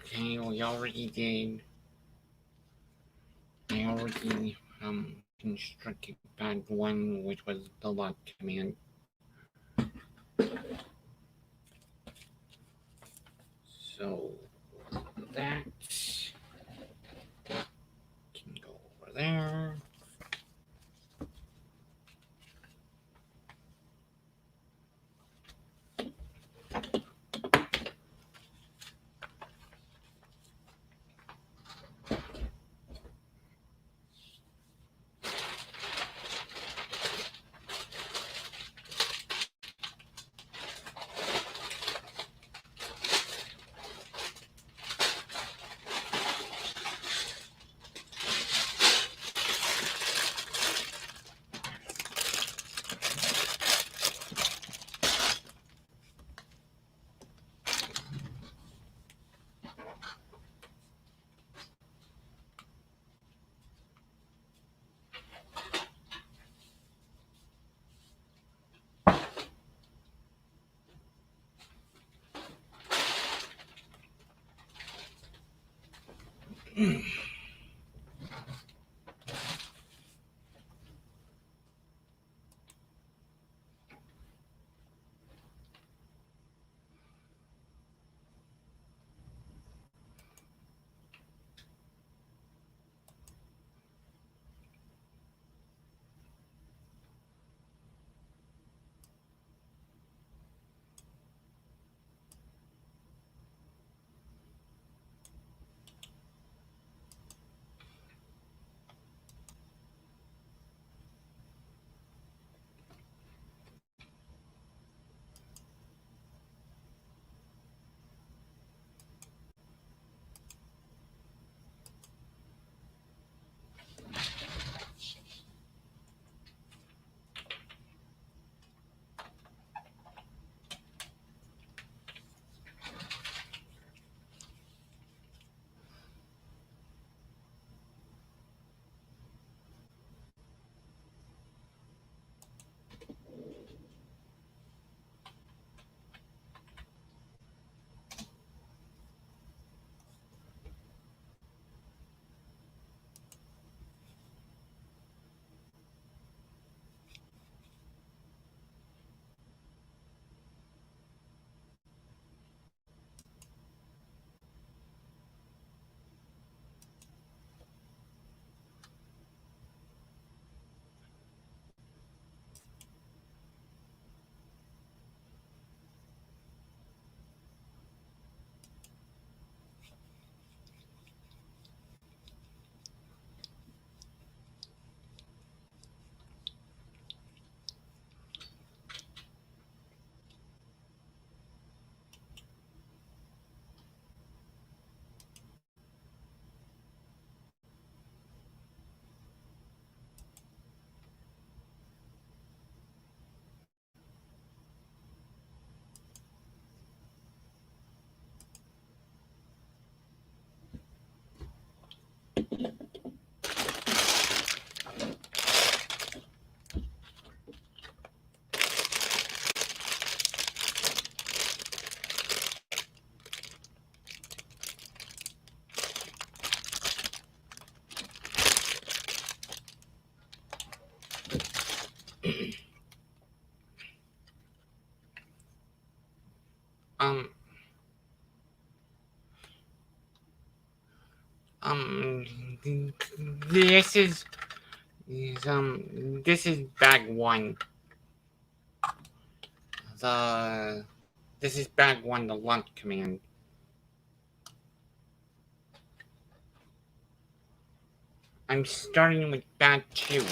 Okay, we already did. I already constructed bag one, which was the lock command. So that can go over there. Um, um, this is bag one. This is bag one, the launch command. I'm starting with bag two.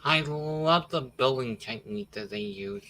I love the building technique that they used.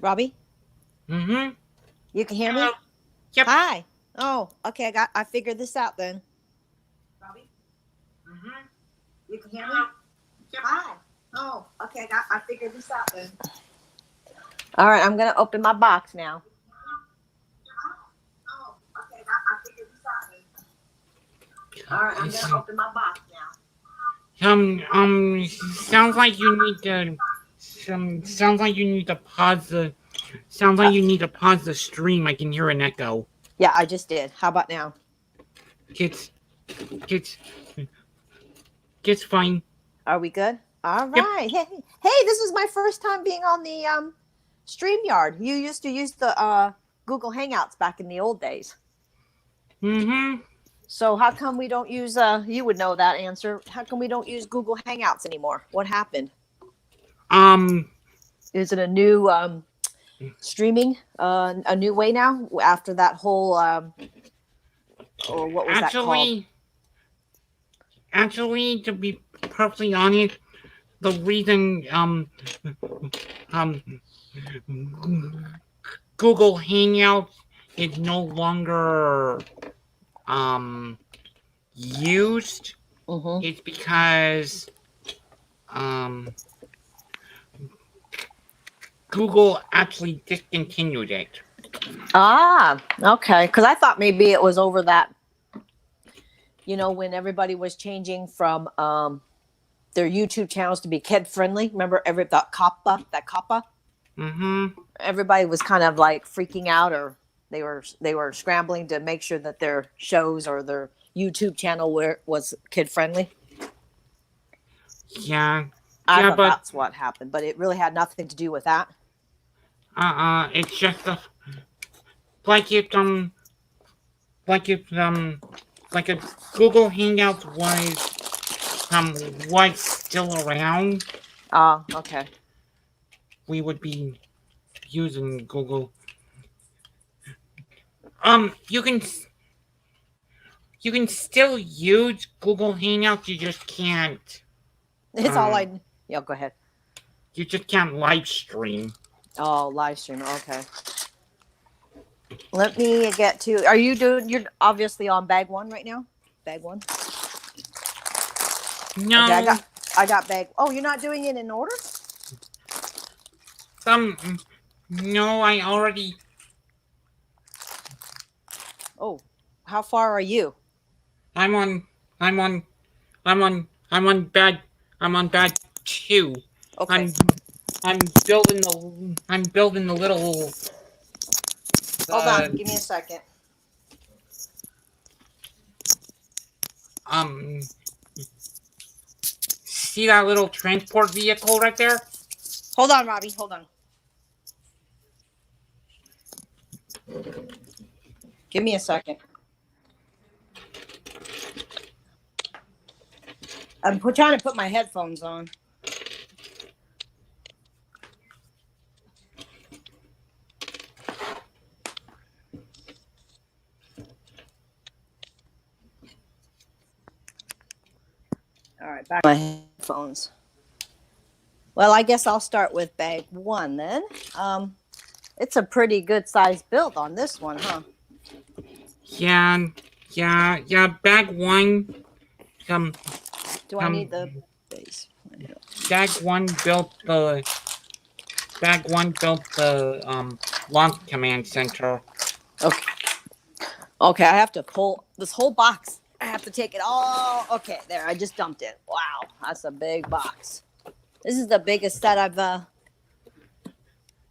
Robbie, Mm-hmm. you can hear Hello. me? Yep. Hi. Oh, okay. I figured this out then. Robbie, Mm-hmm. you can hear me? Hello. Yep. Hi. Oh, okay. I figured this out then. All right. I'm gonna open my box now. Oh, okay. I figured this out then. All right. I'm gonna open my box now. Sounds like you need to. Sounds like you need to pause the. Sounds like you need to pause the stream. I can hear an echo. Yeah, I just did. How about now? It's, it's, it's fine. Are we good? All Yep. right. Hey, this is my first time being on the StreamYard. You used to use the Google Hangouts back in the old days. Mm-hmm. So how come we don't use you would know that answer. How come we don't use Google Hangouts anymore? What happened? Is it a new streaming a new way now after that whole or what was that called? Actually, to be perfectly honest, the reason um Google Hangouts is no longer used is because Google actually discontinued it. Ah, okay. Because I thought maybe it was over that, when everybody was changing from their YouTube channels to be kid friendly. Remember that COPPA? Mm-hmm. Everybody was kind of like freaking out, or they were scrambling to make sure that their shows or their YouTube channel was kid friendly. Yeah. I Yeah, thought but that's what happened, but it really had nothing to do with that. it's just like if like if Google Hangouts was still around, Oh, okay. we would be using Google. You can still use Google Hangouts. You just can't. It's all I. Yeah, go ahead. You just can't live stream. Oh, live stream. Okay. Let me get to. Are you doing? You're obviously on bag one right now. Bag one. No. Okay, I got bag. Oh, you're not doing it in order? No, I already. Oh, how far are you? I'm on bag 2. Okay. I'm building the little. Hold on, give me a second. See that little transport vehicle right there? Hold on, Robbie. Hold on. Give me a second. I'm trying to put my headphones on. All right, back to my headphones. Well, I guess I'll start with bag one then. It's a pretty good sized build on this one, huh? Yeah. Bag 1. Do I need the base? Bag 1 built the Bag 1 built the launch command center. Okay. Okay, I have to pull this whole box. I have to take it all. Okay, there. I just dumped it. Wow, that's a big box. This is the biggest set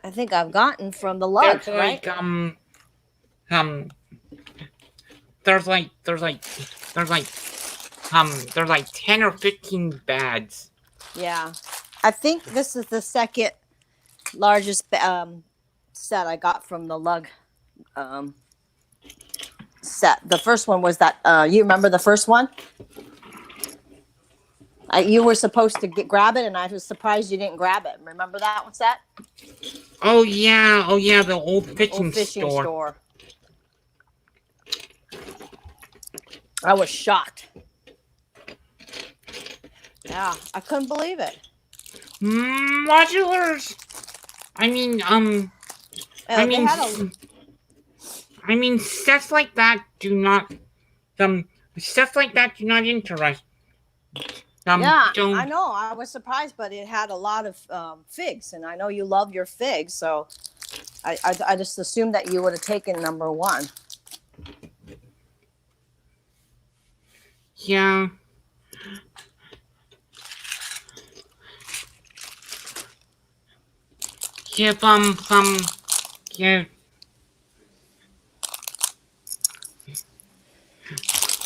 I think I've gotten from the lug, There's right? like there's like 10 or 15 bags. Yeah. I think this is the second largest set I got from the lug set. The first one was that you remember the first one? You were supposed to grab it, and I was surprised you didn't grab it. Remember that one set? Oh yeah, the old fishing store. store. I was shocked. Yeah, I couldn't believe it. Modulars. I mean, stuff like that do not interest. Yeah, I know. I was surprised, but it had a lot of figs, and I know you love your figs, so I just assumed that you would have taken number one. Yeah. Yeah, yeah.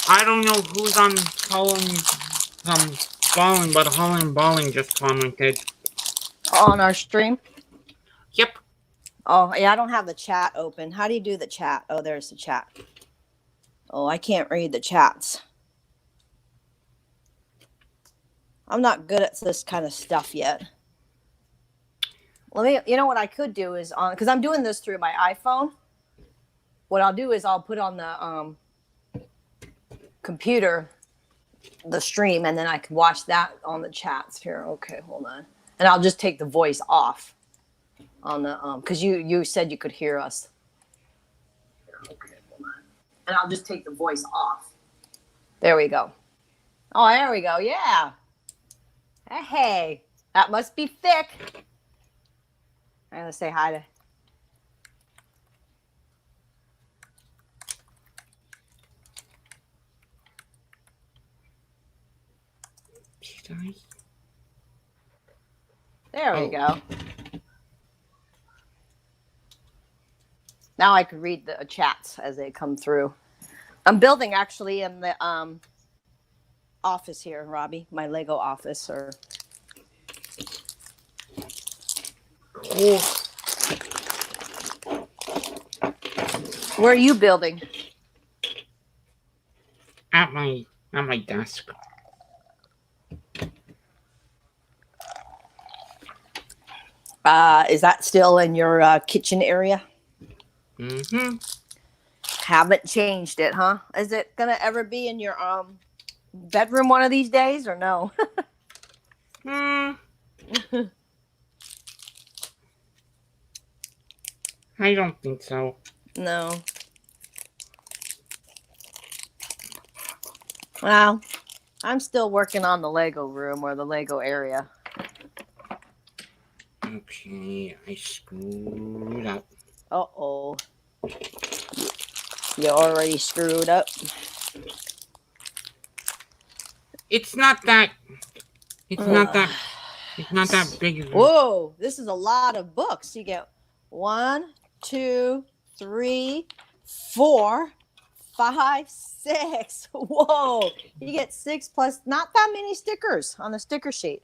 I don't know who's on Balling, but Holland Balling just commented. On our stream? Yep. Oh, yeah, I don't have the chat open. How do you do the chat? Oh, there's the chat. Oh, I can't read the chats. I'm not good at this kind of stuff yet. You know what I could do is because I'm doing this through my iPhone. What I'll do is I'll put on the computer the stream, and then I can watch that on the chats here. Okay, hold on. And I'll just take the voice off on the because you said you could hear us. Okay, hold on. And I'll just take the voice off. There we go. Oh, there we go. Yeah. Hey, that must be thick. I'm gonna say hi to. There we go. Now I could read the chats as they come through. I'm building actually in the office here, Robbie, my Lego office. Or Cool. Where are you building? At my desk. Is that still in your kitchen area? Mm-hmm. Haven't changed it, huh? Is it gonna ever be in your bedroom one of these days, or no? I don't think so. No. Well, I'm still working on the Lego room or the Lego area. Okay, I screwed up. Uh-oh. You already screwed up. It's not that big of a... Whoa, this is a lot of books. You get 1, 2, 3, 4, 5, 6. Whoa, you get 6 plus not that many stickers on the sticker sheet.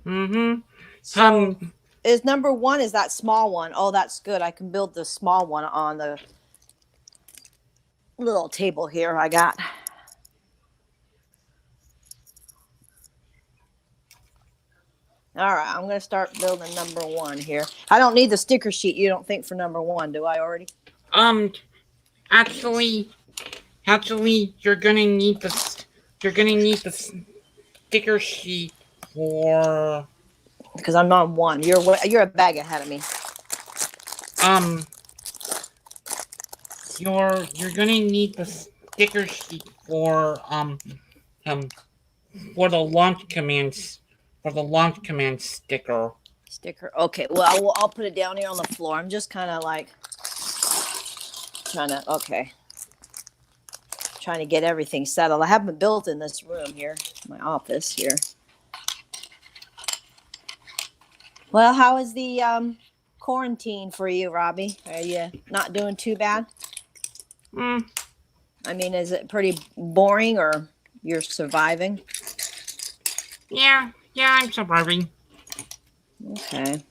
Mm-hmm. So is number 1 is that small one? Oh, that's good. I can build the small one on the little table here I got. All right, I'm going to start building number 1 here. I don't need the sticker sheet, you don't think, for number 1, do I already? Actually, you're gonna need the sticker sheet for... Because I'm on 1. You're a bag ahead of me. You're gonna need the sticker sheet for the launch commands, for the launch command sticker. Sticker. Okay, well, I'll put it down here on the floor. I'm just kind of like trying to get everything settled. I haven't built in this room here, my office here. Well, how is the quarantine for you, Robbie? Are you not doing too bad? Mm, I mean, is it pretty boring or you're surviving? yeah, I'm surviving. Okay.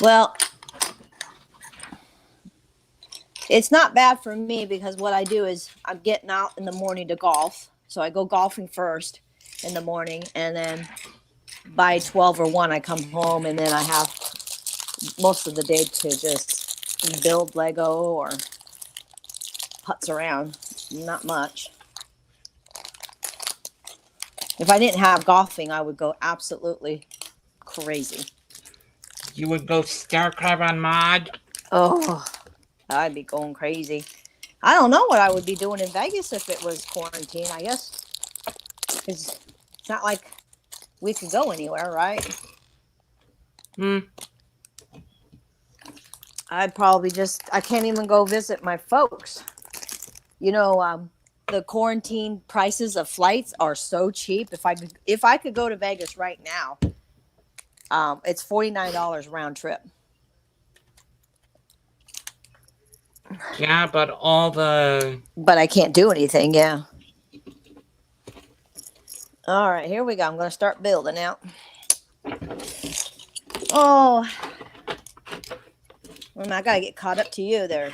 Well, it's not bad for me because what I do is I'm getting out in the morning to golf. So I go golfing first in the morning, and then by 12 or 1, I come home, and then I have most of the day to just build Lego or putz around. Not much. If I didn't have golfing, I would go absolutely crazy. You would go StarCraft on mod? Oh, I'd be going crazy. I don't know what I would be doing in Vegas if it was quarantine, I guess. It's not like we could go anywhere, right? Hmm. I'd probably I can't even go visit my folks. You know, the quarantine prices of flights are so cheap. If I could go to Vegas right now, it's $49 round trip. Yeah, but But I can't do anything, yeah. All right, here we go. I'm going to start building out. Oh, well, I got to get caught up to you there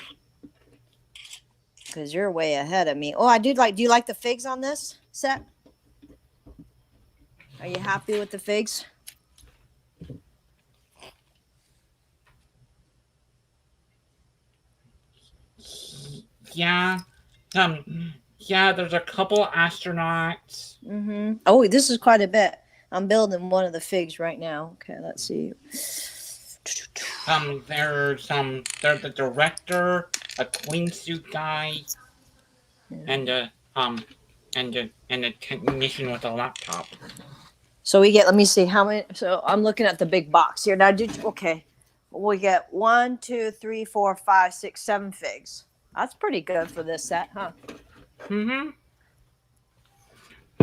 because you're way ahead of me. Oh, do you like the figs on this set? Are you happy with the figs? yeah, there's a couple astronauts. Mm-hmm. Oh, this is quite a bit. I'm building one of the figs right now. Okay, let's see. There's the director, a clean suit guy, and a technician with a laptop. So let me see how many. So I'm looking at the big box here. Now, okay. We get 1, 2, 3, 4, 5, 6, 7 figs. That's pretty good for this set, huh? Mm-hmm.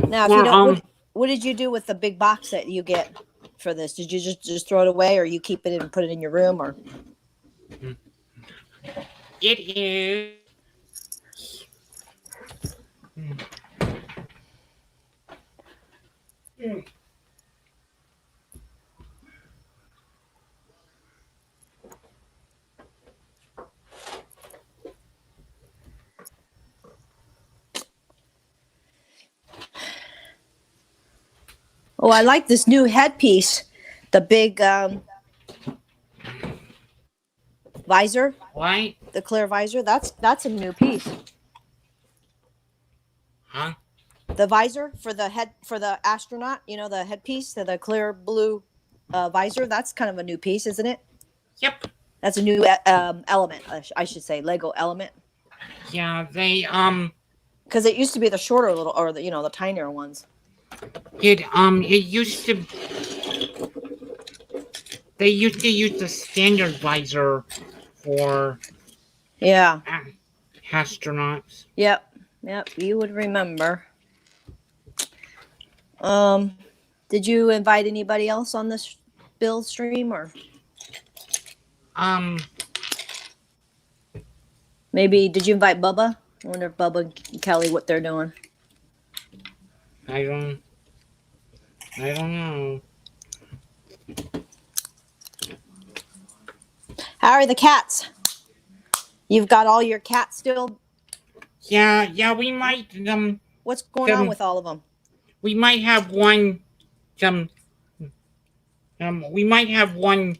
Now, if you don't, what did you do with the big box that you get for this? Did you just throw it away, or you keep it and put it in your room, or? It is. Oh, I like this new headpiece. The big visor. What? The clear visor. That's a new piece. Huh? The visor for the astronaut. You know, the headpiece, the clear blue visor. That's kind of a new piece, isn't it? Yep. That's a new element. I should say Lego element. Yeah, they Because it used to be the shorter little, or the tinier ones. It used to. They used to use the standard visor for. Yeah. Astronauts. Yep. You would remember. Did you invite anybody else on this build stream, or? Maybe did you invite Bubba? I wonder if Bubba and Kelly what they're doing. I don't know. How are the cats? You've got all your cats still? Yeah, we might What's going on with all of them? We might have one we might have one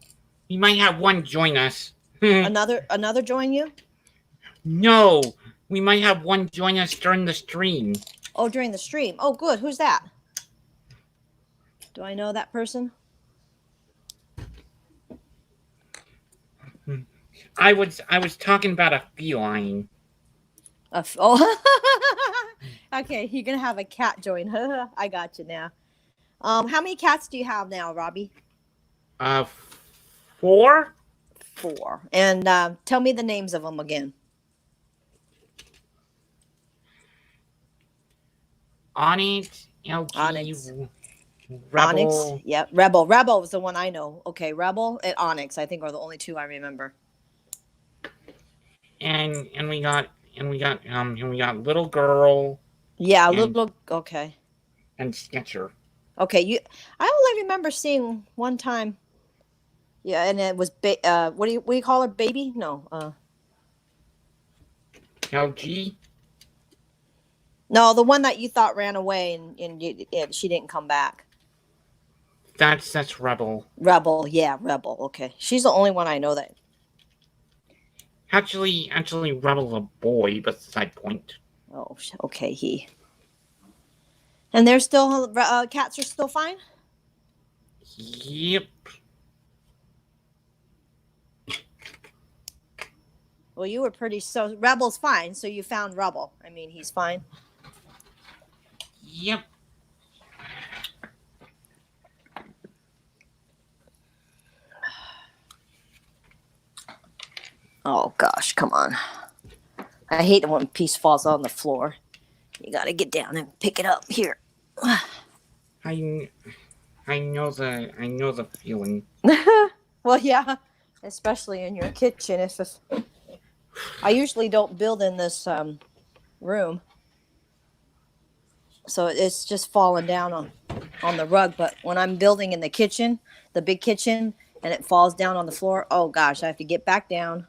join us. Another join you? No, we might have one join us during the stream. Oh, during the stream. Oh, good. Who's that? Do I know that person? I was talking about a feline. Okay, you're gonna have a cat join. I got you now. How many cats do you have now, Robbie? Uh, 4. 4. And tell me the names of them again. Onyx, LG, Onyx. Onyx. Rebel, Yep. Rebel. Rebel was the one I know. Okay. Rebel and Onyx, I think, are the only 2 I remember. and we got Little Girl Yeah. and Little. Okay. Sketcher. Okay. I only remember seeing one time. Yeah, and it was what do you call her? Baby? No. LG. No, the one that you thought ran away and she didn't come back. That's Rebel. Rebel, yeah, Rebel. Okay, she's the only one I know that. Actually, Rebel's a boy, but side point. Oh, okay, he. And they're still cats are still fine. Yep. Well, you were so Rebel's fine. So you found Rebel. I mean, he's fine. Yep. Oh gosh, come on! I hate it when a piece falls on the floor. You got to get down and pick it up here. I know the feeling. Well, yeah, especially in your kitchen. If I usually don't build in this room, so it's just falling down on the rug. But when I'm building in the kitchen, the big kitchen, and it falls down on the floor, oh gosh, I have to get back down,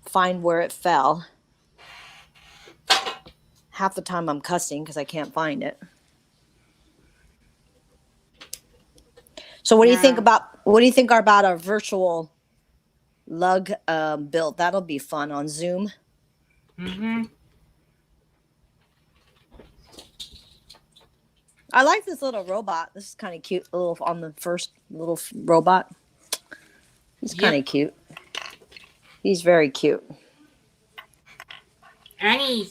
find where it fell. Half the time I'm cussing because I can't find it. So what do you think about our virtual lug build? That'll be fun on Zoom. Mm-hmm. I like this little robot. This is kind of cute. Little on the first little robot. He's kind of cute. He's very cute. And he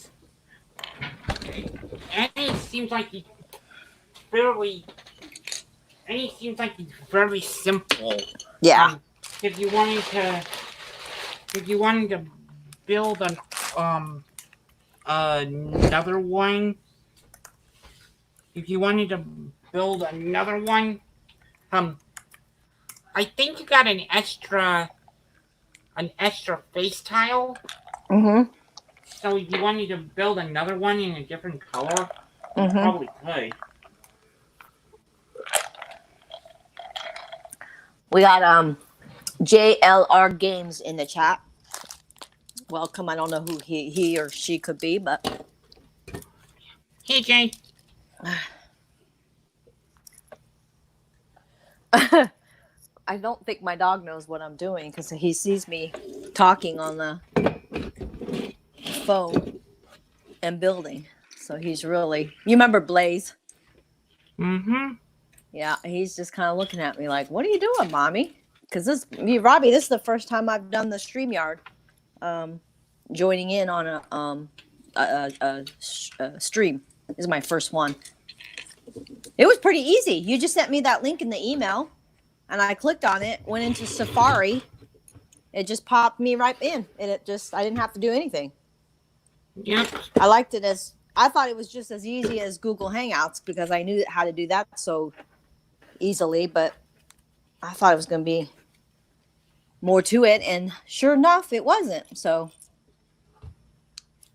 seems like he's fairly. And he seems like he's very simple. Yeah. If you wanted to build another one, I think you got an extra face tile. Mm-hmm. So if you wanted to build another one in a different color, you probably could. We got JLR Games in the chat. Welcome. I don't know who he or she could be, but Hey Jay. I don't think my dog knows what I'm doing because he sees me talking on the phone and building. So he's really. You remember Blaze? Mm-hmm. Yeah, he's just kind of looking at me like, "What are you doing, mommy?" Because Robbie, this is the first time I've done the StreamYard, joining in on a stream. This is my first one. It was pretty easy. You just sent me that link in the email, and I clicked on it, went into Safari. It just popped me right in, and I didn't have to do anything. Yep. I liked it I thought it was just as easy as Google Hangouts because I knew how to do that so easily, but I thought it was going to be more to it, and sure enough, it wasn't. So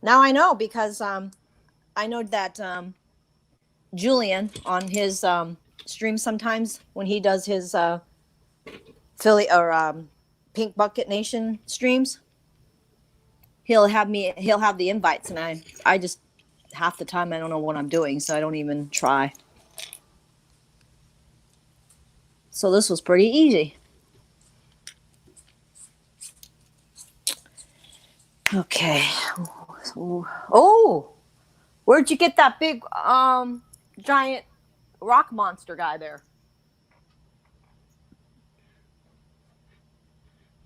now I know because I know that Julian on his stream sometimes when he does his Philly or Pink Bucket Nation streams, he'll have the invites, and I just half the time I don't know what I'm doing, so I don't even try. So this was pretty easy. Okay. Oh, where'd you get that big giant rock monster guy there?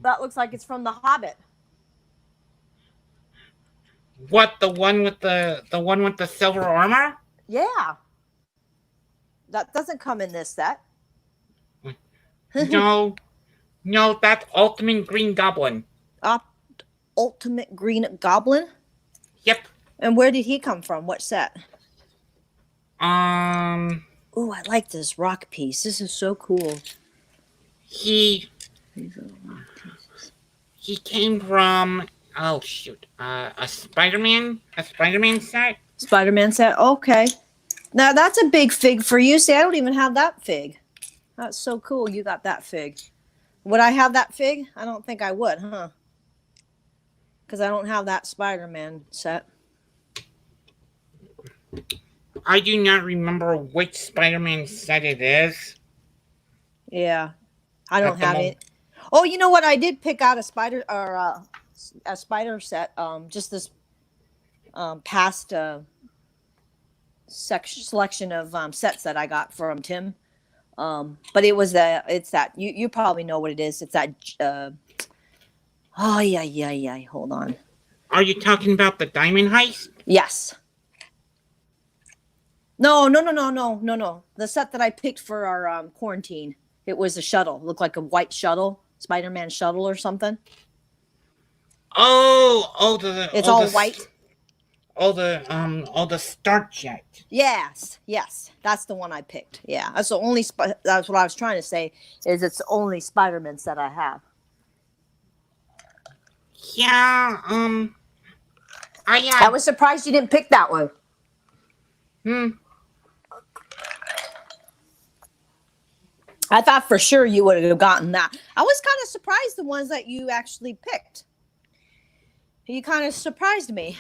That looks like it's from The Hobbit. What, the one with the silver armor? Yeah. That doesn't come in this set. No, no, that's Ultimate Green Goblin. Ultimate Green Goblin? Yep. And where did he come from? What set? Um, Oh, I like this rock piece. This is so cool. he These little rock pieces. he came from a Spider-Man set. Spider-Man set. Okay. Now that's a big fig for you. See, I don't even have that fig. That's so cool. You got that fig. Would I have that fig? I don't think I would, huh? Because I don't have that Spider-Man set. I do not remember which Spider-Man set it is. Yeah, I don't have it. Oh, you know what? I did pick out a spider or a spider set. Just this past selection of sets that I got from Tim. But it's that you probably know what it is. It's that. Oh yeah. Hold on. Are you talking about the Diamond Heist? Yes. No. The set that I picked for our quarantine. It was a shuttle. It looked like a white shuttle, Spider-Man shuttle or something. It's all white. The Start Jet. Yes, that's the one I picked. Yeah, that's the only. That's what I was trying to say. Is it's the only Spider-Man set I have. Yeah. I was surprised you didn't pick that one. I thought for sure you would have gotten that. I was kind of surprised the ones that you actually picked. You kind of surprised me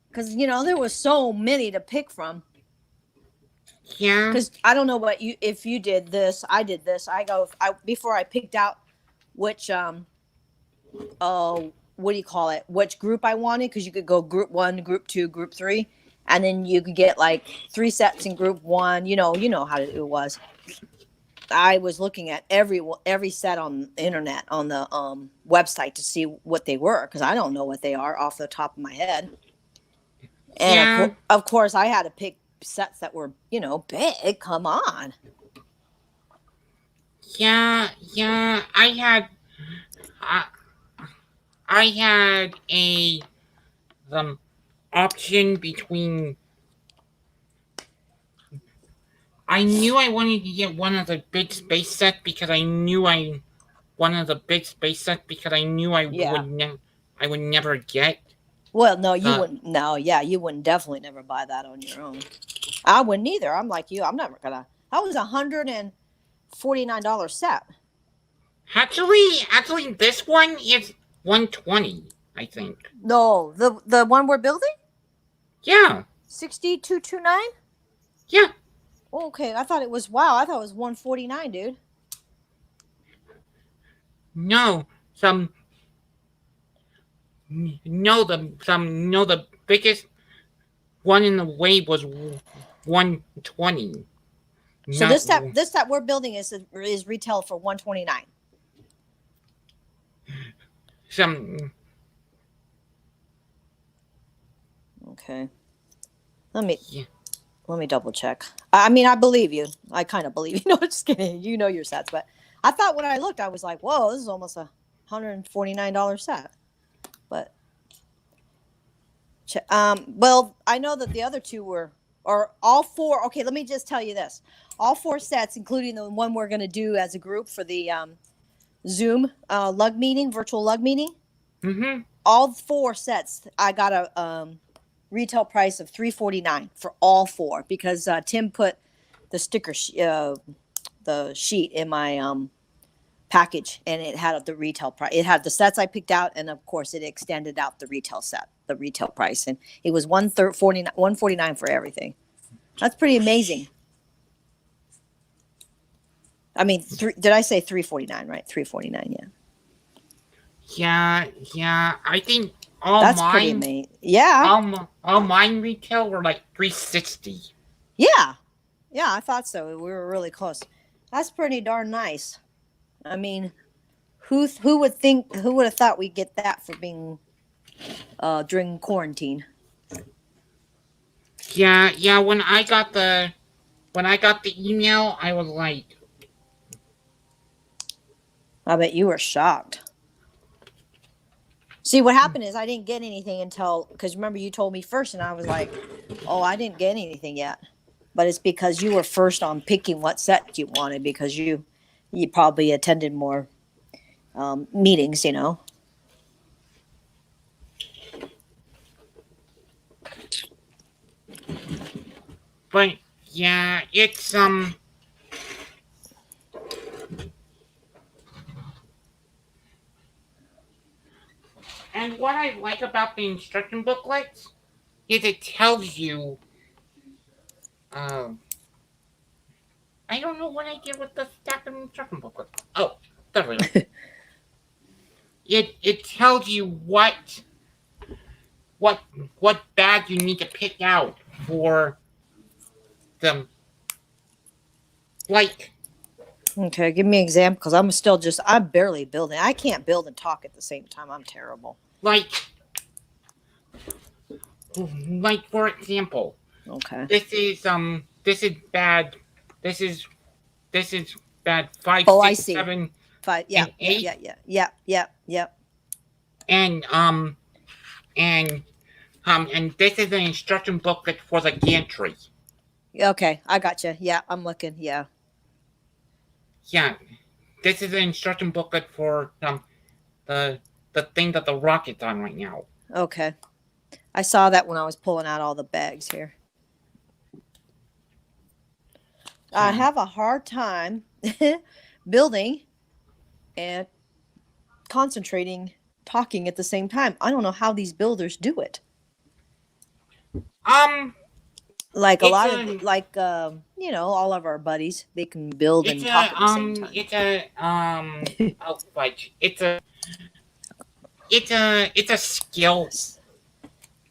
because there was so many to pick from. Yeah. Because I don't know if you did this. I did this. Before I picked out which what do you call it? Which group I wanted, because you could go group 1, group 2, group 3, and then you could get like 3 sets in group 1. You know how it was. I was looking at every set on the internet on the website to see what they were, because I don't know what they are off the top of my head. And of course, I had to pick sets that were big. Come on. Yeah. I had a option between. I knew I wanted to get one of the big space sets because I knew I would never get. Well, no, you wouldn't. No, yeah, you wouldn't definitely never buy that on your own. I wouldn't either. I'm like you. I'm never gonna. That was $149 set. Actually, this one is $120. I think. No, the one we're building. Yeah. 6229. Yeah. Okay, I thought it was. Wow, I thought it was $149, dude. No, the biggest one in the wave was 120. So this that we're building is retail for $129. Okay. Let me double check. I mean, I believe you. I kind of believe you. No, just kidding. You know your sets, but I thought when I looked, I was like, "Whoa, this is almost $149 set." But well, I know that the other two were, or all four. Okay, let me just tell you this: all 4 sets, including the one we're going to do as a group for the Zoom virtual lug meeting. Mm-hmm. All 4 sets, I got a retail price of $349 for all 4, because Tim put the sticker the sheet in my package, and it had the retail price. It had the sets I picked out, and of course it extended out the retail price, and it was $149 for everything. That's pretty amazing. I mean, did I say $349? Right, $349. Yeah. I think that's pretty amazing. Yeah. All mine retail were like $360. Yeah. I thought so. We were really close. That's pretty darn nice. I mean, who would have thought we'd get that for being during quarantine? Yeah. When I got the email, I was like, I bet you were shocked. See, what happened is I didn't get anything until, because remember you told me first, and I was like, oh, I didn't get anything yet. But it's because you were first on picking what set you wanted, because you probably attended more meetings, you know. But yeah, it's and what I like about the instruction booklets is it tells you I don't know what I did with the stack of instruction booklet. Oh, there we go. It tells you what bag you need to pick out for the like. Okay, give me an example, because I'm barely building. I can't build and talk at the same time. I'm terrible. Like for example. Okay. This is bad. This is bad 5, Oh, I 6, see. 7, 5. Yeah, and 8. yeah. And and this is an instruction booklet for the gantry. Okay, I gotcha. Yeah, I'm looking. Yeah. Yeah, this is an instruction booklet for the thing that the rocket's on right now. Okay. I saw that when I was pulling out all the bags here. I have a hard time building and concentrating, talking at the same time. I don't know how these builders do it. Like a lot of all of our buddies, they can build and talk at the same time. Oh fudge. It's a skill.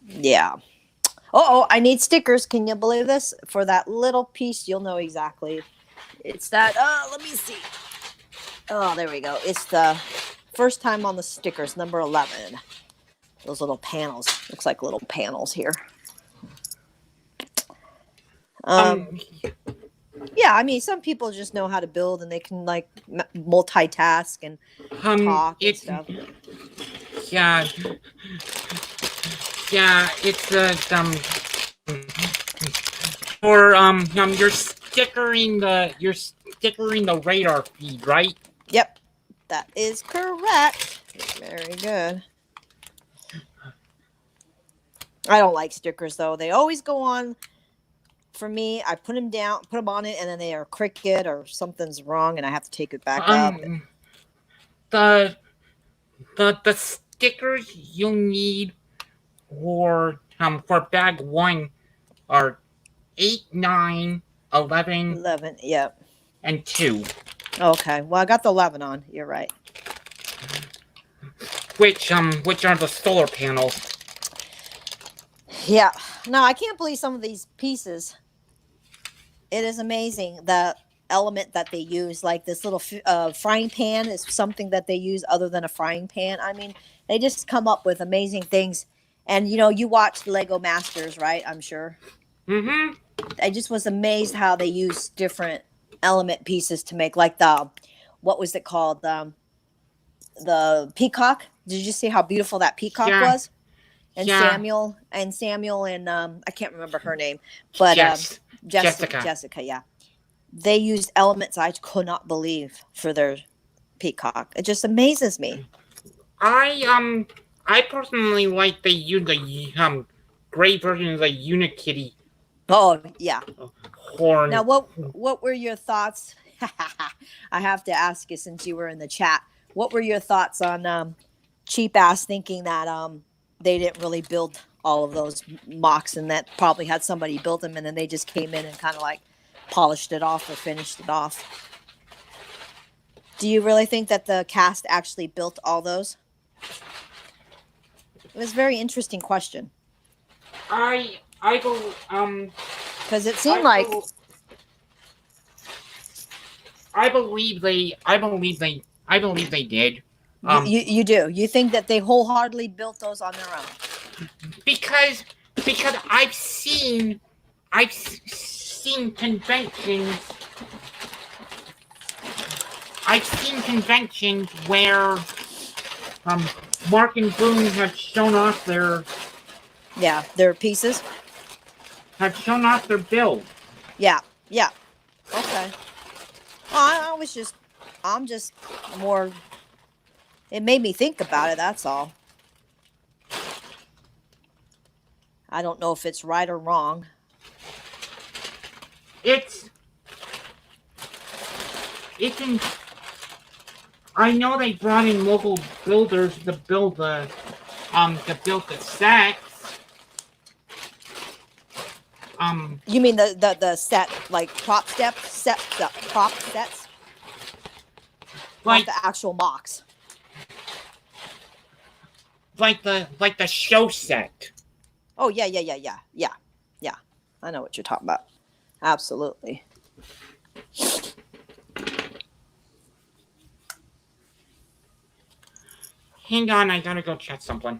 Yeah. Oh, I need stickers. Can you believe this? For that little piece, you'll know exactly. It's that. Let me see. Oh, there we go. It's the first time on the stickers, number 11. Those little panels. Looks like little panels here. Yeah, I mean, some people just know how to build and they can like multitask and talk and stuff. Yeah, it's for you're stickering the radar feed, right? Yep, that is correct. Very good. I don't like stickers though. They always go on. For me, I put them on it, and then they are crooked or something's wrong, and I have to take it back up. The stickers you'll need for bag 1 are 8, 9, 11. 11, yep. And 2. Okay, well I got the 11 on. You're right. Which are the solar panels. Yeah. No, I can't believe some of these pieces. It is amazing the element that they use. Like this little frying pan is something that they use other than a frying pan. I mean, they just come up with amazing things. And you watched Lego Masters, right? I'm sure. Mm-hmm. I just was amazed how they use different element pieces to make, like what was it called? The peacock. Did you see how beautiful that peacock was? And Samuel and I can't remember her name, but Jessica, yeah. They used elements I could not believe for their peacock. It just amazes me. I personally like they use the gray version of the Unikitty. Oh yeah. Horn. Now what were your thoughts? I have to ask you, since you were in the chat. What were your thoughts on cheap ass thinking that they didn't really build all of those mocks, and that probably had somebody build them, and then they just came in and kind of like polished it off or finished it off? Do you really think that the cast actually built all those? It was a very interesting question. I because it seemed I believe they did. You do. You think that they wholeheartedly built those on their own? Because I've seen conventions I've seen conventions where Mark and Boone have shown off their pieces. Build. Yeah. Okay. Well, I'm just more. It made me think about it. That's all. I don't know if it's right or wrong. It's in. I know they brought in local builders to build the sets. You mean the set, like prop sets? Like the actual box. Like the show set. Oh yeah. I know what you're talking about. Absolutely. Hang on, I gotta go check something.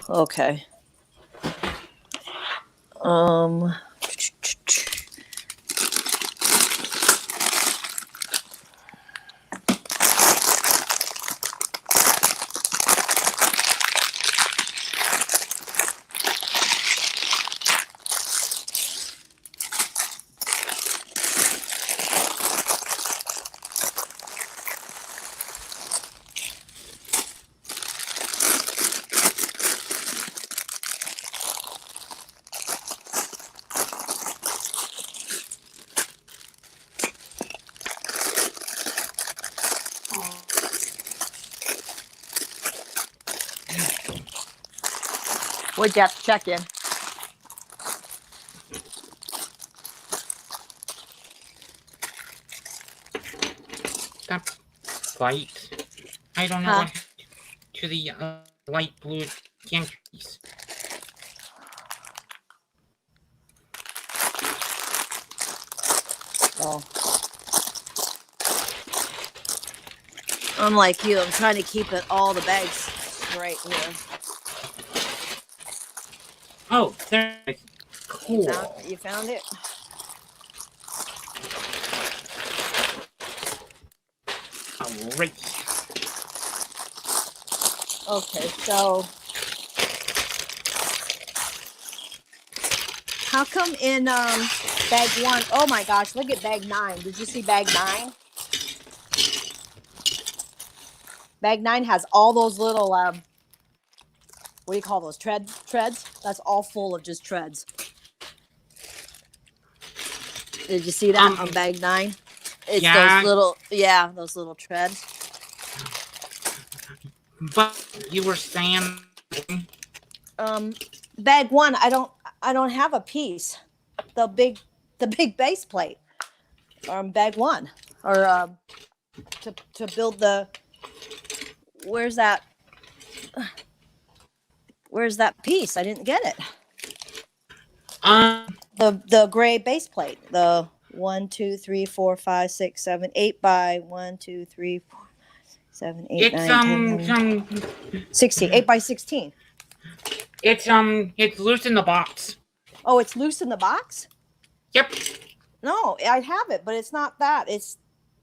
Okay. What'd you have to check in? That light. I don't know what happened to the light blue piece. Oh. I'm like you. I'm trying to keep all the bags straight here. Oh, there it is. Cool. You found it? Alright. Okay, so how come in bag 1? Oh my gosh, look at bag 9. Did you see bag 9? Bag 9 has all those little what do you call those? Treads? That's all full of just treads. Did you see that on bag 9? It's those little treads. But you were saying bag 1, I don't have a piece. The big base plate. Bag 1. Or to build the where's that piece? I didn't get it. The gray base plate. The 1, 2, 3, 4, 5, 6, 7, 8 by 1, 2, 3, 4, 7, 8, 9, 10, 16. 8 by 16. It's loose in the box. Oh, it's loose in the box? Yep. No, I have it, but it's not that.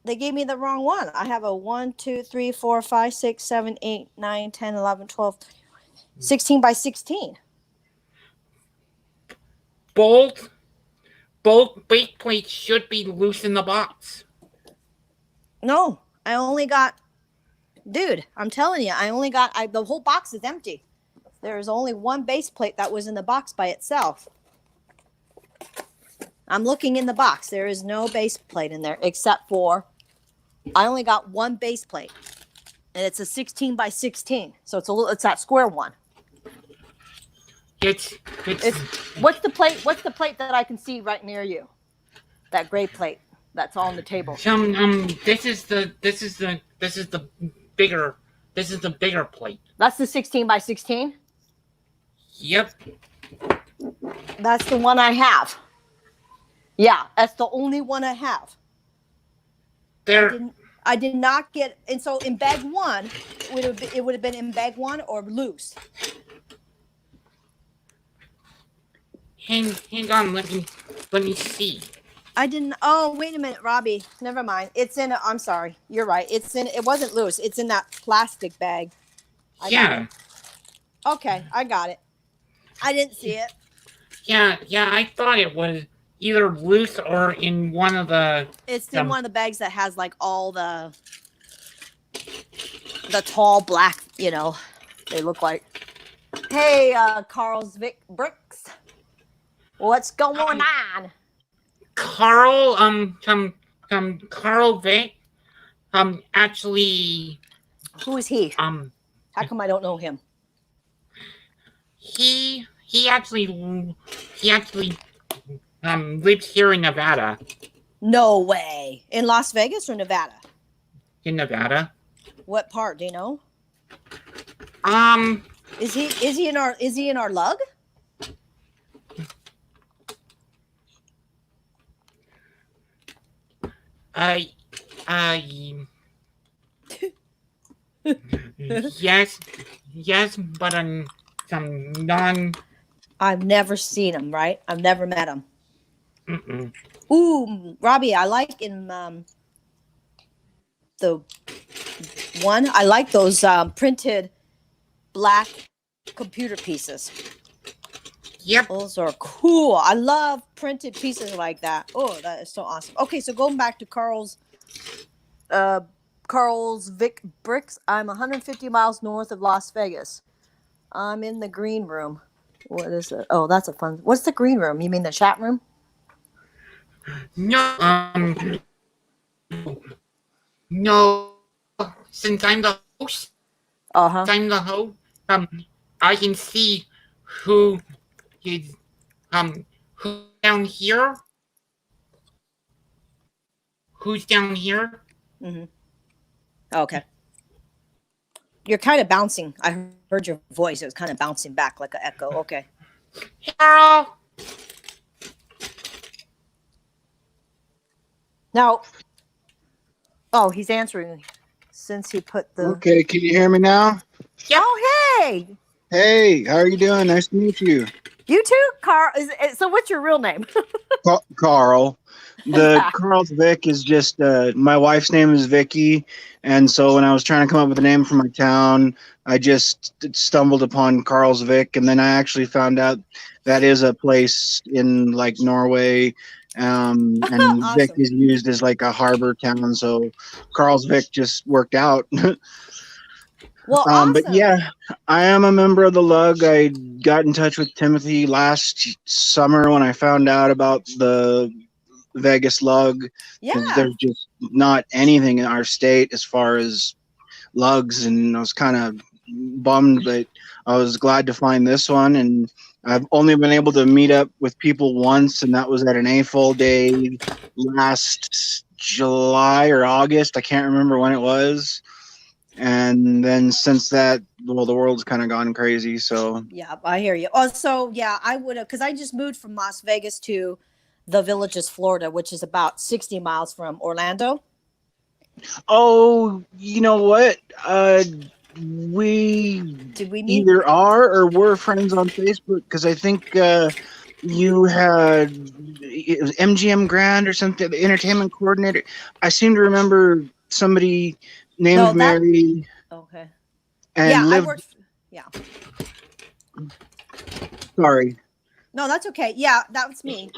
They gave me the wrong one. I have a 1, 2, 3, 4, 5, 6, 7, 8, 9, 10, 11, 12, 16 by 16. Both base plates should be loose in the box. No, I only got, dude, I'm telling you, the whole box is empty. There's only one base plate that was in the box by itself. I'm looking in the box. There is no base plate in there except for, I only got one base plate. And it's a 16 by 16. So it's that square one. It's what's the plate that I can see right near you? That gray plate that's on the table. This is the bigger plate. That's the 16 by 16? Yep. That's the one I have. Yeah, that's the only one I have. I did not get, and so in bag 1, it would have been in bag 1 or loose. Hang on, let me see. I didn't. Oh, wait a minute, Robbie. Never mind. It's in. I'm sorry. You're right. It's in. It wasn't loose. It's in that plastic bag. I got it. Yeah, Okay, I got it. I didn't see it. yeah. I thought it was either loose or in one of the It's in one of the bags that has like all the tall black. They look like. Hey, Carl's Vic Bricks. What's going on? Carl. Carl Vick. Actually. Who is he? How come I don't know him? He actually lives here in Nevada. No way. In Las Vegas or Nevada? In Nevada. What part? Do you know? Is he in our lug? Yes, but I'm non. I've never seen him. Right? I've never met him. Mm-mm. Ooh, Robbie, I like in the one. I like those printed black computer pieces. Yep. Those are cool. I love printed pieces like that. Oh, that is so awesome. Okay, so going back to Carl's Vic Bricks. I'm 150 miles north of Las Vegas. I'm in the green room. What is it? Oh, that's a fun. What's the green room? You mean the chat room? No, no. Since I'm the host, I can see who is who's down here. Who's down here? Mm-hmm. Okay. You're kind of bouncing. I heard your voice. It was kind of bouncing back like an echo. Okay. Hello. Now, oh, he's answering since he put the. Okay, can you hear me now? Yep. Oh, hey. Hey, how are you doing? Nice to meet you. You too, Carl. So what's your real name? Carl. The Carl's Vic is just my wife's name is Vicky, and so when I was trying to come up with a name for my town, I just stumbled upon Carl's Vic, and then I actually found out that is a place in like Norway, and Awesome. Vic is used as like a harbor town, so Carl's Vic just worked out. Well, awesome. But yeah, I am a member of the Lug. I got in touch with Timothy last summer when I found out about the Vegas Lug. Yeah. There's just not anything in our state as far as lugs, and I was kind of bummed, but I was glad to find this one. And I've only been able to meet up with people once, and that was at an AFOL day last July or August. I can't remember when it was. And then since that, well, the world's kind of gone crazy. So yeah, I hear you. Oh, so yeah, I would have, because I just moved from Las Vegas to the Villages, Florida, which is about 60 miles from Orlando. Oh, you know what? We Did we meet? either are or were friends on Facebook, because I think you had it was MGM Grand or something, the entertainment coordinator. I seem to remember somebody named Mary. Okay. And yeah, lived, I worked. Yeah. Sorry. No, that's okay. Yeah, that was me.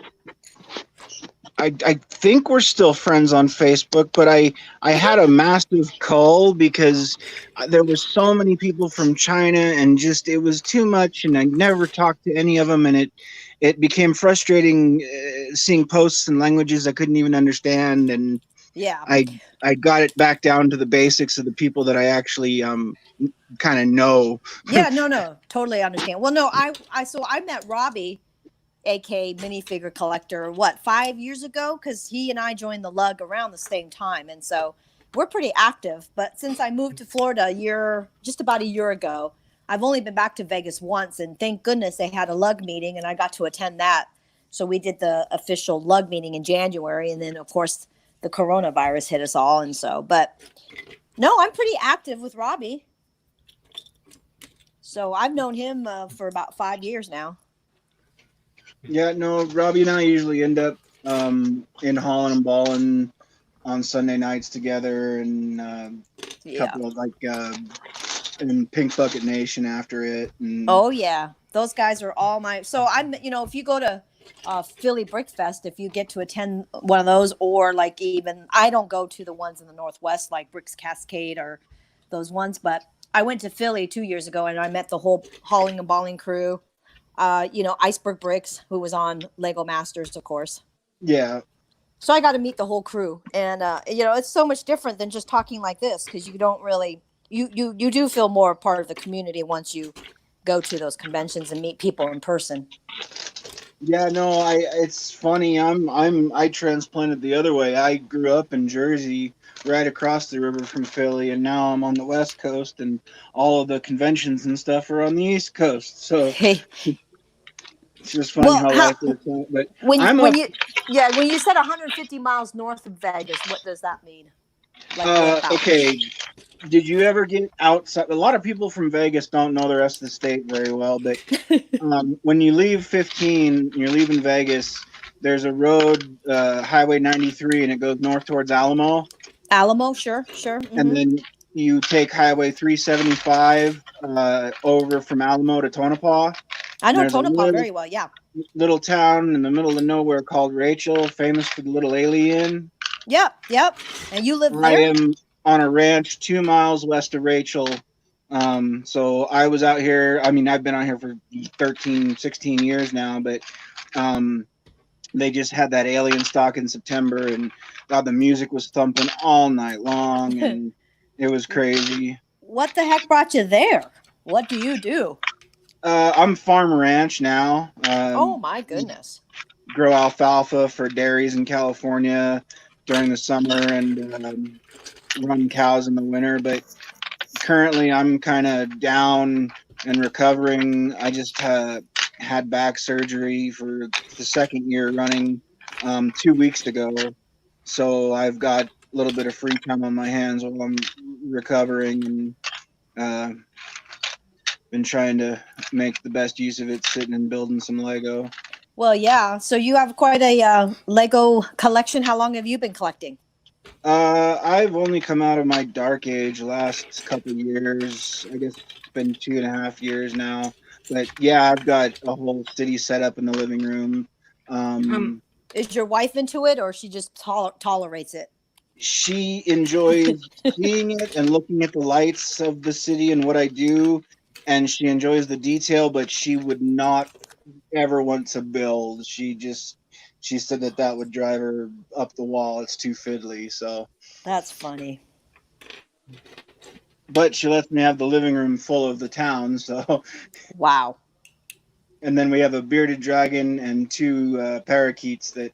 I think we're still friends on Facebook, but I had a massive cull because there was so many people from China, and just it was too much, and I never talked to any of them, and it became frustrating seeing posts in languages I couldn't even understand, and yeah, I got it back down to the basics of the people that I actually kind of know. Yeah, no, totally understand. Well, no, I met Robbie, aka minifigure collector, 5 years ago, because he and I joined the Lug around the same time, and so we're pretty active. But since I moved to Florida just about a year ago, I've only been back to Vegas once, and thank goodness they had a Lug meeting, and I got to attend that. So we did the official Lug meeting in January, and then of course the coronavirus hit us all, and so. But no, I'm pretty active with Robbie. So I've known him for about 5 years now. Yeah, no, Robbie and I usually end up in Holland and Ballin on Sunday nights together, and Yeah. couple of in Pink Bucket Nation after it. And Oh yeah, those guys are all my. So I'm, if you go to Philly Brick Fest, if you get to attend one of those, or like even I don't go to the ones in the Northwest like Bricks Cascade or those ones, but I went to Philly 2 years ago and I met the whole hauling and balling crew. Iceberg Bricks, who was on Lego Masters, of course. yeah, So I got to meet the whole crew, and it's so much different than just talking like this because you don't really you do feel more a part of the community once you go to those conventions and meet people in person. yeah. No, it's funny. I transplanted the other way. I grew up in Jersey, right across the river from Philly, and now I'm on the West Coast, and all of the conventions and stuff are on the East Coast. So Hey, it's just funny well, how life works out. But I'm when up. you when you said 150 miles north of Vegas, what does that mean? Like north out? Okay. Did you ever get outside? A lot of people from Vegas don't know the rest of the state very well, but when you leave 15, you're leaving Vegas. There's a road, Highway 93, and it goes north towards Alamo. Alamo, sure. And then you take Highway 375 over from Alamo to Tonopah. I And know there's a Tonopah very well. Yeah. little town in the middle of nowhere called Rachel, famous for the little alien. Yep. And you live I there? am on a ranch 2 miles west of Rachel. So I was out here. I mean, I've been out here for 13, 16 years now, but they just had that alien stock in September, and God, the music was thumping all night long, and it was crazy. What the heck brought you there? What do you do? I'm farm ranch now. Oh my goodness. Grow alfalfa for dairies in California during the summer, and run cows in the winter. But currently, I'm kind of down and recovering. I just had back surgery for the second year running 2 weeks ago. So I've got a little bit of free time on my hands while I'm recovering, and been trying to make the best use of it, sitting and building some Lego. Well, yeah. So you have quite a Lego collection. How long have you been collecting? I've only come out of my dark age last couple of years. I guess it's been 2.5 years now. But yeah, I've got a whole city set up in the living room. Is your wife into it, or she just tolerates it? She enjoys seeing it and looking at the lights of the city and what I do, and she enjoys the detail, but she would not ever want to build. She said that would drive her up the wall. It's too fiddly. So That's funny. but she lets me have the living room full of the town. So Wow. and then we have a bearded dragon and two parakeets that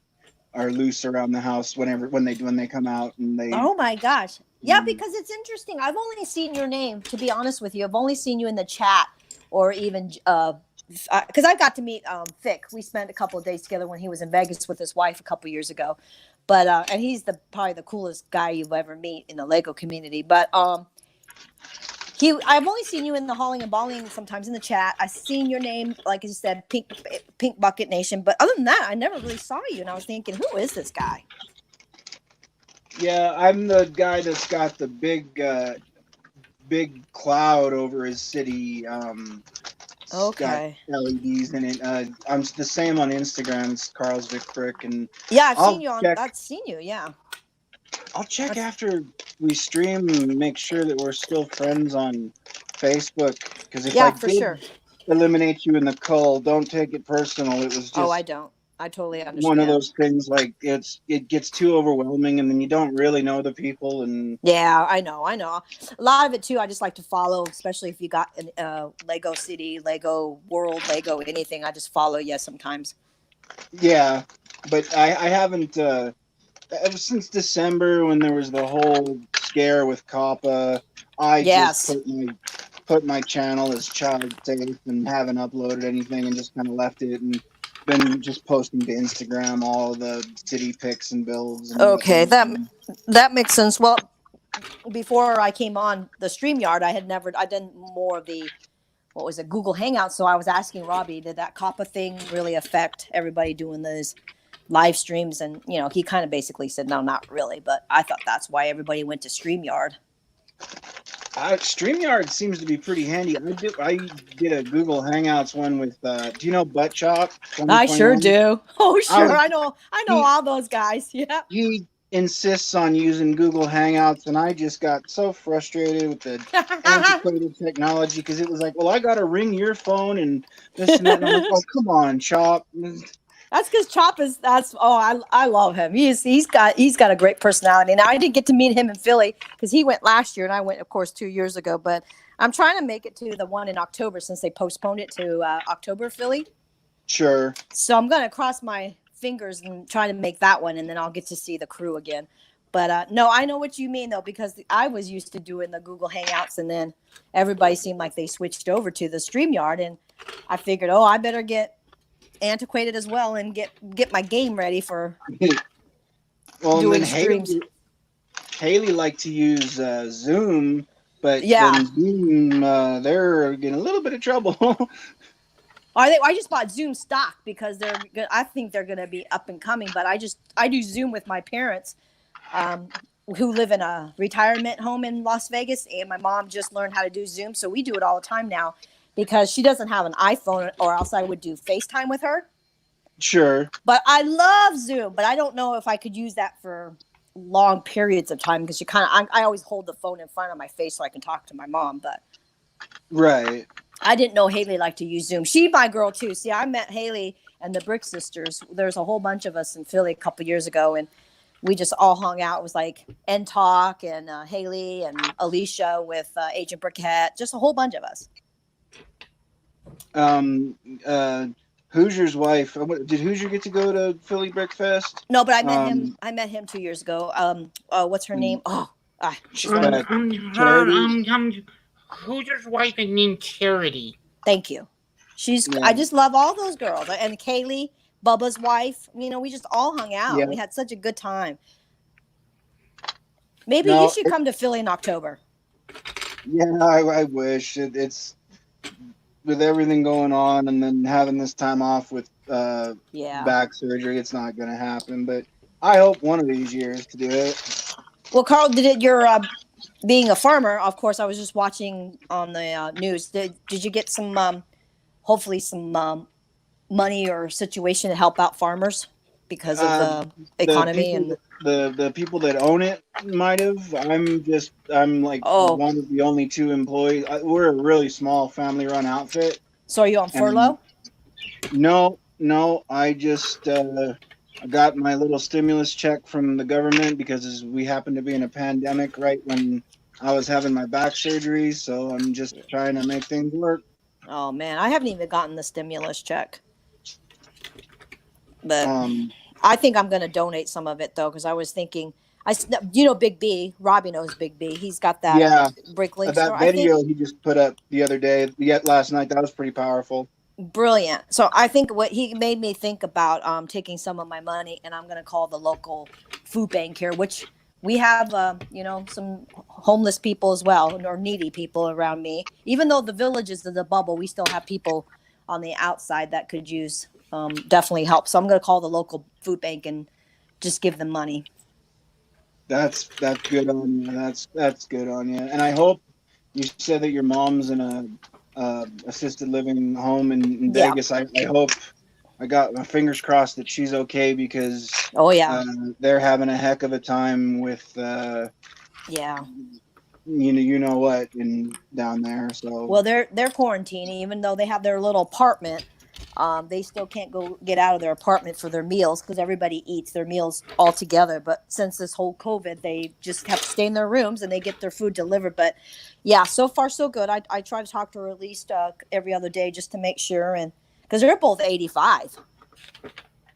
are loose around the house when they come out, and they. Oh my gosh. Yeah, because it's interesting. I've only seen your name, to be honest with you. I've only seen you in the chat, or even because I got to meet Vic. We spent a couple of days together when he was in Vegas with his wife a couple of years ago. But and he's probably the coolest guy you'll ever meet in the Lego community. But I've only seen you in the hauling and balling, sometimes in the chat. I've seen your name, like you said, Pink Bucket Nation. But other than that, I never really saw you. And I was thinking, who is this guy? Yeah, I'm the guy that's got the big cloud over his city. Okay. Got LEDs in it. I'm the same on Instagram. It's Carl's Vic Brick, and yeah, I've seen you. Yeah. I'll check after we stream and make sure that we're still friends on Facebook. Because if I did eliminate you in the cull, don't take it personal. It was just. Oh, I don't. I totally understand. One of those things, like it gets too overwhelming, and then you don't really know the people. And yeah, I know. A lot of it too. I just like to follow, especially if you got Lego City, Lego World, Lego anything. I just follow you sometimes. Yeah, but I haven't ever since December when there was the whole scare with Kappa. I just put my channel as child safe and haven't uploaded anything, and just kind of left it and been just posting to Instagram all the city pics and builds. And okay, that makes sense. Well, before I came on the StreamYard, I did more of the Google Hangout. So I was asking Robbie, did that Kappa thing really affect everybody doing the live streams, and he kind of basically said no, not really, but I thought that's why everybody went to StreamYard. StreamYard seems to be pretty handy. I did a Google Hangouts one with. Do you know Butt Chop? I sure 2021? do. Oh, sure. I know he, all those guys. Yeah. he insists on using Google Hangouts, and I just got so frustrated with the antiquated technology because it was like, well, I got to ring your phone and this and that. And I'm like, oh, come on, Chop. That's because Chop is. I love him. He's got a great personality. Now I didn't get to meet him in Philly because he went last year and I went, of course, 2 years ago. But I'm trying to make it to the one in October since they postponed it to October, Philly. Sure. So I'm gonna cross my fingers and try to make that one, and then I'll get to see the crew again. But no, I know what you mean though, because I was used to doing the Google Hangouts, and then everybody seemed like they switched over to the StreamYard, and I figured, I better get antiquated as well and get my game ready for doing streams. Haley liked to use Zoom, but yeah, then Zoom they're getting a little bit of trouble. I just bought Zoom stock because I think they're going to be up and coming. But I do Zoom with my parents, who live in a retirement home in Las Vegas, and my mom just learned how to do Zoom, so we do it all the time now because she doesn't have an iPhone, or else I would do FaceTime with her. Sure. But I love Zoom, but I don't know if I could use that for long periods of time because I always hold the phone in front of my face so I can talk to my mom. But right. I didn't know Haley liked to use Zoom. She's my girl too. See, I met Haley and the Brick Sisters. There's a whole bunch of us in Philly a couple years ago, and we just all hung out. It was like N Talk and Haley and Alicia with Agent Brickhead, just a whole bunch of us. Hoosier's wife. Did Hoosier get to go to Philly Brick Fest? No, but I met him. I met him 2 years ago. What's her name? She's Hoosier's wife is named Charity. Thank you. I just love all those girls. And Kaylee, Bubba's wife. We just all hung out. Yeah. We had such a good time. Maybe you should come to Philly in October. Yeah, I wish. It's with everything going on and then having this time off with back surgery, it's not going to happen. But I hope one of these years to do it. Well, Carl, you're being a farmer, of course, I was just watching on the news. Did you get some, hopefully some money or situation to help out farmers because of the economy and the people that own it might have. I'm like one of the only two employees. We're a really small family-run outfit. So are you on furlough? No. I just got my little stimulus check from the government because we happen to be in a pandemic right when I was having my back surgery, so I'm just trying to make things work. Oh man, I haven't even gotten the stimulus check, but I think I'm going to donate some of it though, because I was thinking, Big B. Robbie knows Big B. He's got that brick link store. That video he just put up the other day, last night, that was pretty powerful. Brilliant. So I think what he made me think about taking some of my money, and I'm going to call the local food bank here, which we have, some homeless people as well, or needy people around me. Even though the village is the bubble, we still have people on the outside that could use definitely help. So I'm going to call the local food bank and just give them money. That's good on you. That's good on you. And I hope you said that your mom's in a assisted living home in Vegas. I hope. I got my fingers crossed that she's okay because they're having a heck of a time with you know what down there. So well, they're quarantining, even though they have their little apartment. They still can't go get out of their apartment for their meals because everybody eats their meals all together. But since this whole COVID, they just have to stay in their rooms and they get their food delivered. But yeah, so far so good. I try to talk to her at least every other day just to make sure, and because they're both 85.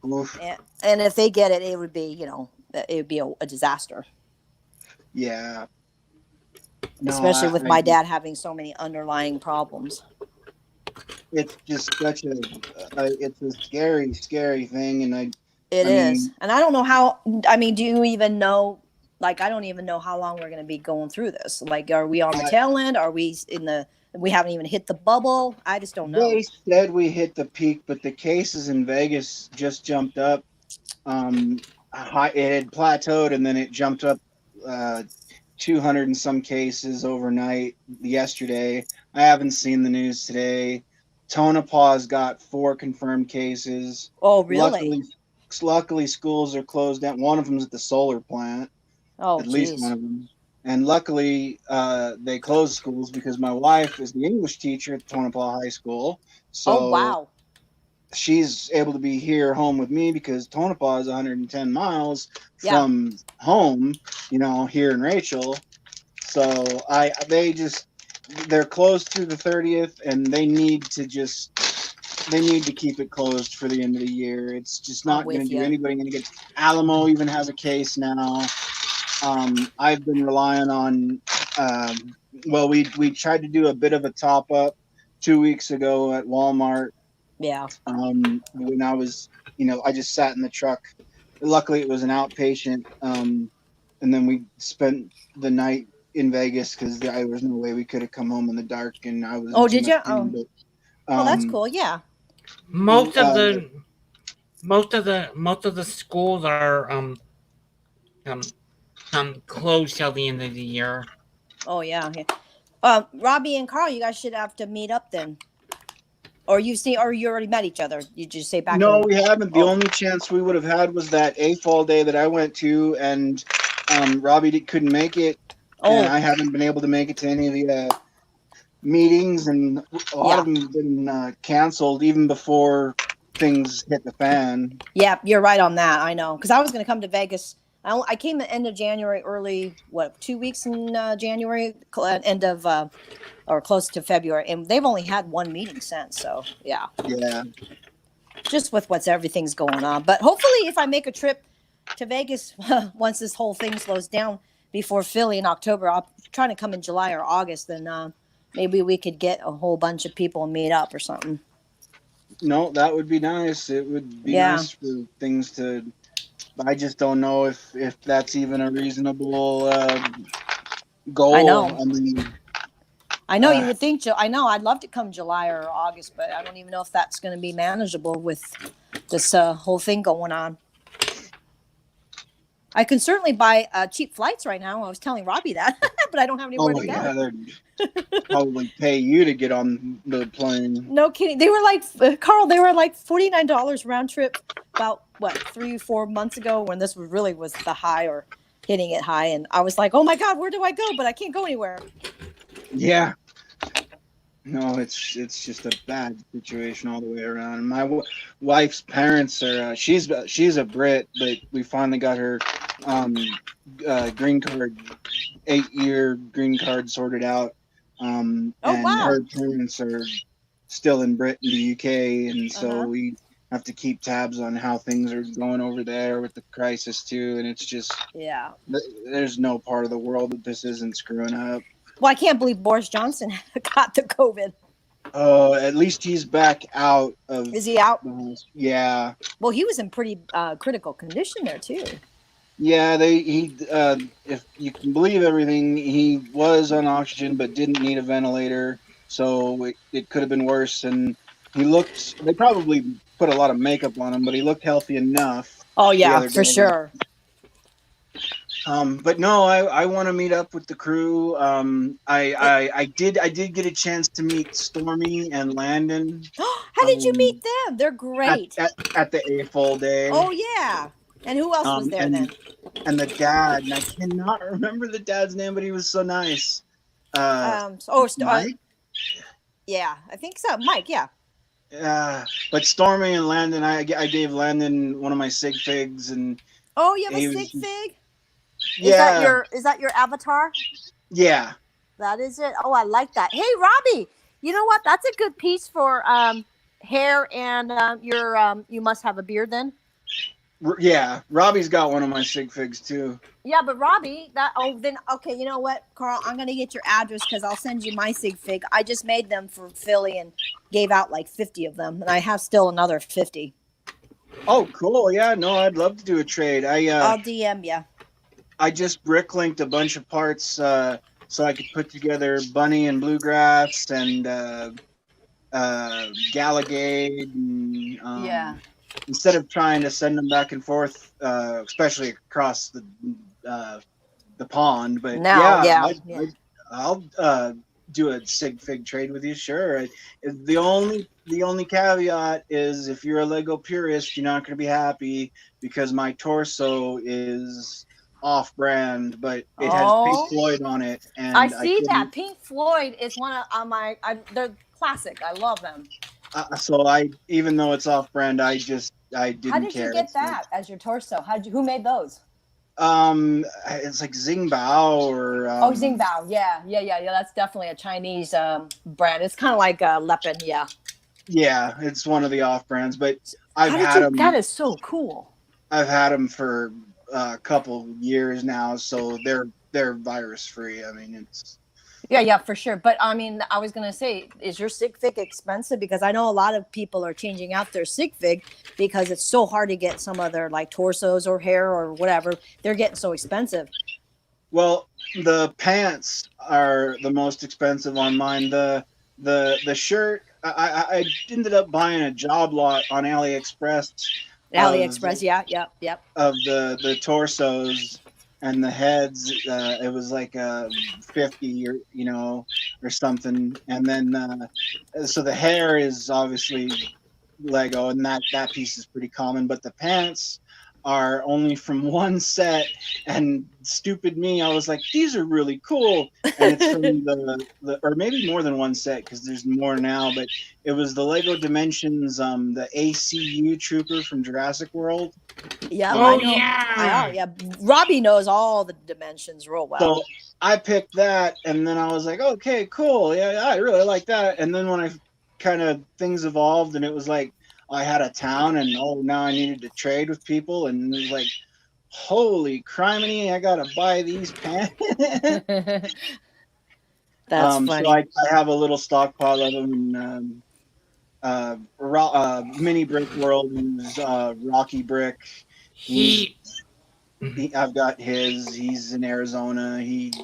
And if they get it, it would be a disaster. Yeah. Especially with my dad having so many underlying problems. It's just such it's a scary thing, and it is. And I don't know how. I mean, do you even know? Like, I don't even know how long we're going to be going through this. Like, are we on the tail end? Are we we haven't even hit the bubble? I just don't know. They said we hit the peak, but the cases in Vegas just jumped up It had plateaued and then it jumped up 200 and some cases overnight yesterday. I haven't seen the news today. Tonopah's got 4 confirmed cases. Oh, really? Luckily, schools are closed down. One of them's at the solar plant, Oh, at least one geez. of them. And luckily, they closed schools because my wife is the English teacher at Tonopah High School. Oh, So wow. she's able to be here home with me because Tonopah is 110 miles Yeah. from home, here in Rachel. So they're closed through the 30th, and they need to keep it closed for the end of the year. It's just I'm not going with to do you. anybody any good. Alamo even has a case now. I've been relying on. We tried to do a bit of a top up 2 weeks ago at Walmart. Yeah. When I was, I just sat in the truck. Luckily, it was an outpatient. And then we spent the night in Vegas because there was no way we could have come home in the dark, and I was in Oh, too did much you? pain. Oh, But oh, that's cool. Yeah. Most of uh, the most of the schools are um closed till the end of the year. Oh, yeah. Yeah. Robbie and Carl, you guys should have to meet up then. Or you already met each other. You just say back no, in. we haven't. The Oh, only chance we would have had was that AFall day that I went to, and Robbie couldn't make it, and oh, I haven't been able to make it to any of the meetings, and a lot yeah. of them have been canceled even before things hit the fan. Yeah, you're right on that. I know. Because I was going to come to Vegas. I came at end of January, 2 weeks in January, end of, or close to February. And they've only had one meeting since. So, yeah. Yeah. Just with everything's going on. But hopefully, if I make a trip to Vegas once this whole thing slows down before Philly in October, I'll try to come in July or August. Then maybe we could get a whole bunch of people and meet up or something. No, that would be nice. It would be Yeah. nice for things to. I just don't know if that's even a reasonable goal. I know. I know you Uh, would think. I know. I'd love to come July or August, but I don't even know if that's going to be manageable with this whole thing going on. I can certainly buy cheap flights right now. I was telling Robbie that, but I don't have anywhere to go. Yeah, they'd probably pay you to get on the plane. No kidding. They were like, Carl, they were like $49 round trip about 3-4 months ago when this really was the high or hitting it high. And I was like, oh my God, where do I go? But I can't go anywhere. Yeah. No, it's just a bad situation all the way around. My wife's parents are she's a Brit, but we finally got her green card, 8-year green card sorted out. And wow. her parents are still in the UK, and so Uh-huh. we have to keep tabs on how things are going over there with the crisis too. And it's just there's no part of the world that this isn't screwing up. Well, I can't believe Boris Johnson got the COVID. Oh, at least he's back out of. Is he out? Yeah. Well, he was in pretty critical condition there too. Yeah, if you can believe everything, he was on oxygen but didn't need a ventilator, so it could have been worse. And they probably put a lot of makeup on him, but he looked healthy enough. Oh yeah, for sure. But no, I want to meet up with the crew. I did get a chance to meet Stormy and Landon. How did you meet them? They're great. At the AFOL day. Oh yeah. And who else was there then? And the dad, and I cannot remember the dad's name, but he was so nice. Mike? Yeah, I think so. Mike, yeah. But Stormy and Landon, I gave Landon one of my sig figs, and oh, you have a sig fig? Yeah. Is that your avatar? Yeah. That is it. Oh, I like that. Hey, Robbie, you know what? That's a good piece for hair and you must have a beard then. Yeah, Robbie's got one of my sig figs too. Yeah, but Robbie, okay, you know what, Carl? I'm gonna get your address because I'll send you my sig fig. I just made them for Philly and gave out like 50 of them, and I have still another 50. Oh, cool! Yeah, no, I'd love to do a trade. I'll DM you. I just bricklinked a bunch of parts so I could put together bunny and bluegrass and Galligade. And, yeah. instead of trying to send them back and forth, especially across the pond. But Now, yeah, yeah, yeah. I'll do a sig fig trade with you. Sure. The only caveat is if you're a Lego purist, you're not going to be happy because my torso is off brand, but it has Pink Oh, Floyd on it, I and I see that. couldn't. Pink Floyd is one of my. They're classic. I love them. So I, even though it's off brand, I How didn't did you care. get that as your torso? Who made those? It's like Xingbao or Oh, Xingbao. Yeah. That's definitely a Chinese brand. It's kind of like Lepin. Yeah. yeah, it's one of the off brands, but I've How did had you? That them. is so cool. I've had them for a couple years now, so they're virus free. I mean, it's Yeah, for sure. But I mean, I was gonna say, is your sig fig expensive? Because I know a lot of people are changing out their sig fig because it's so hard to get some of their like torsos or hair or whatever. They're getting so expensive. well, the pants are the most expensive on mine. The shirt, I ended up buying a job lot on AliExpress of AliExpress, yep. the torsos and the heads. It was like 50 or or something, and then so the hair is obviously Lego, and that piece is pretty common, but the pants are only from one set, and stupid me, I was like, these are really cool, and it's from the or maybe more than one set because there's more now, but it was the Lego Dimensions, the ACU Trooper from Jurassic World. Yep, I Oh know. yeah. Yeah. Robbie knows all the dimensions real well. So I picked that, and then I was like, okay, cool, yeah, I really like that. And then when I kind of things evolved, and it was like I had a town, and now I needed to trade with people, and it was like, holy criminy, I gotta buy these pants. That's So funny. I have a little stockpile of them, and Mini Brick World, who's Rocky Brick. He's He. I've got his. He's in Arizona. He's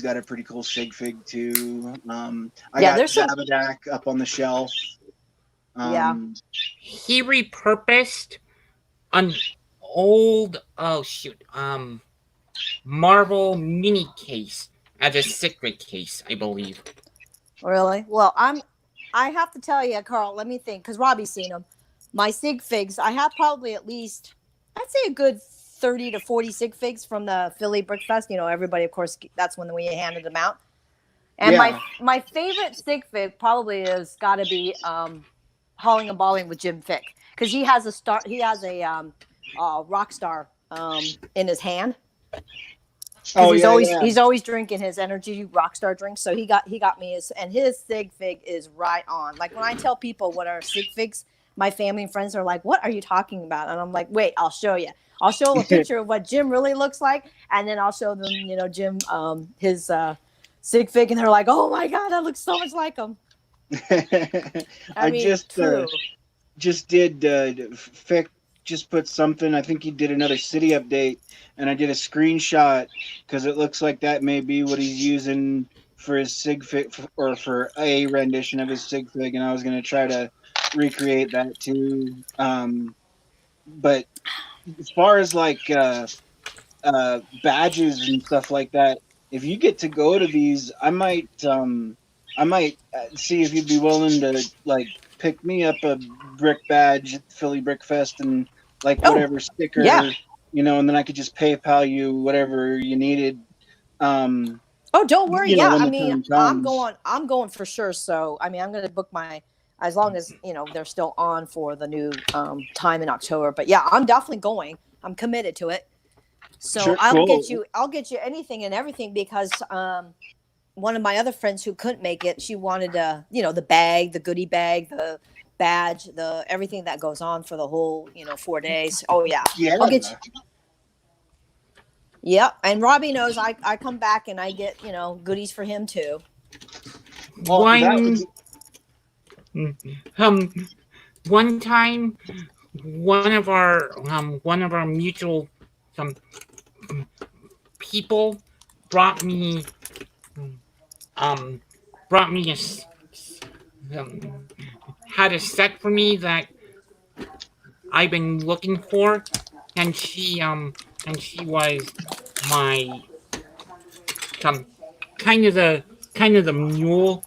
got a pretty cool sig fig too. I Yeah, got there's some. Zabadak up on the shelf. Yeah. He repurposed an old Marvel mini case as a secret case, I believe. Really? Well, I have to tell you, Carl, let me think, because Robbie's seen them. My sig figs, I have probably at least, I'd say a good 30 to 40 sig figs from the Philly Brick Fest. You know, everybody, of course, that's when we handed them out. And Yeah. my favorite sig fig probably has got to be Hauling and Balling with Jim Fick, because he has a rock star in his hand. Oh He's yeah, always yeah. he's always drinking his energy rockstar drinks. So he got me his sig fig is right on. Like when I tell people what are sig figs, my family and friends are like, "What are you talking about?" And I'm like, "Wait, I'll show you. I'll show a picture of what Jim really looks like, and then I'll show them, Jim his sig fig, and they're like, "Oh my god, that looks so much like him." I mean, true. Just did Fick just put something. I think he did another city update, and I did a screenshot because it looks like that may be what he's using for his sig fig, or for a rendition of his sig fig, and I was gonna try to recreate that too. But as far as like badges and stuff like that, if you get to go to these, I might see if you'd be willing to like pick me up a brick badge at Philly Brick Fest and like Oh, whatever sticker, yeah. and then I could just PayPal you whatever you needed. Oh, don't worry. Yeah, When I the mean, time comes. I'm going for sure. So, I mean, I'm going to book as long as, they're still on for the new time in October. But yeah, I'm definitely going. I'm committed to it. So Sure, I'll cool. get you anything and everything because one of my other friends who couldn't make it, she wanted the bag, the goodie bag, the badge, the everything that goes on for the whole 4 days. Oh yeah, Yeah. I'll get you. Yep, and Robbie knows I come back and I get goodies for him too. Well, One time, one of our mutual people brought me brought me had a set for me that I've been looking for, and she was my kind of the mule.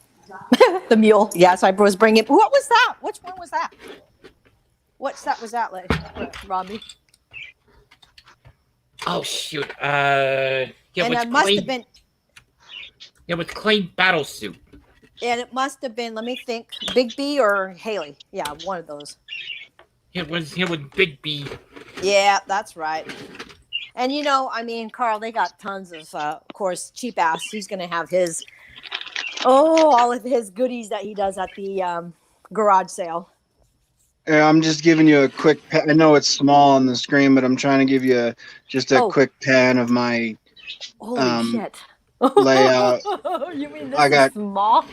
The mule. Yes, I was bringing. What was that? Which one was that? What set was that, Robbie? Oh shoot! And it must have been. It was Clay Battle Suit. And it must have been. Let me think. Big B or Haley? Yeah, one of those. It was Big B. Yeah, that's right. And I mean, Carl, they got tons of course, cheap ass. He's gonna have his all of his goodies that he does at the garage sale. Yeah, I'm just giving you a quick. I know it's small on the screen, but I'm trying to give you just a quick pan of my holy shit layout. You mean this I got is small?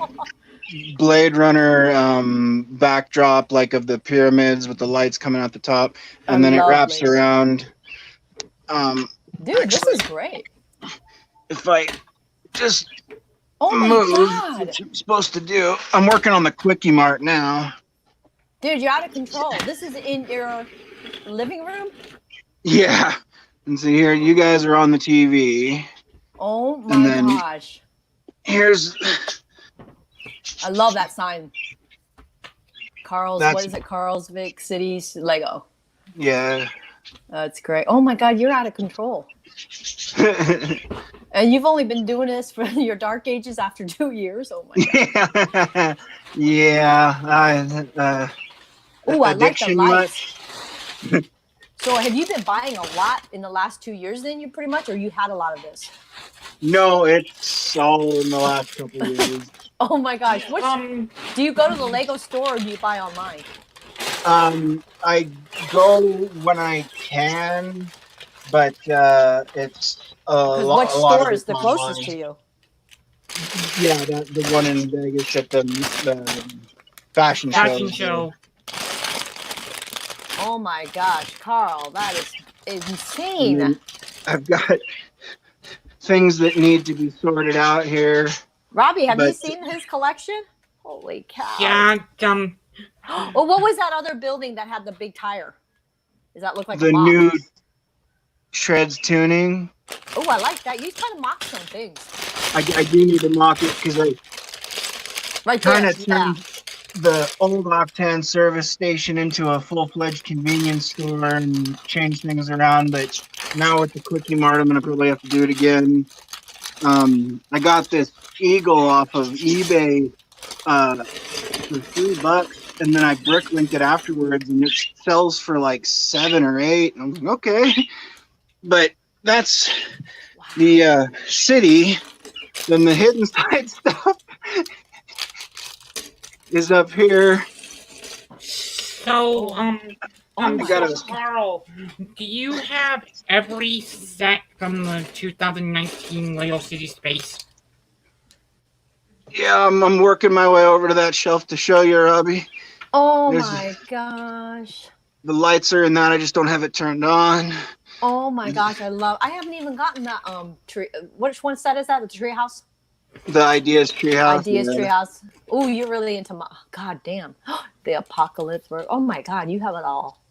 Blade Runner backdrop, like of the pyramids with the lights coming out the top, and then it wraps around. Dude, actually, this is great. If I just my move, God. what I'm supposed to do. I'm working on the Quickie Mart now. Dude, you're out of control. This is in your living room? Yeah. And so here, you guys are on the TV. Oh my gosh. Here's... I love that sign. What is it? Carlsvik City's Lego. Yeah. That's great. Oh my God, you're out of control. And you've only been doing this for your dark ages after 2 years? Oh my God. Yeah. I like the lights. So have you been buying a lot in the last 2 years then, you pretty much, or you had a lot of this? No, it's all in the last couple of years. Oh my gosh. Do you go to the Lego store or do you buy online? I go when I can, but it's a lot. Which store is the closest to you? Yeah, the one in Vegas at the fashion show. Oh my gosh, Carl, that is insane. I've got things that need to be sorted out here. Robbie, have you seen his collection? Holy cow. Yeah, Oh, what was that other building that had the big tire? Does that look like the new Shreds tuning? Oh, I like that. You kind of mock some things. I do need to mock it because I kind of turned the old Octane service station into a full-fledged convenience store and changed things around. But now with the Quickie Mart, I'm going to probably have to do it again. I got this eagle off of eBay for $3, and then I bricklinked it afterwards, and it sells for like 7 or 8. And I'm like, okay, but that's the city. Then the hidden side stuff is up here. So, Carl, do you have every set from the 2019 Lego City Space? Yeah, I'm working my way over to that shelf to show you, Robbie. Oh my gosh. The lights are in that. I just don't have it turned on. Oh my gosh, I haven't even gotten that tree. Which one set is that? The treehouse? The Ideas Treehouse. Treehouse. Oh, you're really into God damn. The apocalypse. Oh my God, you have it all.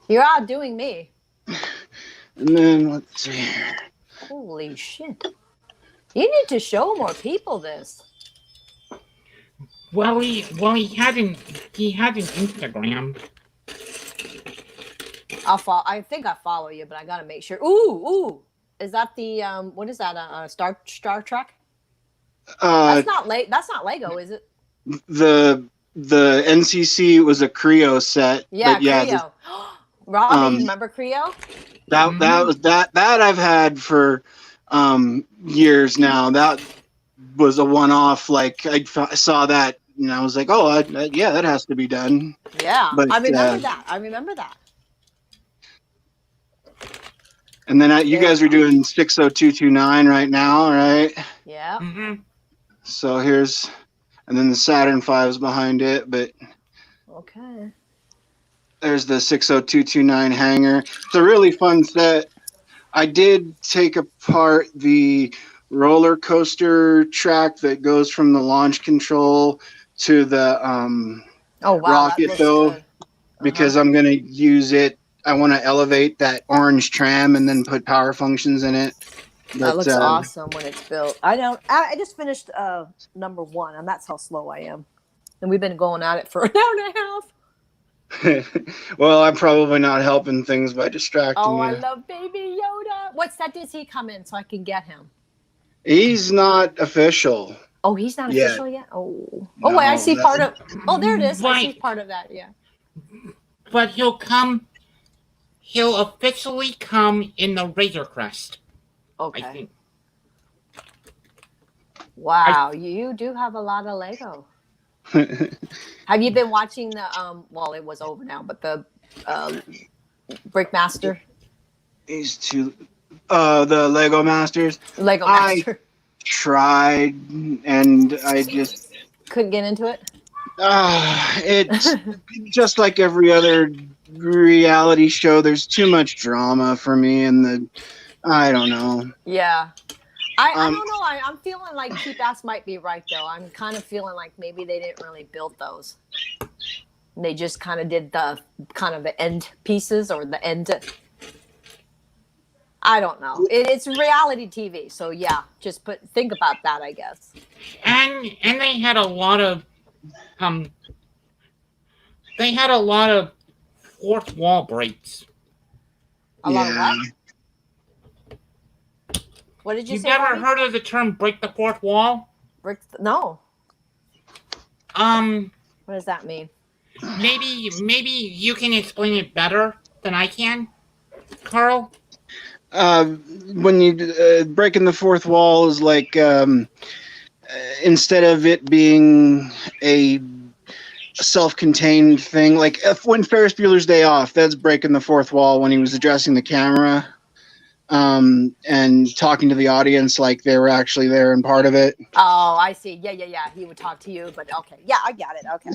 You're outdoing me. And then let's see here. Holy shit. You need to show more people this. Well, he had an Instagram. I think I follow you, but I gotta make sure. Ooh. Is that the what is that? Star Trek? That's not Lego, is it? The NCC was a Creo set. Yeah, Creo. Robbie, remember Creo? That I've had for years now. That was a one-off. Like I saw that, and I was like, oh, yeah, that has to be done. Yeah, but, I remember that. And then you guys are doing 60229 right now, right? Yeah. Mm-hmm. So and then the Saturn V is behind it, but okay. There's the 60229 hanger. It's a really fun set. I did take apart the roller coaster track that goes from the launch control to the rocket, though. Good. because I'm going to use it. I want to elevate that orange tram and then put power functions in it. That But, looks awesome when it's built. I just finished number 1, and that's how slow I am. And we've been going at it for an hour and a half. well, I'm probably not helping things by distracting Oh, you. I love Baby Yoda. What set does he come in so I can get him? He's not official. Oh, he's not Yeah. official yet? Oh. No, Oh, wait, I see part that's- of... Oh, there it is. I see Right. part of that, yeah. But he'll officially come in the Razor Crest, I Okay. think. Wow, you do have a lot of Lego. Have you been watching the well, it was over now, but the Brickmaster? He's too. The Lego Masters. Lego Master. Tried, and I just. Couldn't get into it? It's just like every other reality show. There's too much drama for me, and I don't know. Yeah. I don't know. I'm feeling like Cheap Ass might be right, though. I'm kind of feeling like maybe they didn't really build those. They just kind of did the end pieces or the end. I don't know. It's reality TV, so yeah. Just think about that, I guess. And they had a lot of fourth wall breaks. A lot of what? What did you You've say? never Bobby? heard of the term "break the fourth wall"? No. Um, What does that mean? maybe you can explain it better than I can, Carl. When you breaking the fourth wall is like instead of it being a self-contained thing, like when Ferris Bueller's Day Off, that's breaking the fourth wall when he was addressing the camera and talking to the audience like they were actually there and part of it. Oh, I see. Yeah. He would talk to you, but okay. Yeah, I got it. Okay.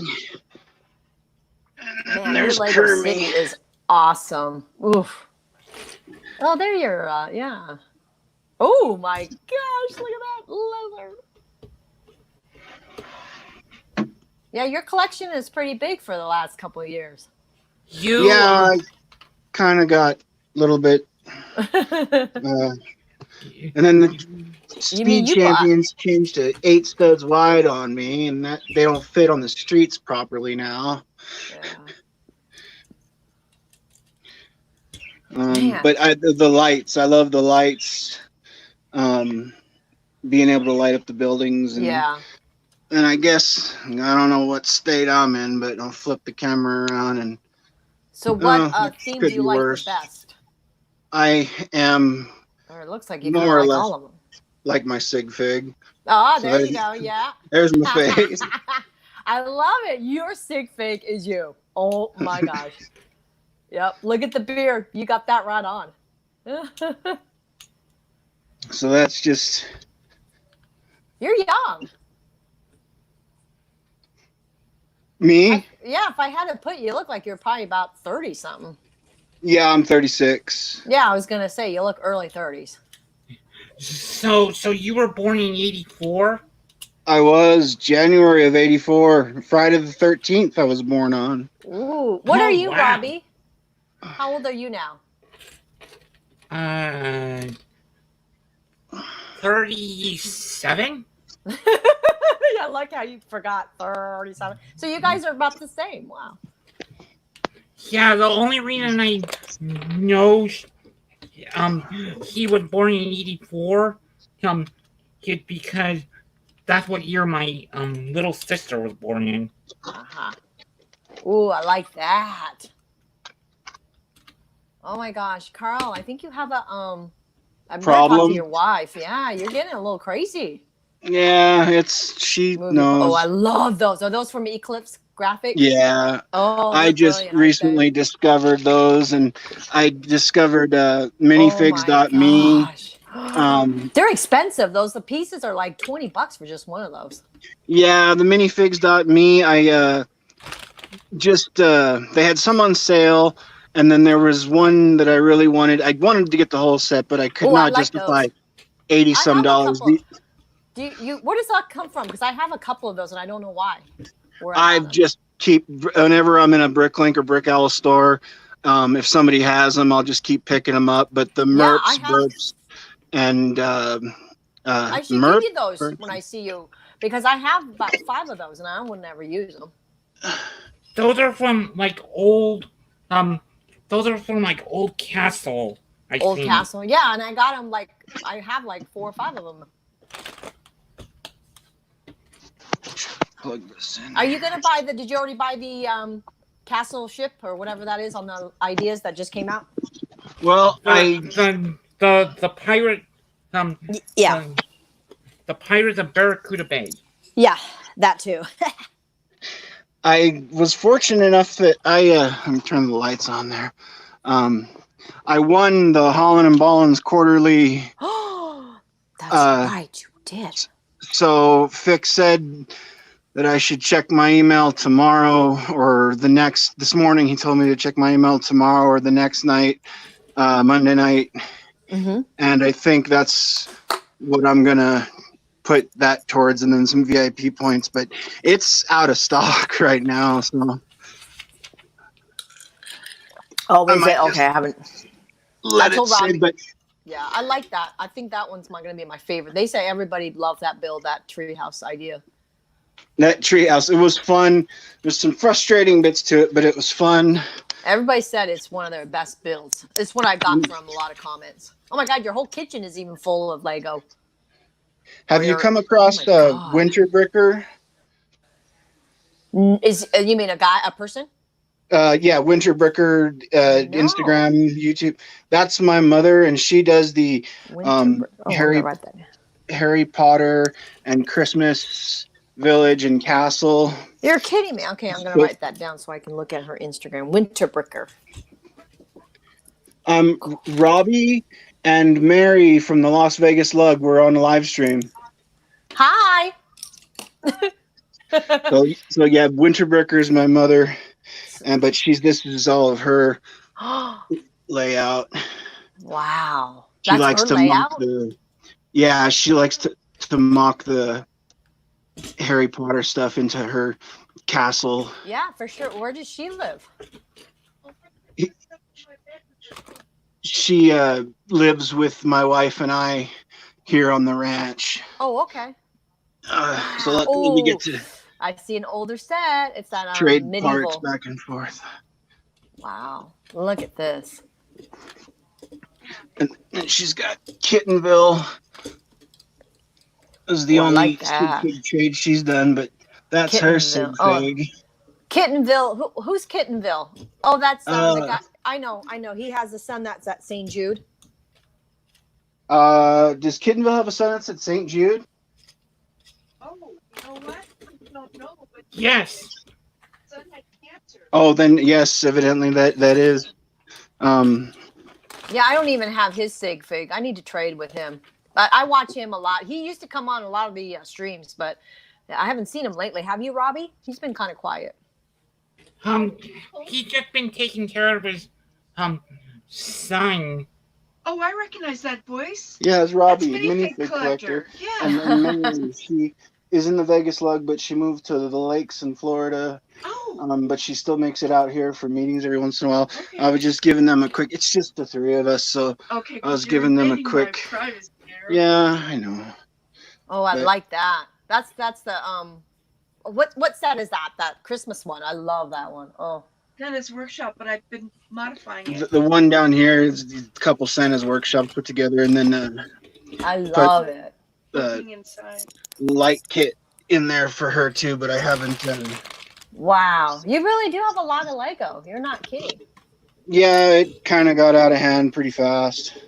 Man, There's your Lego Kermit. City is awesome. Oof. Oh, there you're. Yeah. Oh my gosh! Look at that lizard. Yeah, your collection is pretty big for the last couple of years. Yeah, I kind of got a little bit. And then the Speed Champions changed to 8 studs wide on me, and that they don't fit on the streets properly now. Yeah. But the lights, I love the lights. Being able to light up the buildings. And, and I guess, I don't know what state I'm in, but I'll flip the camera around. And so what theme do you like the best? I am, or it looks like you more or like less all of them. Like my sig fig. Oh, so there you go. Yeah. There's my face. I love it. Your sig fig is you. Oh my gosh. Yep. Look at the beard. You got that right on. So that's just. You're young. Me? If I had to put you, look like you're probably about 30 something. Yeah, I'm 36. Yeah, I was gonna say you look early 30s. So you were born in 84? I was January of 84. Friday the 13th I was born on. Ooh. What are you, Robbie? How old are you now? 37? I like how you forgot 37. So you guys are about the same. Wow. Yeah, the only reason I know he was born in 84 is because that's what year my little sister was born in. Uh-huh. Ooh, I like that. Oh my gosh, Carl, I think you have a I'm problem. Talk to your wife. Yeah, you're getting a little crazy. Yeah, she knows. Oh, I love those. Are those from Eclipse Graphics? Yeah. Oh, I just recently discovered those, and I discovered minifigs.me. They're expensive. The pieces are like $20 for just one of those. Yeah, the minifigs.me. I just they had some on sale, and then there was one that I really wanted. I wanted to get the whole set, but I could not justify $80-some. Where does that come from? Because I have a couple of those, and I don't know why. I've just keep whenever I'm in a Bricklink or Brick Owl store. If somebody has them, I'll just keep picking them up. But the Yeah, I Merps, have. Burps, and I should Merp, give you those when I see you because I have about 5 of those and I would never use them. Those are from like old, those are from like old castle. I Old think. Castle, yeah, and I got them like I have like 4 or 5 of them. plug this in. Are you gonna buy the? Did you already buy the Castle ship or whatever that is on the ideas that just came out? Well, The pirate, Yeah, the Pirates of Barracuda Bay. yeah, that too. I was fortunate enough that I'm turning the lights on there. I won the Holland and Ballins quarterly. Oh, that's right, you did. So Fick said that I should check my email tomorrow or this morning. He told me to check my email tomorrow or the next night, Monday night. Mm-hmm. And I think that's what I'm going to put that towards, and then some VIP points, but it's out of stock right now. So. Oh, is it? Okay, I haven't. I told it Robbie. sit, but Yeah, I like that. I think that one's going to be my favorite. They say everybody loves that build, that treehouse idea. that treehouse, it was fun. There's some frustrating bits to it, but it was fun. Everybody said it's one of their best builds. It's what I got from a lot of comments. Oh my God, your whole kitchen is even full of Lego. Have you come across Winter Bricker? You mean a person? Yeah, Winter Bricker, No. Instagram, YouTube. That's my mother, and she does the Harry Potter and Christmas Village and Castle. You're kidding me. Okay, I'm going to write that down so I can look at her Instagram. Winter Bricker. Robbie and Mary from the Las Vegas Lug were on a live stream. Hi. so yeah, Winter Bricker is my mother, but this is all of her layout. Wow. She likes to mock she likes to mock the Harry Potter stuff into her castle. Yeah, for sure. Where does she live? She lives with my wife and I here on the ranch. Oh, okay. So let me get to. I see an older set. It's that trade medieval. parts back and forth. Wow, look at this. And she's got Kittenville. Is the only big trade she's done, but that's her sig fig. Kittenville. Who's Kittenville? Oh, that's the guy. I know. He has a son that's at St. Jude. Does Kittenville have a son that's at St. Jude? Oh, you know what? I don't know. But Yes. son had cancer. Oh, then yes, evidently that is. Yeah, I don't even have his sig fig. I need to trade with him. I watch him a lot. He used to come on a lot of the streams, but I haven't seen him lately. Have you, Robbie? He's been kind of quiet. He's just been taking care of his son. Oh, I recognize that voice. Yeah, it's Robbie, That's minifig collector. Yeah. And she is in the Vegas Lug, but she moved to the lakes in Florida. Oh. But she still makes it out here for meetings every once in a while. Okay. I was just giving them a quick. It's just the three of us, so Okay. I was giving them a quick. Yeah, I know. Oh, I like that. That's the what set is that? That Christmas one. I love that one. Oh. Santa's workshop, but I've been modifying it. The one down here is a couple Santa's workshop put together, and then I love it. Inside. Light kit in there for her too, but I haven't. Wow, you really do have a lot of Lego. You're not kidding. Yeah, it kind of got out of hand pretty fast.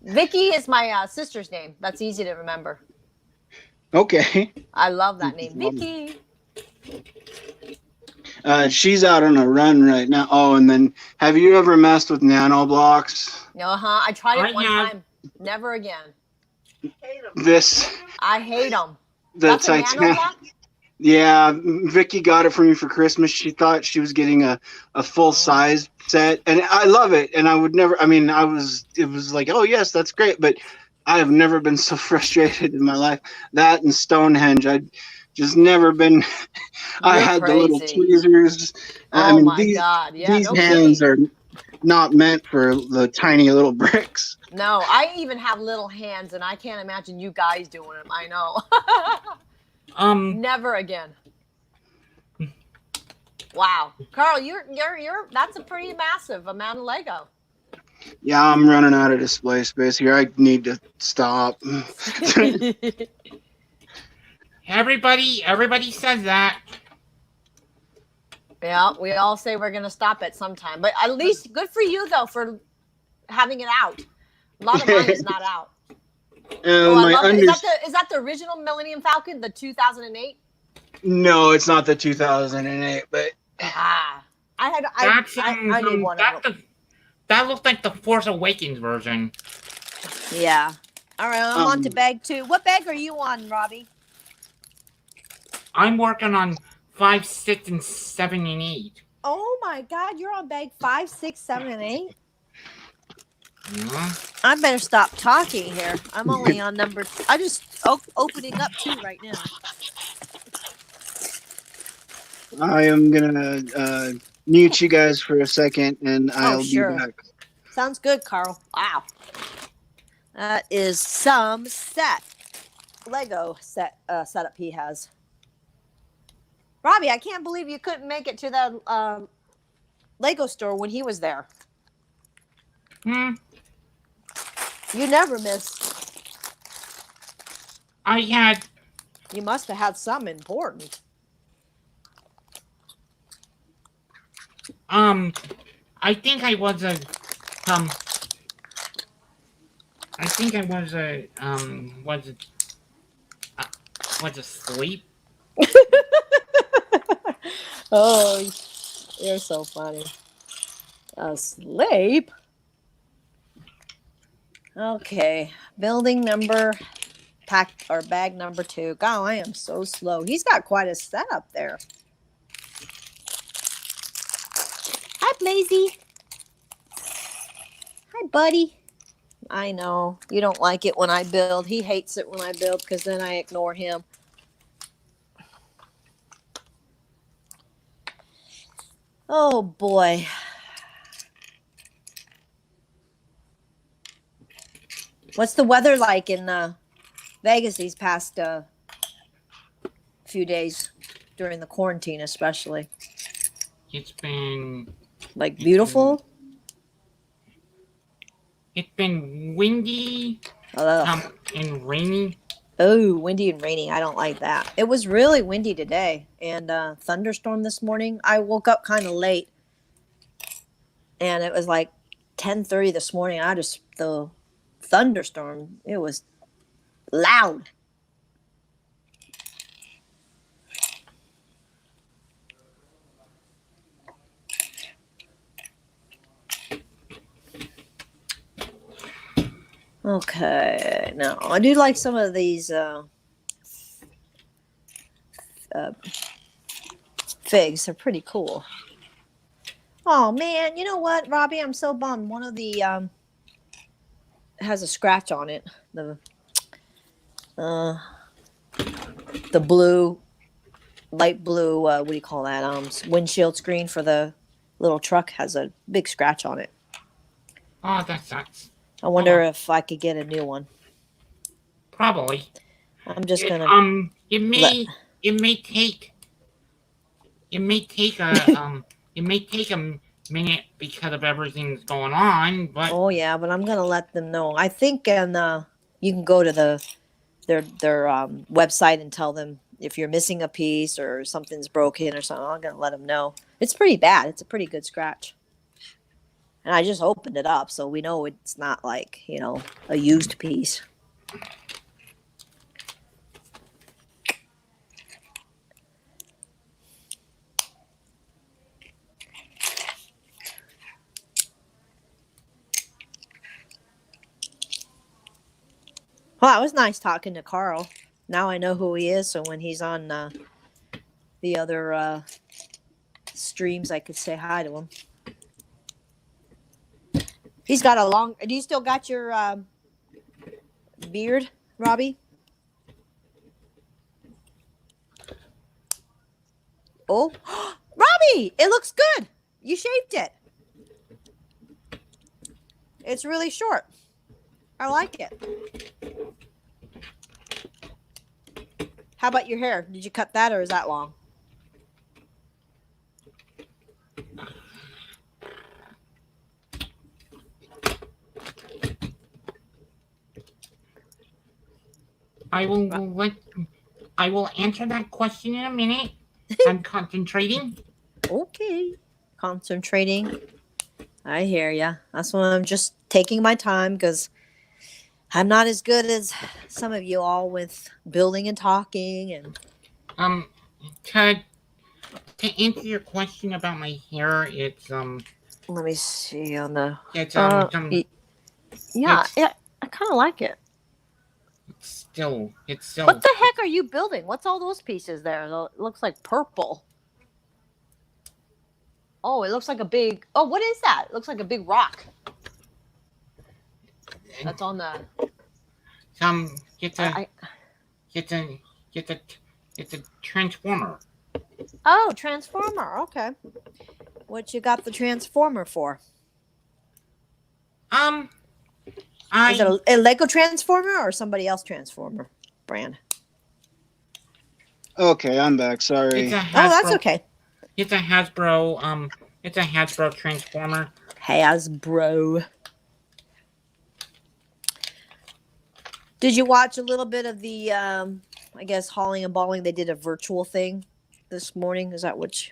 Vicky is my sister's name. That's easy to remember. Okay. I love that name, Vicky. She's out on a run right now. Oh, and then have you ever messed with nano blocks? I tried it one time. Never again. I hate them. That's a nano block? Yeah, Vicky got it for me for Christmas. She thought she was getting a full size set, and I love it. And I would never. I mean, it was like, oh yes, that's great. But I have never been so frustrated in my life. That and Stonehenge. just never been. I You're had the little crazy. tweezers. I Oh mean, my God. Yeah, these no hands kidding. are not meant for the tiny little bricks. No, I even have little hands, and I can't imagine you guys doing them. I know. Um, Never again. Wow, Carl, you're. That's a pretty massive amount of Lego. Yeah, I'm running out of display space here. I need to stop. everybody says that. Yeah, we all say we're gonna stop at some time, but at least good for you though for having it out. A lot of mine is not out. Oh, I My love it. under Is that the original Millennium Falcon, the 2008? No, it's not the 2008, but Ah, That's I need one of them. that looks like the Force Awakens version. Yeah. All right, I'm on to um, bag 2. What bag are you on, Robbie? I'm working on 5, 6, and 7, and 8. Oh my God, you're on bag 5, 6, 7, and 8. Yeah. I better stop talking here. I'm only on number. I just opening up 2 right now. I am gonna mute you guys for a second, and I'll be Sure. back. Sounds good, Carl. Wow. That is some Lego setup he has. Robbie, I can't believe you couldn't make it to the Lego store when he was there. Hmm. You never miss. You must have had some important. I think I was a was asleep. Oh, you're so funny. Asleep. Okay, building number bag number 2. God, I am so slow. He's got quite a setup there. Hi, Blazy. Hi, buddy. I know you don't like it when I build. He hates it when I build because then I ignore him. Oh boy. What's the weather like in Vegas these past few days during the quarantine, especially? It's been Like beautiful? It's been windy and rainy. Oh, windy and rainy. I don't like that. It was really windy today and thunderstorm this morning. I woke up kind of late and it was like 10:30 this morning. The thunderstorm, it was loud. Okay, now I do like some of these figs. They're pretty cool. Oh man, you know what, Robbie? I'm so bummed. One of the has a scratch on it. The blue, light blue. What do you call that? Windshield screen for the little truck has a big scratch on it. Oh, that sucks. I wonder if I could get a new one. Probably. I'm just gonna. It may take a minute because of everything that's going on, but Oh yeah, but I'm gonna let them know. I think, and you can go to their website and tell them if you're missing a piece or something's broken or something. I'm gonna let them know. It's pretty bad. It's a pretty good scratch. And I just opened it up, so we know it's not like, a used piece. Well, it was nice talking to Carl. Now I know who he is, so when he's on the other streams, I could say hi to him. He's got a long. Do you still got your beard, Robbie? Oh, Robbie, it looks good. You shaved it. It's really short. I like it. How about your hair? Did you cut that or is that long? I will answer that question in a minute. I'm concentrating. Okay. Concentrating. I hear ya. That's why I'm just taking my time because I'm not as good as some of you all with building and talking and Um, to answer your question about my hair, it's let me see on the it's yeah, it's, yeah, I kind of like it. it's still What the heck are you building? What's all those pieces there? It looks like purple. Oh, it looks like a big. Oh, what is that? It looks like a big rock. That's on the. it's a it's a it's a it's a transformer. Oh, transformer. Okay. What you got the transformer for? Is it a Lego transformer or somebody else transformer brand? Okay, I'm back. Sorry. It's a Hasbro, Oh, that's okay. It's a Hasbro. It's a Hasbro transformer. Hasbro. Did you watch a little bit of the? I guess hauling and balling. They did a virtual thing this morning. Is that what?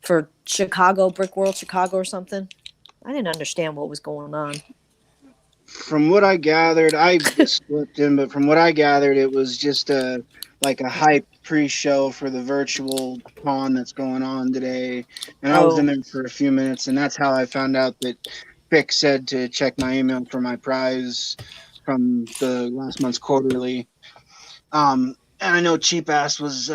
For Chicago, Brick World Chicago or something? I didn't understand what was going on. From what I gathered, I slipped in, but from what I gathered, it was just like a hype pre-show for the virtual con that's going on today. And I was in there for a few minutes, and that's how I found out that Vic said to check my email for my prize from the last month's quarterly. And I know Cheap Ass was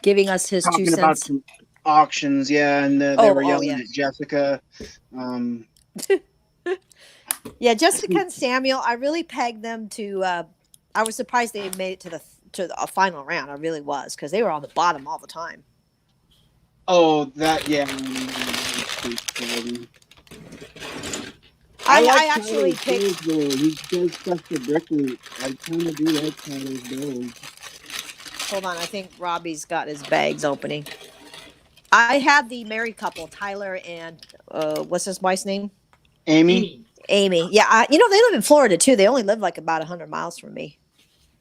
giving us his 2 talking cents about some auctions, yeah, and they were yelling at Jessica. Yeah, Jessica and Samuel. I really pegged them to. I was surprised they made it to the final round. I really was because they were on the bottom all the time. Oh, that yeah. I actually picked. He does stuff for Brickley. I kind of do like Tyler's build. Hold on, I think Robbie's got his bags opening. I had the married couple, Tyler and what's his wife's name? Amy. Yeah, they live in Florida too. They only live like about 100 miles from me.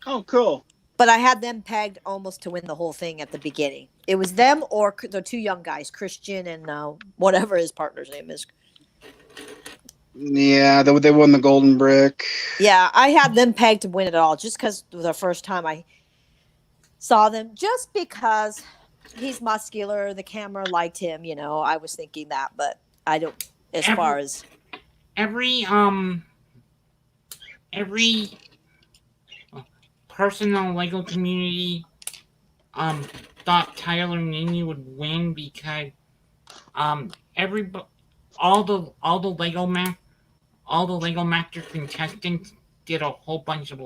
Oh, cool. But I had them pegged almost to win the whole thing at the beginning. It was them or the 2 young guys, Christian and whatever his partner's name is. Yeah, they won the Golden Brick. Yeah, I had them pegged to win it all just because it was the first time I saw them. Just because he's muscular, the camera liked him. I was thinking that, but I don't. As far as every person in the Lego community thought Tyler and Amy would win because all the Lego Master contestants did a whole bunch of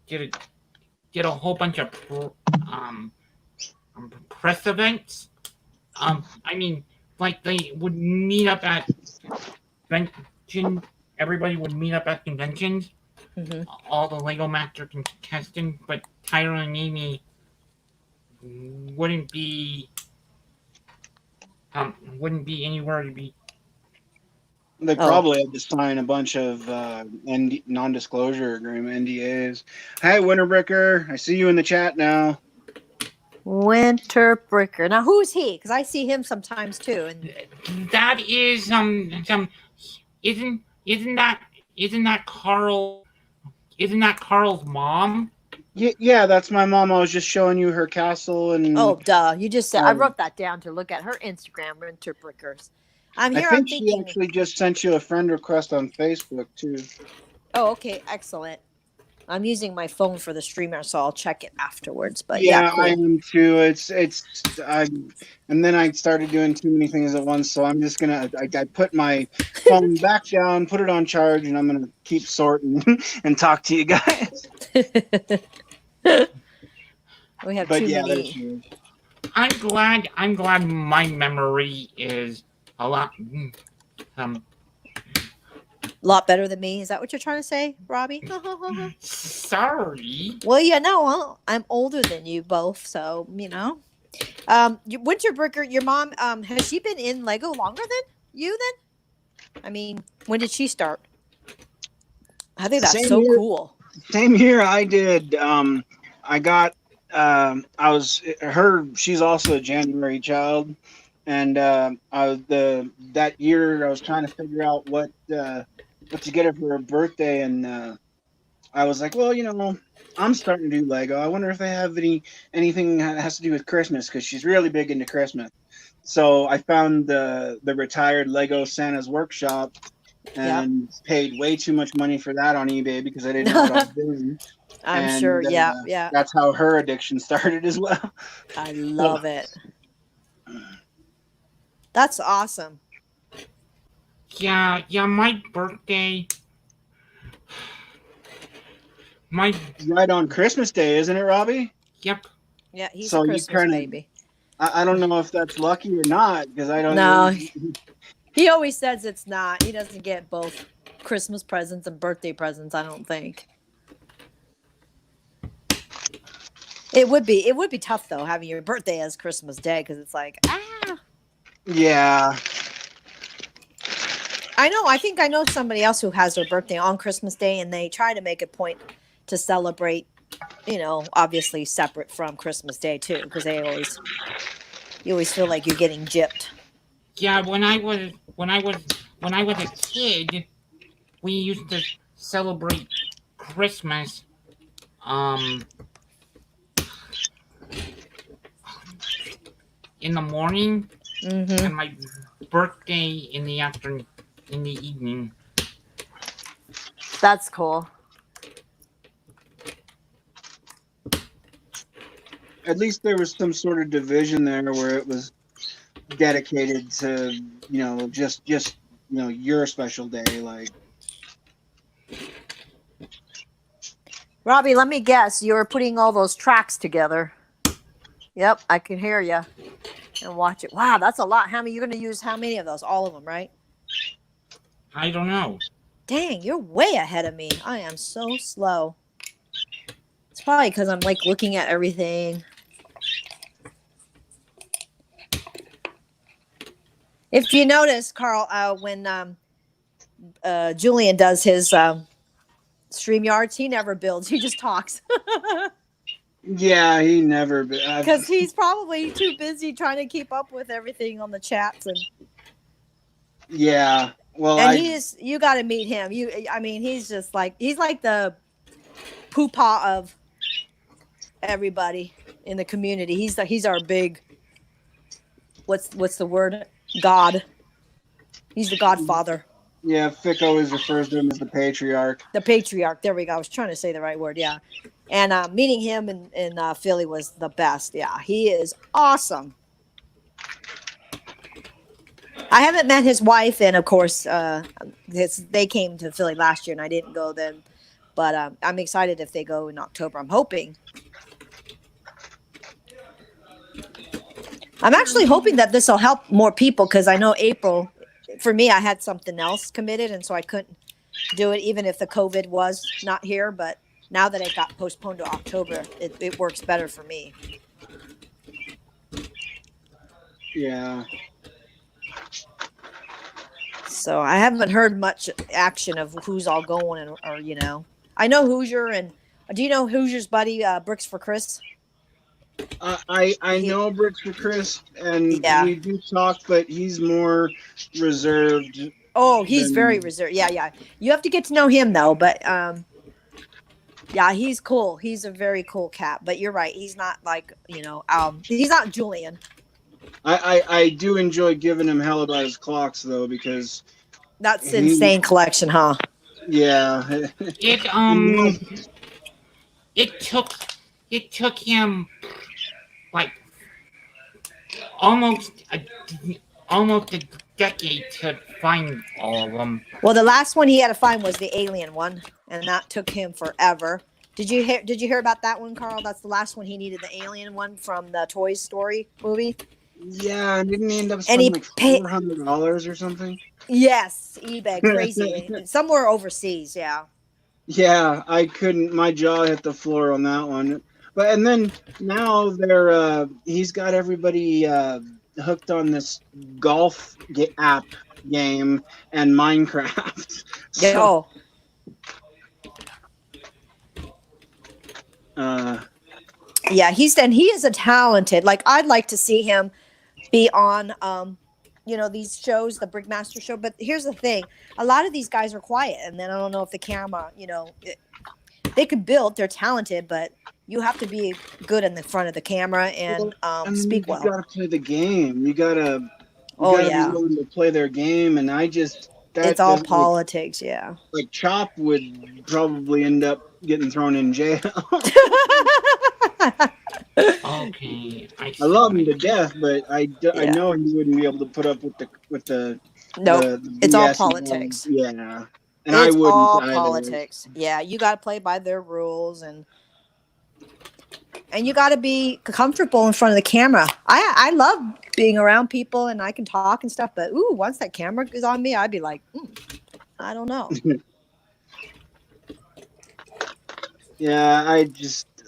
did a whole bunch of press events. I mean, like they would meet up at convention. Everybody would meet up at conventions. Mm-hmm. All the Lego Master contestants, but Tyler and Amy wouldn't be anywhere to be. They probably had to sign a bunch of non-disclosure agreement NDAs. Hi, Winterbricker. I see you in the chat now. Winterbricker. Now, who's he? Because I see him sometimes too. And that is isn't that Carl? Isn't that Carl's mom? Yeah, that's my mom. I was just showing you her castle and. Oh, duh! You just said I wrote that down to look at her Instagram. Winterbrickers. I think she actually just sent you a friend request on Facebook too. Oh, okay, excellent. I'm using my phone for the streamer, so I'll check it afterwards. But yeah, cool. I am too. And then I started doing too many things at once, so I'm just gonna. I put my phone back down, put it on charge, and I'm gonna keep sorting and talk to you guys. We have But too yeah, there many. she is. I'm glad my memory is a lot um Lot better than me. Is that what you're trying to say, Robbie? sorry. Well, yeah, no, I'm older than you both, so you know. Winterbricker, your mom, has she been in Lego longer than you? Then, I mean, when did she start? I think that's Same so here. cool. Same here. I did. I got. I was her. She's also a January child, and I was the that year I was trying to figure out what to get her for her birthday, and I was like, well, I'm starting to do Lego. I wonder if they have anything that has to do with Christmas because she's really big into Christmas. So I found the retired Lego Santa's Workshop Yep. and paid way too much money for that on eBay because I didn't know what I was doing. I'm sure. And Yeah, yeah. that's how her addiction started as well. I So, love it. That's awesome. Yeah, my birthday. My right on Christmas Day, isn't it, Robbie? yep. Yeah, he's a So you Christmas kind of, baby. I don't know if that's lucky or not because I don't. No, he always says it's not. He doesn't get both Christmas presents and birthday presents, I don't think. It would be tough though having your birthday as Christmas Day because it's like Yeah, I know. I think I know somebody else who has their birthday on Christmas Day, and they try to make a point to celebrate. Obviously separate from Christmas Day too, because you always feel like you're getting gypped. Yeah, when I was a kid, we used to celebrate Christmas um in the morning Mm-hmm. and my birthday in the afternoon in the evening. That's cool. at least there was some sort of division there where it was dedicated to just your special day. Like, Robbie, let me guess. You were putting all those tracks together. Yep, I can hear you and watch it. Wow, that's a lot. How many? You're going to use how many of those? All of them, right? I don't know. Dang, you're way ahead of me. I am so slow. It's probably because I'm like looking at everything. If you notice, Carl, when Julian does his StreamYards, he never builds. He just talks. yeah, he never. Because he's probably too busy trying to keep up with everything on the chats Yeah. Well, and you got to meet him. I mean, he's like the poopah of everybody in the community. He's our big, what's the word? God. He's the Godfather. Yeah, Fick always refers to him as the patriarch. The patriarch. There we go. I was trying to say the right word. Yeah. And meeting him in Philly was the best. Yeah, he is awesome. I haven't met his wife, and of course, they came to Philly last year, and I didn't go then. But I'm excited if they go in October. I'm hoping. I'm actually hoping that this will help more people because I know April, for me, I had something else committed, and so I couldn't do it, even if the COVID was not here. But now that it got postponed to October, it works better for me. Yeah. So I haven't heard much action of who's all going, or I know Hoosier, and do you know Hoosier's buddy Bricks for Chris? I know Bricks for Chris, and Yeah. we do talk, but he's more reserved. Oh, he's very reserved. Yeah. You have to get to know him though, but yeah, he's cool. He's a very cool cat. But you're right. He's not like he's not Julian. I do enjoy giving him hell about his clocks though, because That's insane collection, huh? Yeah. It took him like almost a decade to find all of them. Well, the last one he had to find was the alien one, and that took him forever. Did you hear about that one, Carl? That's the last one he needed, the alien one from the Toy Story movie. Yeah, and didn't he end up And spending he like paid. $400 or something? Yes, eBay, crazy. Somewhere overseas, yeah. Yeah, I couldn't. My jaw hit the floor on that one. But and then now he's got everybody hooked on this app game and Minecraft. Yeah. So Oh, uh, yeah. He is a talented. Like I'd like to see him be on these shows, the Brickmaster show. But here's the thing: a lot of these guys are quiet, and then I don't know if the camera, they can build. They're talented, but you have to be good in the front of the camera and and then speak you well. gotta play the game. You Oh gotta be yeah, willing to play their game, and it's that all doesn't politics. Yeah. like Chop would probably end up getting thrown in jail. Okay, I I see love what him I to death, but I Yeah. know he wouldn't be able to put up with Nope. the It's all BS involved. politics. Yeah, and I It's wouldn't all either. politics. Yeah, you got to play by their rules and you got to be comfortable in front of the camera. I love being around people and I can talk and stuff, but once that camera is on me, I'd be like, I don't know. Yeah,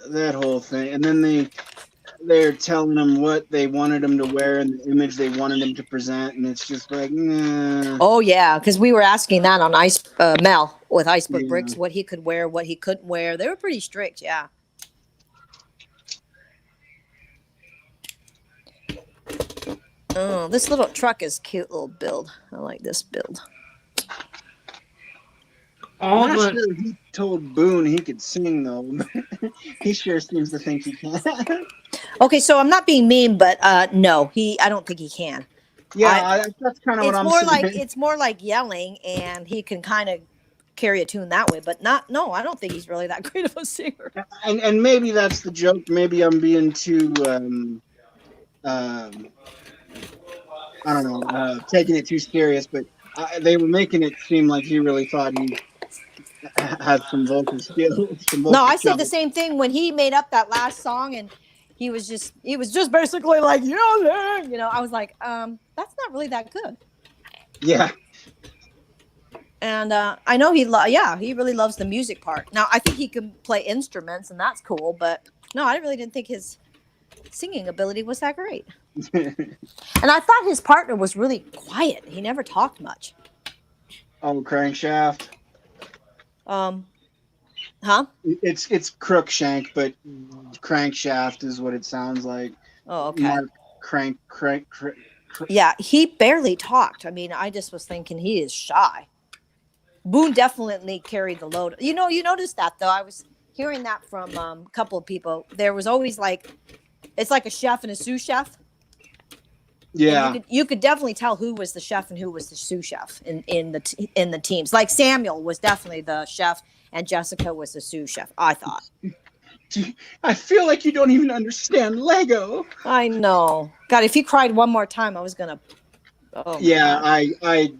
that whole thing, and then they're telling him what they wanted him to wear and the image they wanted him to present, and it's just like, nah. Oh yeah, because we were asking that on Mel with Icebook Yeah. Bricks, what he could wear, what he couldn't wear. They were pretty strict, yeah. Oh, this little truck is cute little build. I like this build. all I'm not the sure he told Boone he could sing though. He sure seems to think he can. Okay, so I'm not being mean, but no, I don't think he can. Yeah, that's kind of what I'm saying. It's more like yelling, and he can kind of carry a tune that way, but not. No, I don't think he's really that great of a singer. And maybe that's the joke. Maybe I'm being too I don't know, taking it too serious. But they were making it seem like he really thought he had some vocal skills. Some No, vocal I said the chops. same thing when he made up that last song, and he was just basically like yelling. I was like, that's not really that good. Yeah. And I know he really loves the music part. Now I think he can play instruments, and that's cool. But no, I really didn't think his singing ability was that great. And I thought his partner was really quiet. He never talked much. Oh, Crankshaft. Huh? It's Crookshank, but Crankshaft is what it sounds like. Oh, okay. Mark Crank. Yeah, he barely talked. I mean, I just was thinking he is shy. Boone definitely carried the load. You noticed that though. I was hearing that from a couple of people. There was always it's like a chef and a sous chef. Yeah. And you could definitely tell who was the chef and who was the sous chef in the teams. Like Samuel was definitely the chef and Jessica was the sous chef, I thought. I feel like you don't even understand Lego. I know. God, if he cried one more time, I was gonna. Oh yeah, God.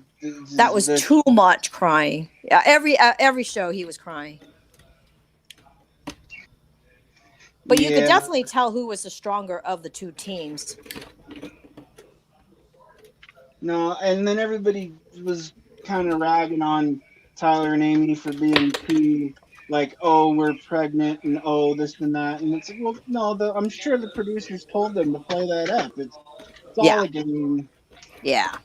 That was too much crying. Yeah, every show he was crying. But you could definitely tell who was the stronger of the two teams. No, and then everybody was kind of ragging on Tyler and Amy for being too like, oh, we're pregnant and oh, this and that. And it's well, no, I'm sure the producers told them to play that up. It's all a game. Yeah.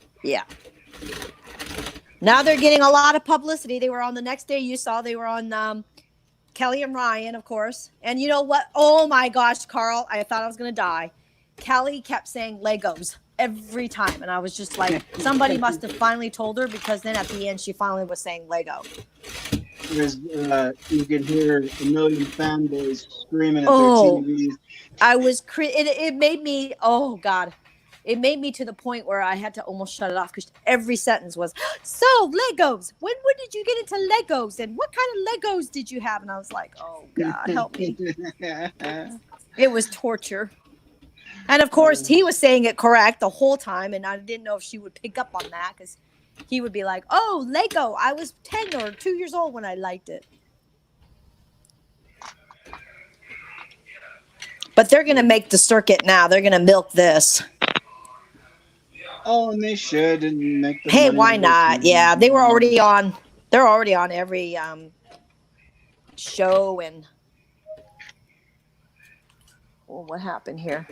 Now they're getting a lot of publicity. They were on the next day. You saw they were on Kelly and Ryan, of course. And you know what? Oh my gosh, Carl, I thought I was going to die. Kelly kept saying Legos every time. And I was just like, somebody must have finally told her, because then at the end, she finally was saying Lego. You could hear a million fanboys screaming at their TVs. It made me, oh God. It made me to the point where I had to almost shut it off because every sentence was, so Legos, when did you get into Legos? And what kind of Legos did you have? And I was like, oh God, help me. It was torture. And of course, he was saying it correct the whole time. And I didn't know if she would pick up on that because he would be like, oh, Lego, I was 10 or 2 years old when I liked it. But they're going to make the circuit now. They're going to milk this. Oh, and they should and make the Hey, money. why not? Yeah, they were already on. They're already on every show and. Oh, what happened here?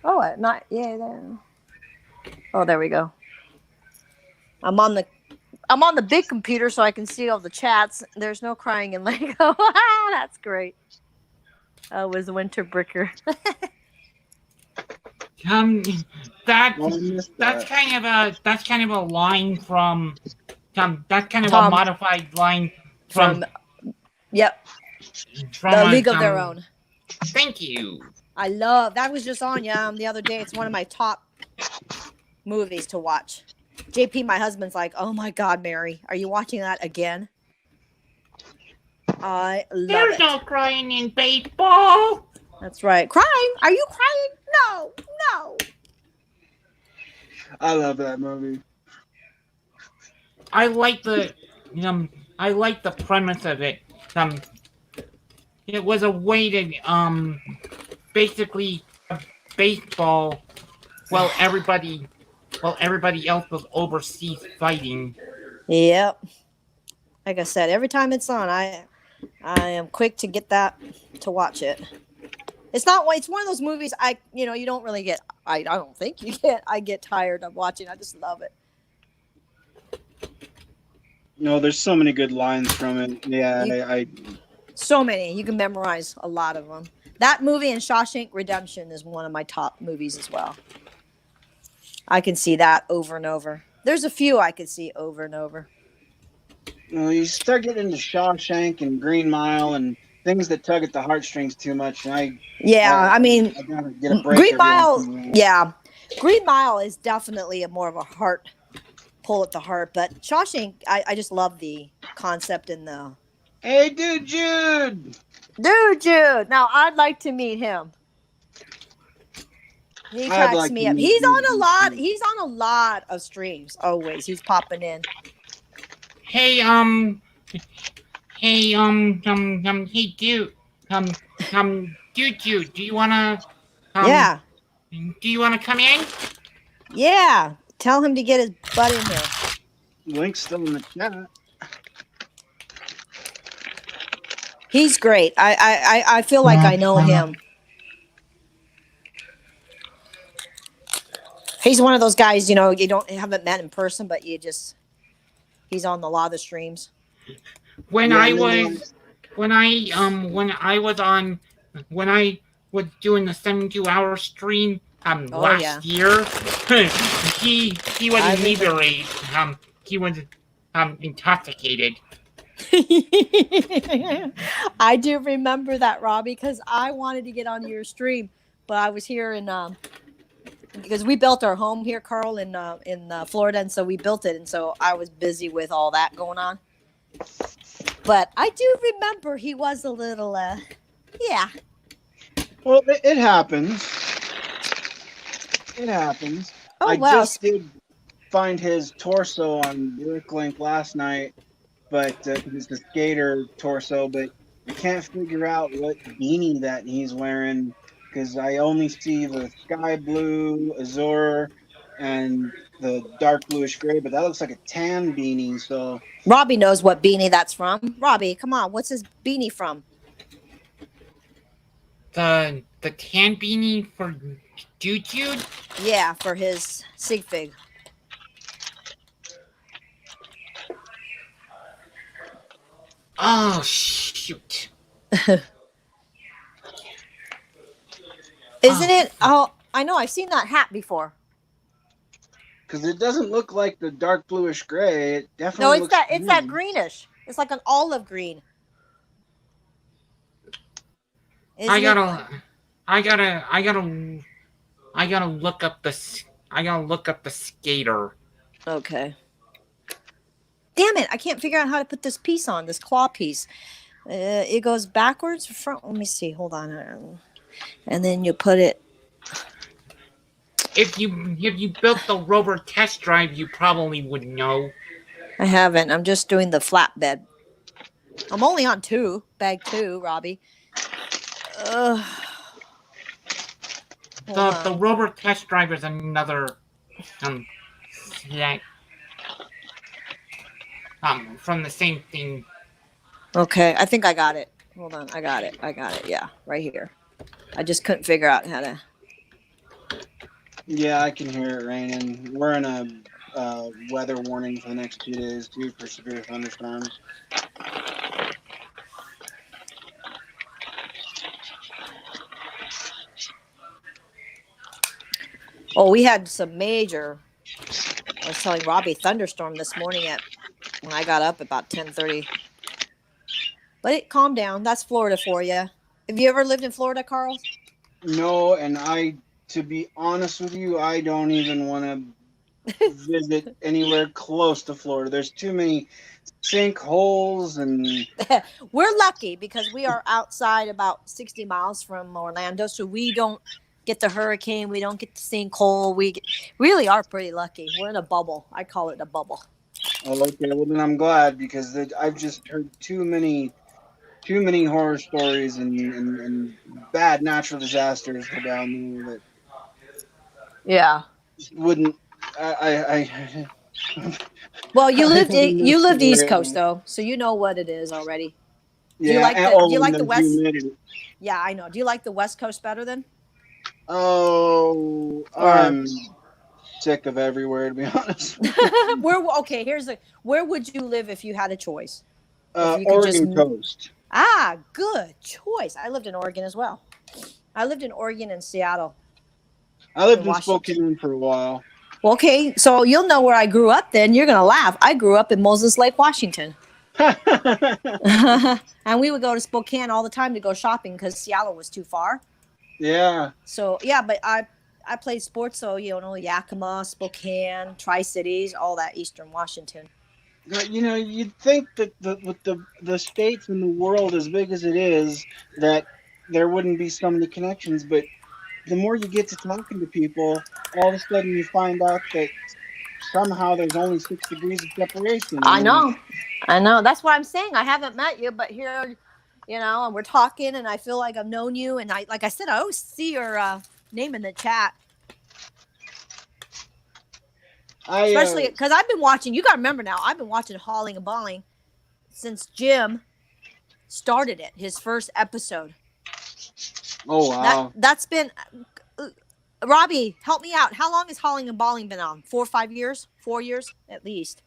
Oh, not yeah. There. Oh, there we go. I'm on the big computer so I can see all the chats. There's no crying in Lego. That's great. Oh, it was Winter Bricker. Um, that Well, I missed that's that. kind of a line from that's kind of a Tom modified line from yep, from the League of Their Own. Thank you. I love that was just on the other day. It's one of my top movies to watch. JP, my husband's like, "Oh my God, Mary, are you watching that again?" I love There's it. no crying in baseball. That's right. Crying? Are you crying? No, no. I love that movie. I like the premise of it. It was a way to basically baseball while everybody else was overseas fighting. Yep. Like I said, every time it's on, I am quick to get that to watch it. It's one of those movies you don't really get. I don't think you get. I get tired of watching. I just love it. No, there's so many good lines from it. Yeah, I so many. You can memorize a lot of them. That movie and Shawshank Redemption is one of my top movies as well. I can see that over and over. There's a few I could see over and over. you start getting into Shawshank and Green Mile and things that tug at the heartstrings too much. And I gotta get a break. Green Mile. Yeah, Green Mile is definitely more of a heart pull at the heart. But Shawshank, I just love the concept and the. Hey, dude, Jude. Now I'd like to meet him. He cracks me up. He's on a lot. He's on a lot of streams. Always, he's popping in. Hey, dude, do you wanna? Yeah. Do you wanna come in? Yeah. Tell him to get his butt in here. Link's still in the chat. He's great. I feel like I know him. He's one of those guys, you haven't met in person, but he's on a lot of the streams. When I was doing the 72-hour stream last year, he was inebriated. He was intoxicated. I do remember that, Robbie, because I wanted to get on your stream, but I was here in because we built our home here, Carl, in Florida, and so we built it, and so I was busy with all that going on. But I do remember he was a little, yeah. Well, it happens. It happens. Oh, I wow. just did find his torso on Link last night, but it's the skater torso, but I can't figure out what beanie that he's wearing because I only see the sky blue, azure, and the dark bluish gray, but that looks like a tan beanie, so... Robbie knows what beanie that's from. Robbie, come on, what's his beanie from? The tan beanie for Jude? Yeah, for his sig fig. Oh, shoot. Isn't it? Oh, I know. I've seen that hat before. Because it doesn't look like the dark bluish gray. It definitely looks green. It's that greenish. It's like an olive green. I gotta look up the skater. Okay. Damn it! I can't figure out how to put this piece on, this claw piece. It goes backwards, front. Let me see. Hold on. And then you put it. If you built the Rover test drive, you probably would know. I haven't. I'm just doing the flatbed. I'm only on bag two, Robbie. Ugh. Hold The on. rover test drive is another yeah, from the same thing. Okay, I think I got it. Hold on, I got it. I got it. Yeah, right here. I just couldn't figure out how to. Yeah, I can hear it raining. We're in a weather warning for the next 2 days too for severe thunderstorms. Oh, we had some major. I was telling Robbie thunderstorm this morning at when I got up about 10:30. But it calmed down. That's Florida for you. Have you ever lived in Florida, Carl? No, and to be honest with you, I don't even want to visit anywhere close to Florida. There's too many sinkholes and We're lucky because we are outside about 60 miles from Orlando, so we don't get the hurricane. We don't get the sinkhole. Really are pretty lucky. We're in a bubble. I call it a bubble. oh, okay. Well, then I'm glad because I've just heard too many horror stories and bad natural disasters go down there that Yeah. wouldn't. I Well, you I lived don't know you lived East where- Coast though, so you know what it is already. Yeah, Do you like the West? humidity. Yeah, I know. Do you like the West Coast better then? Oh, Or I'm sick of everywhere to be honest. where would you live if you had a choice? If you could Oregon coast. good choice. I lived in Oregon as well. I lived in Oregon and Seattle. I lived in Washington. Spokane for a while. Well, okay, so you'll know where I grew up then. You're going to laugh. I grew up in Moses Lake, Washington. And we would go to Spokane all the time to go shopping because Seattle was too far. Yeah. So, yeah, but I played sports, so, Yakima, Spokane, Tri-Cities, all that Eastern Washington. You'd think that with the states and the world as big as it is, that there wouldn't be so many connections, but the more you get to talking to people, all of a sudden you find out that somehow there's only 6 degrees of separation. I know. That's what I'm saying. I haven't met you, but here, and we're talking, and I feel like I've known you. And like I said, I always see your name in the chat, especially because I've been watching. You got to remember now, I've been watching Hauling and Balling since Jim started it, his first episode. Oh wow! That's been. Robbie, help me out. How long has Hauling and Balling been on? 4 or 5 years? 4 years at least.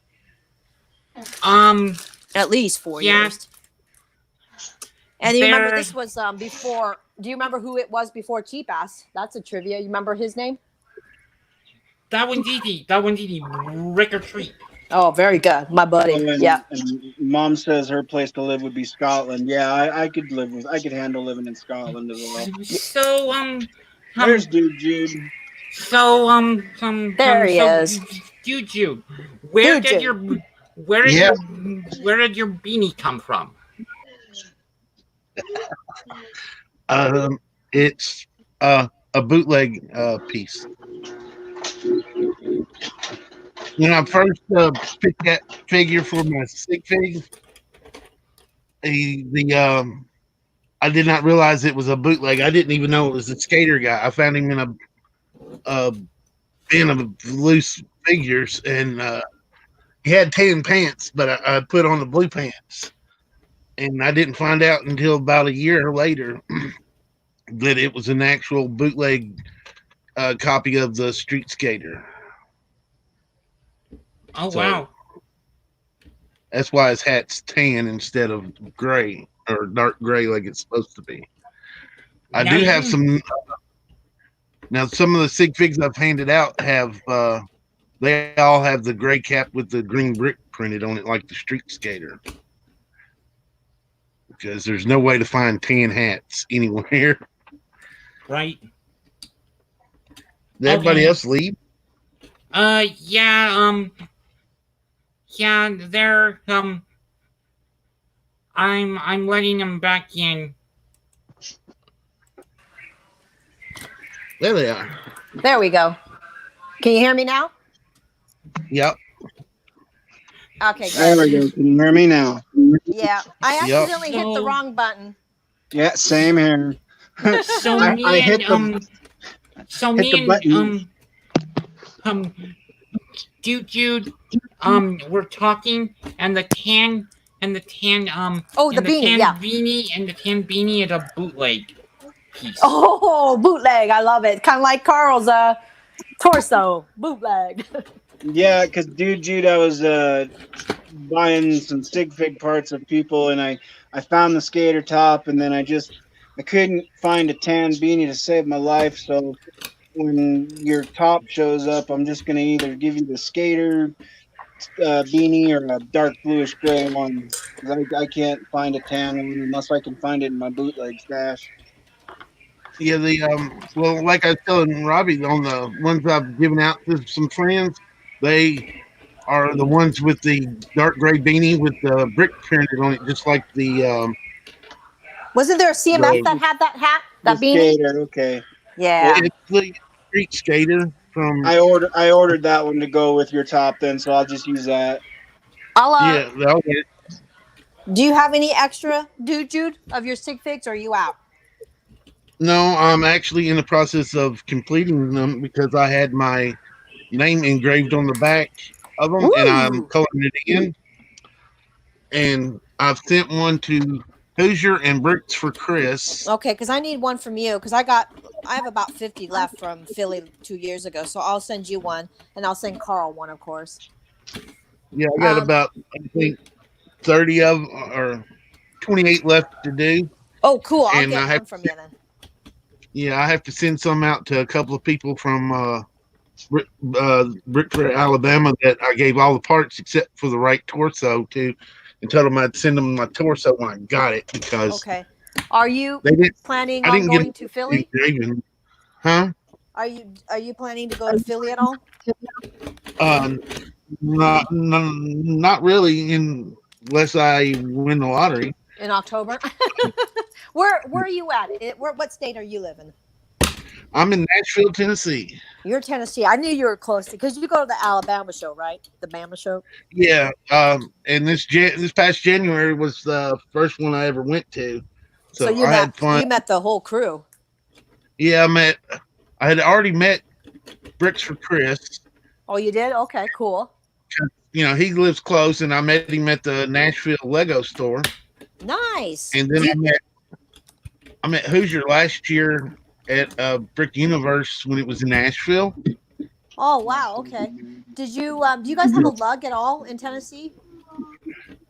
At least 4 years. And you remember this was before. Do you remember who it was before Cheap Ass? That's a trivia. You remember his name? That one's easy. Rick or Treat. Oh, very good, my buddy. Yeah. And Mom says her place to live would be Scotland. Yeah, I could handle living in Scotland as well. So there's Jude. So there he is. Jude, where did your beanie come from? It's a bootleg piece. When I first picked that figure for my stick fig, I did not realize it was a bootleg. I didn't even know it was a skater guy. I found him in a bin of loose figures, and he had tan pants, but I put on the blue pants, and I didn't find out until about a year later that it was an actual bootleg copy of the Street Skater. Oh, so, wow. That's why his hat's tan instead of gray or dark gray like it's supposed to be. I do have some. Now, some of the sig figs I've handed out have, they all have the gray cap with the green brick printed on it like the Street Skater. Because there's no way to find tan hats anywhere. Right. Did everybody else leave? Yeah, they're I'm letting them back in. There they are. There we go. Can you hear me now? Yep. Okay, good. There we go. Can you hear me now? Yeah, I accidentally hit the wrong button. Yeah, same here. So I me hit and the so hit the me and button. um Jude we're talking, and the tan Oh, the and the beanie, tan yeah. beanie is a bootleg piece. Oh, bootleg. I love it. Kind of like Carl's torso. Bootleg. Yeah, because dude, Jude, I was buying some stick fig parts of people, and I found the skater top, and then I couldn't find a tan beanie to save my life. So when your top shows up, I'm just gonna either give you the skater beanie or a dark bluish gray one. 'Cause I can't find a tan one unless I can find it in my bootleg stash. Yeah, the well, like I was telling Robbie, on the ones I've given out to some friends, they are the ones with the dark gray beanie with the brick printed on it, just like Wasn't there a CMF the that had that hat, The that beanie? skater, okay. Well, Yeah. it's the street skater from I ordered that one to go with your top then, so I'll just use that. I'll yeah. do you have any extra, dude, Jude, of your sig figs, or are you out? No, I'm actually in the process of completing them because I had my name engraved on the back of them, and I'm Woo! coloring it in. And I've sent one to Hoosier and Bricks for Chris. Okay, because I need one from you because I have about 50 left from Philly 2 years ago. So I'll send you one and I'll send Carl one, of course. Yeah, I got Um, about I think 30 of or 28 left to do, oh, cool. I'll and get one from you then. I have to send some out to a couple of people from Brickford, Alabama, that I gave all the parts except for the right torso to, and told them I'd send them my torso when I got it because Okay. Are you they didn't. planning I on didn't get going to Philly? engraving, huh? Are you planning to go to Philly at all? Uh, not really, unless I win the lottery. In October? Where are you at? What state are you living? I'm in Nashville, Tennessee. You're Tennessee. I knew you were close because you go to the Alabama show, right? The Bama show. Yeah, and this past January was the first one I ever went to, So so I had fun. you met the whole crew. Yeah, I had already met Bricks for Chris. Oh, you did? Okay, cool. You know, he lives close, and I met him at the Nashville Lego store. Nice. And then I met Hoosier last year at Brick Universe when it was in Nashville. Oh, wow. Okay. Did you do you guys have a lug at all in Tennessee?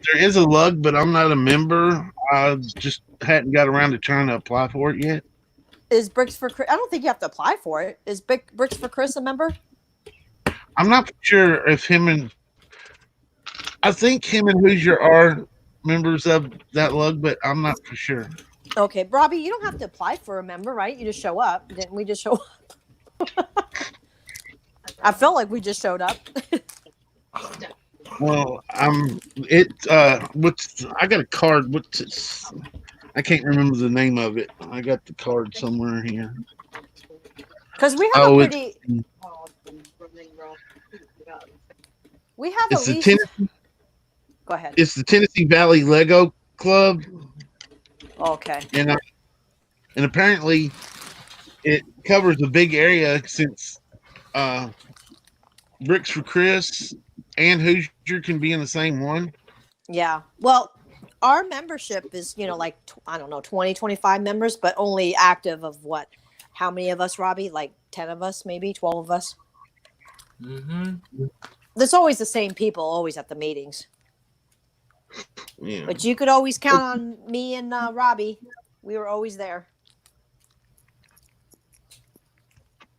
There is a lug, but I'm not a member. I just hadn't got around to trying to apply for it yet. Is Bricks for Chris? I don't think you have to apply for it. Is Bricks for Chris a member? I'm not sure if I think him and Hoosier are members of that lug, but I'm not for sure. Okay, Robbie, you don't have to apply for a member, right? You just show up. Didn't we just show up? I felt like we just showed up. Well, what's I got a card. I can't remember the name of it. I got the card somewhere here. Because we have we have it's at the least. Go ahead. It's the Tennessee Valley Lego Club. Okay. And apparently it covers a big area since Bricks for Chris and Hoosier can be in the same one. Yeah. Well, our membership is, like, I don't know, 20, 25 members, but only active of what? How many of us, Robbie? Like 10 of us, maybe 12 of us? Mm-hmm. There's always the same people, always at the meetings. Yeah. But you could always count on me and Robbie. We were always there.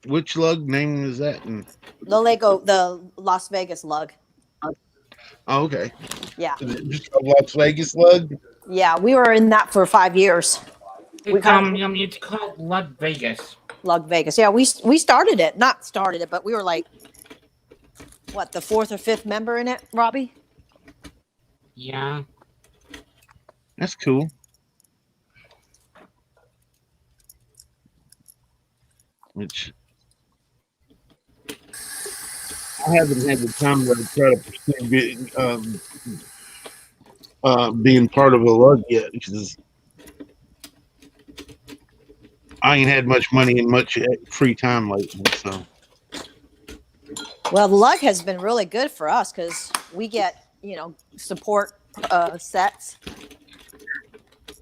Which lug name is that? The Las Vegas lug. Oh, okay. Yeah. Is it just a Las Vegas lug? Yeah, we were in that for 5 years. It's called Lug Vegas. Lug Vegas. Yeah, we started it. Not started it, but we were like, what, the 4th or 5th member in it, Robbie? Yeah. That's cool. Which I haven't had the time to try to pursue being part of a lug yet, because I ain't had much money and much free time lately. So Well, the lug has been really good for us because we get, support sets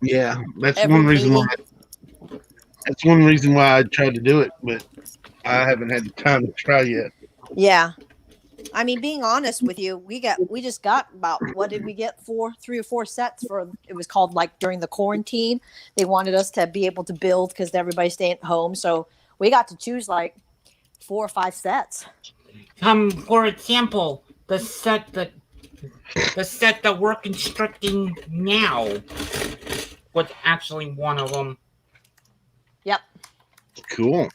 yeah, every meeting. That's one reason why I tried to do it, but I haven't had the time to try yet. Yeah. I mean, being honest with you, we just got about, what did we get? 3 or 4 sets for, it was called like during the quarantine. They wanted us to be able to build because everybody's staying at home. So we got to choose like 4 or 5 sets. For example, the set that we're constructing now was actually one of them. Yep. Cool.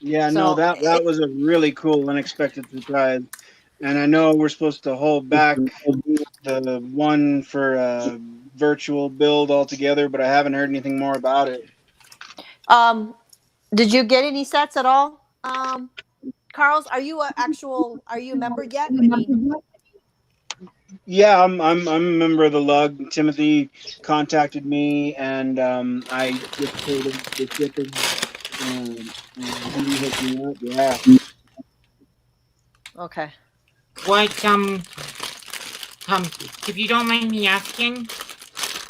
Yeah, So no, that was a really cool, unexpected surprise. And I know we're supposed to hold back the one for virtual build altogether, but I haven't heard anything more about it. Did you get any sets at all? Carlos, are you a member yet? I mean, Yeah, I'm a member of the lug. Timothy contacted me, and I just told him the shipping. He hooked me up. Yeah. okay. What if you don't mind me asking,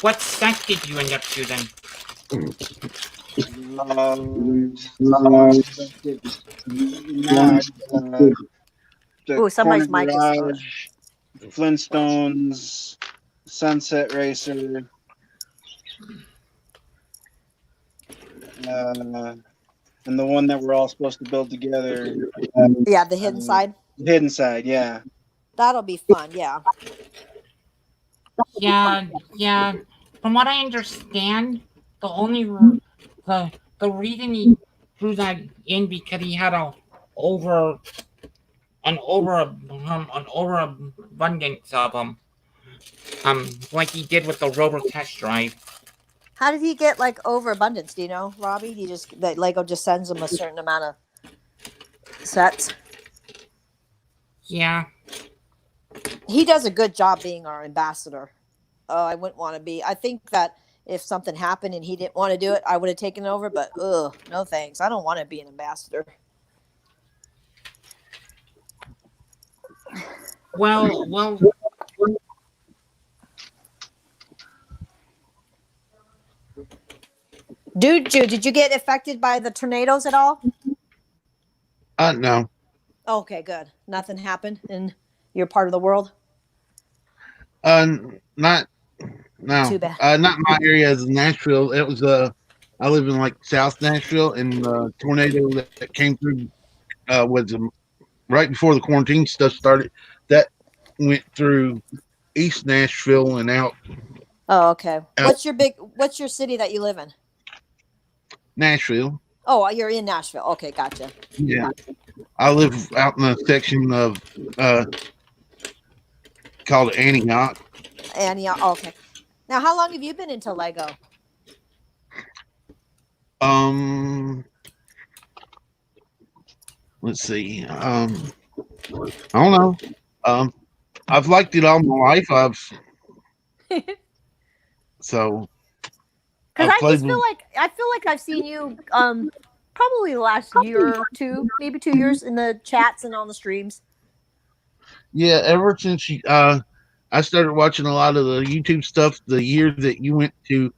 what set did you end up choosing? Mag, the Ooh, corner somebody's mic is. garage, Flintstones, Sunset Racer, and the one that we're all supposed to build together. Yeah, the hidden side. Hidden Side, yeah. That'll be fun. Yeah. Yeah. From what I understand, the only the reason he threw that in because he had an overabundance of them, like he did with the Rover test drive. How did he get like overabundance? Do you know, Robbie? He just that Lego just sends him a certain amount of sets. Yeah. He does a good job being our ambassador. Oh, I wouldn't want to be. I think that if something happened and he didn't want to do it, I would have taken over. But no thanks. I don't want to be an ambassador. Well. Did you get affected by the tornadoes at all? No. Okay, good. Nothing happened in your part of the world. Not no. Too bad. Not my area is Nashville. It was I live in like South Nashville, and the tornado that came through was right before the quarantine stuff started. That went through East Nashville and out Oh, okay. out What's your city that you live in? Nashville. Oh, you're in Nashville. Okay, gotcha. Yeah, I live out in a section of called Antioch. And yeah, okay. Now, how long have you been into Lego? Let's see. I don't know. I've liked it all my life. So Because I've I just played. feel like I've seen you probably the last year or two, maybe 2 years in the chats and on the streams. Yeah, ever since I started watching a lot of the YouTube stuff the year that you went to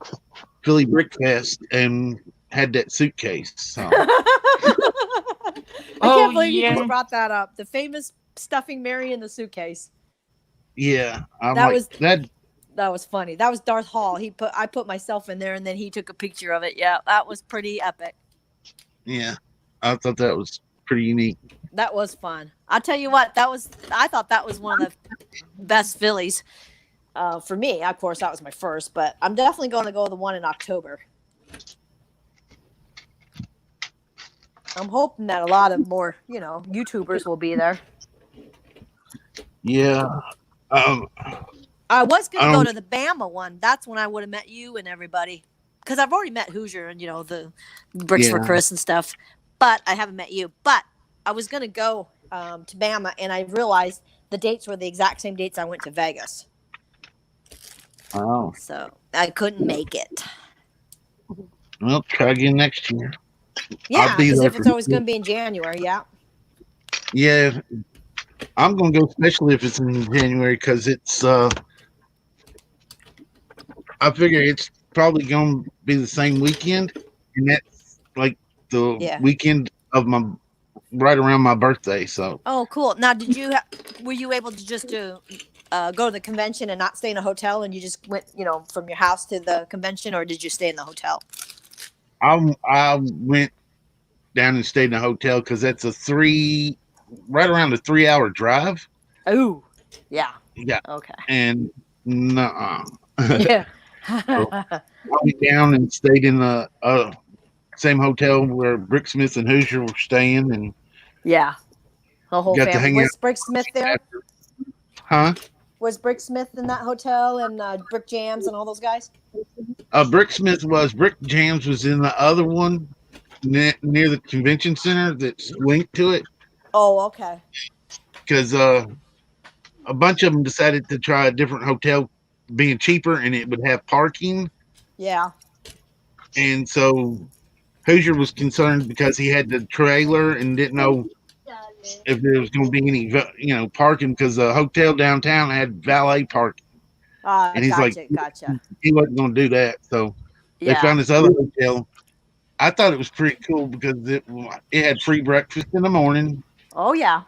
Philly Brick Fest and had that suitcase. So. I can't believe you yeah. just brought that up. The famous stuffing Mary in the suitcase. Yeah, That was funny. That was Darth Hall. I put myself in there, and then he took a picture of it. Yeah, that was pretty epic. Yeah, I thought that was pretty unique. That was fun. I'll tell you what. I thought that was one of the best Phillies for me. Of course, that was my first, but I'm definitely going to go to the one in October. I'm hoping that a lot of more, YouTubers will be there. Yeah. I was going to go to the Bama one. That's when I would have met you and everybody. Because I've already met Hoosier and, the Bricks for Chris and stuff. But I haven't met you. But I was going to go to Bama, and I realized the dates were the exact same dates I went to Vegas. Oh. So I couldn't make it. Well, try again next year. I'll Yeah, be because there if for it's always sure. going to be in January, yeah. Yeah, I'm gonna go, especially if it's in January, because it's. I figure it's probably gonna be the same weekend, and that's like the Yeah. weekend of my right around my birthday. So Oh, cool. Now, were you able to just go to the convention and not stay in a hotel, and you just went, from your house to the convention, or did you stay in the hotel? I went down and stayed in a hotel because that's right around a 3 hour drive. Oh, yeah. Yeah, Okay. and no, Yeah. so I went down and stayed in the same hotel where Bricksmith and Hoosier were staying, and Yeah. The whole got to family. hang out Was Brick Smith there? after. Huh? Was Brick Smith in that hotel and Brick Jams and all those guys? Brick Jams was in the other one near the convention center that's linked to it Oh, okay. because a bunch of them decided to try a different hotel being cheaper and it would have parking. Yeah. And so Hoosier was concerned because he had the trailer and didn't know if there was going to be any, parking because the hotel downtown had valet parking. And he's like, Gotcha. he wasn't going to do that. So they Yeah. found this other hotel. I thought it was pretty cool because it had free breakfast in the morning, Oh, yeah.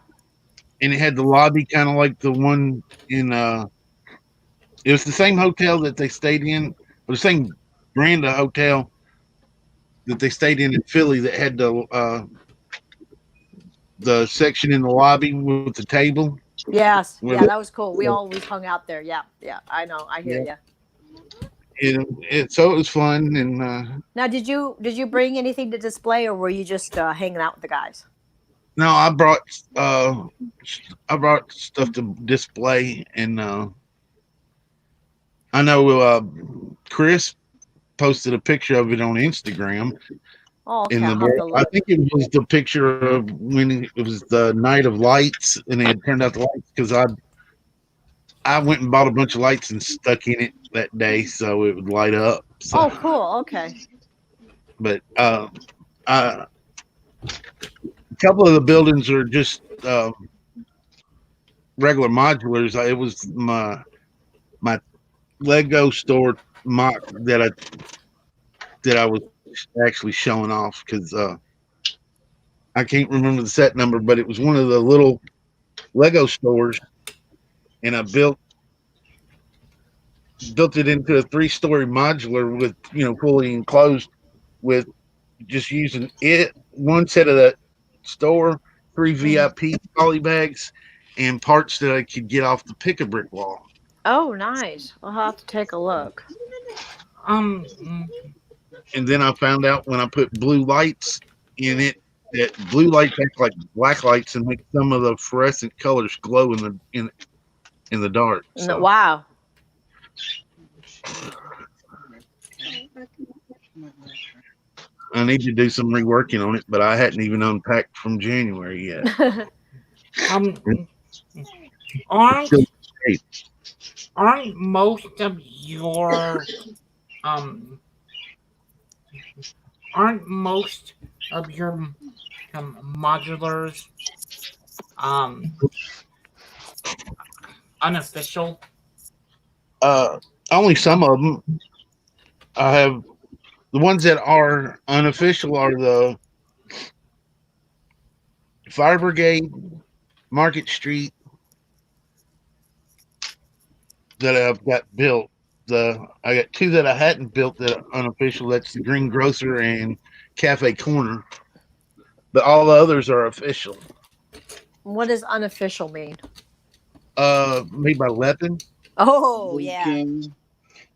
and it had the lobby kind of like the one in. It was the same hotel that they stayed in, or the same brand of hotel that they stayed in Philly that had the section in the lobby with the table. Yes. Where Yeah, that was cool. We always hung out there. Yeah. Yeah. I know. I hear yeah, you. so it was fun, and Now, did you bring anything to display, or were you just hanging out with the guys? no, uh, I brought stuff to display, and I know Chris posted a picture of it on Instagram. Oh, okay. In I'll have to I look. think it was the picture of when it was the night of lights, and they had turned out the lights because I went and bought a bunch of lights and stuck in it that day so it would light up. So, Oh, cool. Okay. but a couple of the buildings are just regular modulars. It was my Lego store mock that I was actually showing off because I can't remember the set number, but it was one of the little Lego stores, and I built it into a 3-story modular with fully enclosed with just using it one set of that store, 3 Mhm. VIP poly bags, and parts that I could get off the pick a brick wall. Oh, nice. I'll have to take a look. Mm, And then I found out when I put blue lights in it that blue lights act like black lights and make some of the fluorescent colors glow in the dark. So Wow. I need to do some reworking on it, but I hadn't even unpacked from January yet. um, It's still aren't great. aren't most of your um aren't most of your modulars um unofficial? Uh, Only some of them. I have the ones that are unofficial are the Fire Brigade, Market Street that I've got built. I got 2 that I hadn't built that are unofficial. That's the Green Grocer and Cafe Corner, but all the others are official. What does unofficial mean? Made by Lepin. Oh, Blue yeah. King.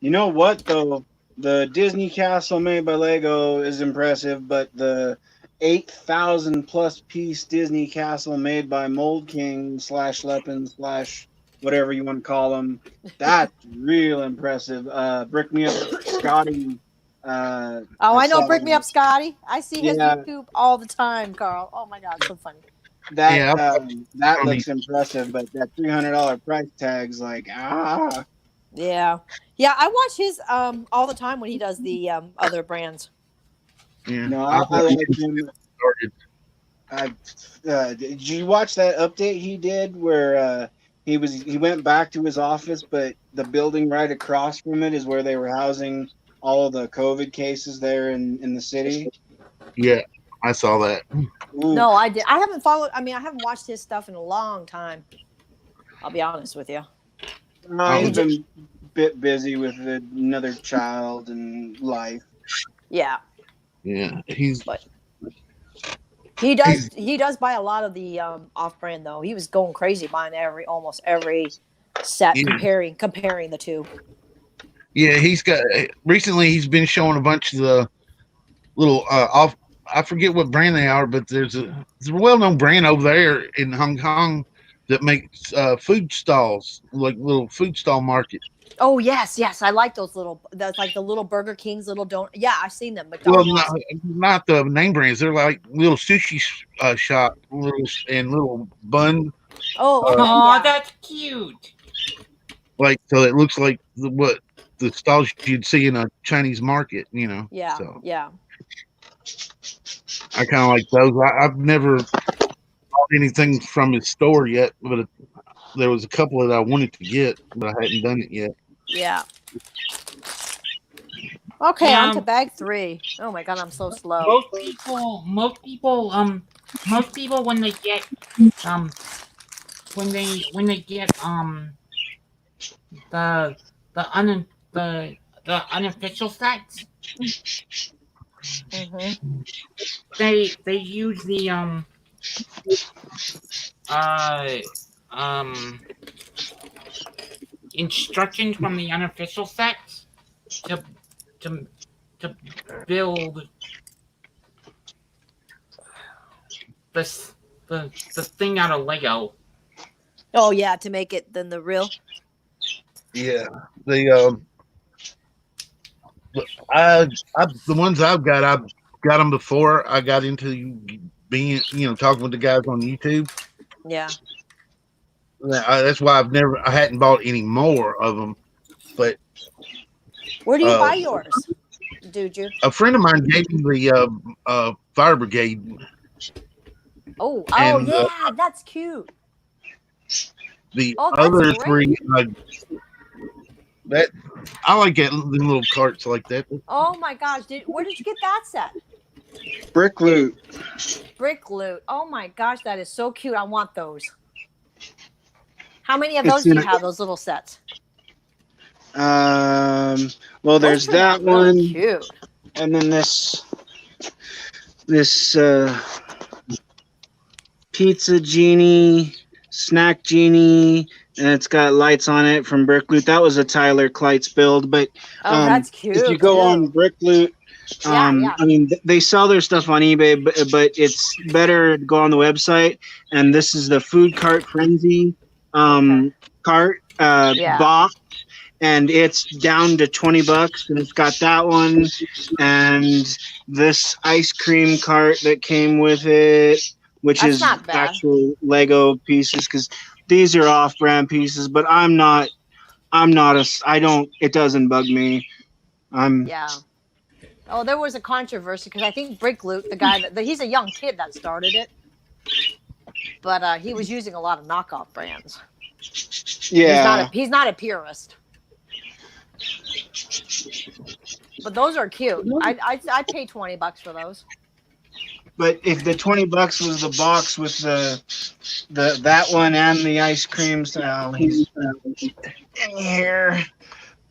You know what though? The Disney castle made by Lego is impressive, but the 8,000 plus piece Disney castle made by Mold King slash Lepin slash whatever you want to call them, that's real impressive. Brick Me Up Scotty. Oh, I I know. saw. Brick Me Up, Scotty. I see his Yeah, YouTube all the time, Carl. Oh my God, so funny. that Yeah, that I mean, looks impressive, but that $300 price tag's like Yeah, yeah. I watch his all the time when he does the other brands. Yeah, No, I I thought he like was him. started. Did you watch that update he did where he went back to his office, but the building right across from it is where they were housing all of the COVID cases there in the city. Yeah, I saw that. Ooh, No, I did. I haven't followed. I mean, I haven't watched his stuff in a long time. I'll be honest with you. he's He Um, just, been a bit busy with another child and life. yeah, yeah, but he does. he's He does buy a lot of the off-brand though. He was going crazy buying almost every set, yeah, comparing the two. yeah, he's got recently he's been showing a bunch of the little off. I forget what brand they are, but there's a well-known brand over there in Hong Kong that makes food stalls, like little food stall market. Oh yes, yes, I like those little. That's like the little Burger Kings, little don't. Yeah, I've seen them. Well, not, McDonald's. not the name brands. They're like little sushi shop, little bun, Oh, uh, okay, Oh, yeah, that's cute. like so it looks like what the stalls you'd see in a Chinese market. yeah, So yeah. I kind of like those. I've never bought anything from his store yet, but there was a couple that I wanted to get, but I hadn't done it yet. Yeah. Okay, on Yeah, to bag three. Oh my god, I'm so slow. most people when they get um when they get the the un the unofficial sets, Mm-hmm. they use the uh um instructions from the unofficial sets to to to build this the thing out of Lego. Oh yeah, to make it then the real. Yeah, the I the ones I've got them before I got into being talking with the guys on YouTube. Yeah. That's why I hadn't bought any more of them. But Where do you uh, buy yours? Dude, you? a friend of mine gave me the fire brigade, Oh and yeah, that's cute. the Oh, that's other great. three that I like them little carts like that. Oh my gosh, where did you get that set? Brick loot. Brick loot. Oh my gosh, that is so cute. I want those. How many of It's those do in. you have? Those little sets. Well, Those there's turned that out really one, cute. and then this pizza genie, snack genie, and it's got lights on it from Brick Loot. That was a Tyler Kleitz build, but Oh, that's if you cute go on too. Brick Loot, Yeah, yeah, I mean they sell their stuff on eBay, but it's better to go on the website. And this is the food cart frenzy okay, cart yeah. box, and it's down to $20, and it's got that one and this ice cream cart that came with it, which That's is not bad. actual Lego pieces, because these are off-brand pieces. But I don't. It doesn't bug me. I'm. Yeah. Oh, there was a controversy because I think Brick Loot, the guy he's a young kid that started it, but he was using a lot of knockoff brands. Yeah. He's not a purist. But those are cute. I'd pay $20 for those. But if the $20 was the box with the that one and the ice cream, so he's in here.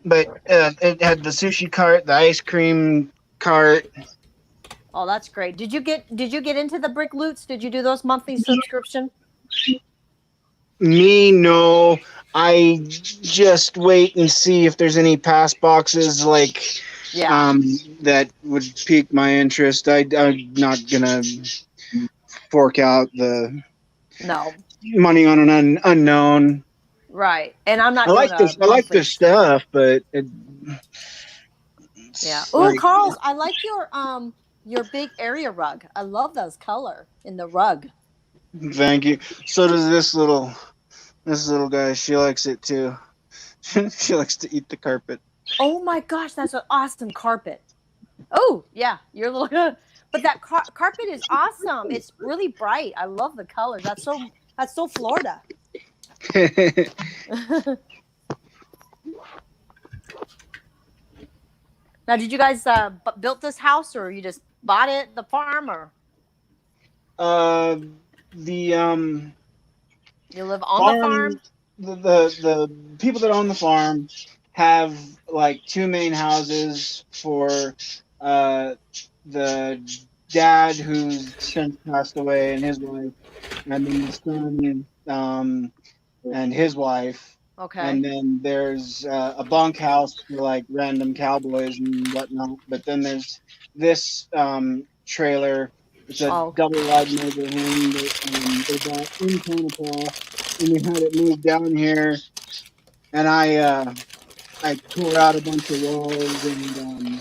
But it had the sushi cart, the ice cream cart. Oh, that's great. Did you get into the Brick Loots? Did you do those monthly subscription? Me, no. I just wait and see if there's any pass boxes like Yeah. that would pique my interest. I'm not gonna fork out the No. money on an unknown. Right. And I'm not I doing like this. a I like monthly. the stuff, but Yeah. it's Oh, like, Carl's, I like your big area rug. I love those color in the rug. thank you. So does this little guy. She likes it too. She likes to eat the carpet. Oh my gosh, that's an awesome carpet. Oh, yeah, you're a little. But that carpet is awesome. It's really bright. I love the colors. That's so Florida. Now, did you guys built this house, or you just bought it the farm, or uh, the you live on the farm, farm? the people that own the farm have like two main houses for uh the dad who's since passed away and his wife, and then the son and his wife. Okay. And then there's a bunkhouse for like random cowboys and whatnot. But then there's this trailer. It's a Oh, double wide motorhome that they bought in Tonopah, and we had it moved down here. And I tore out a bunch of walls and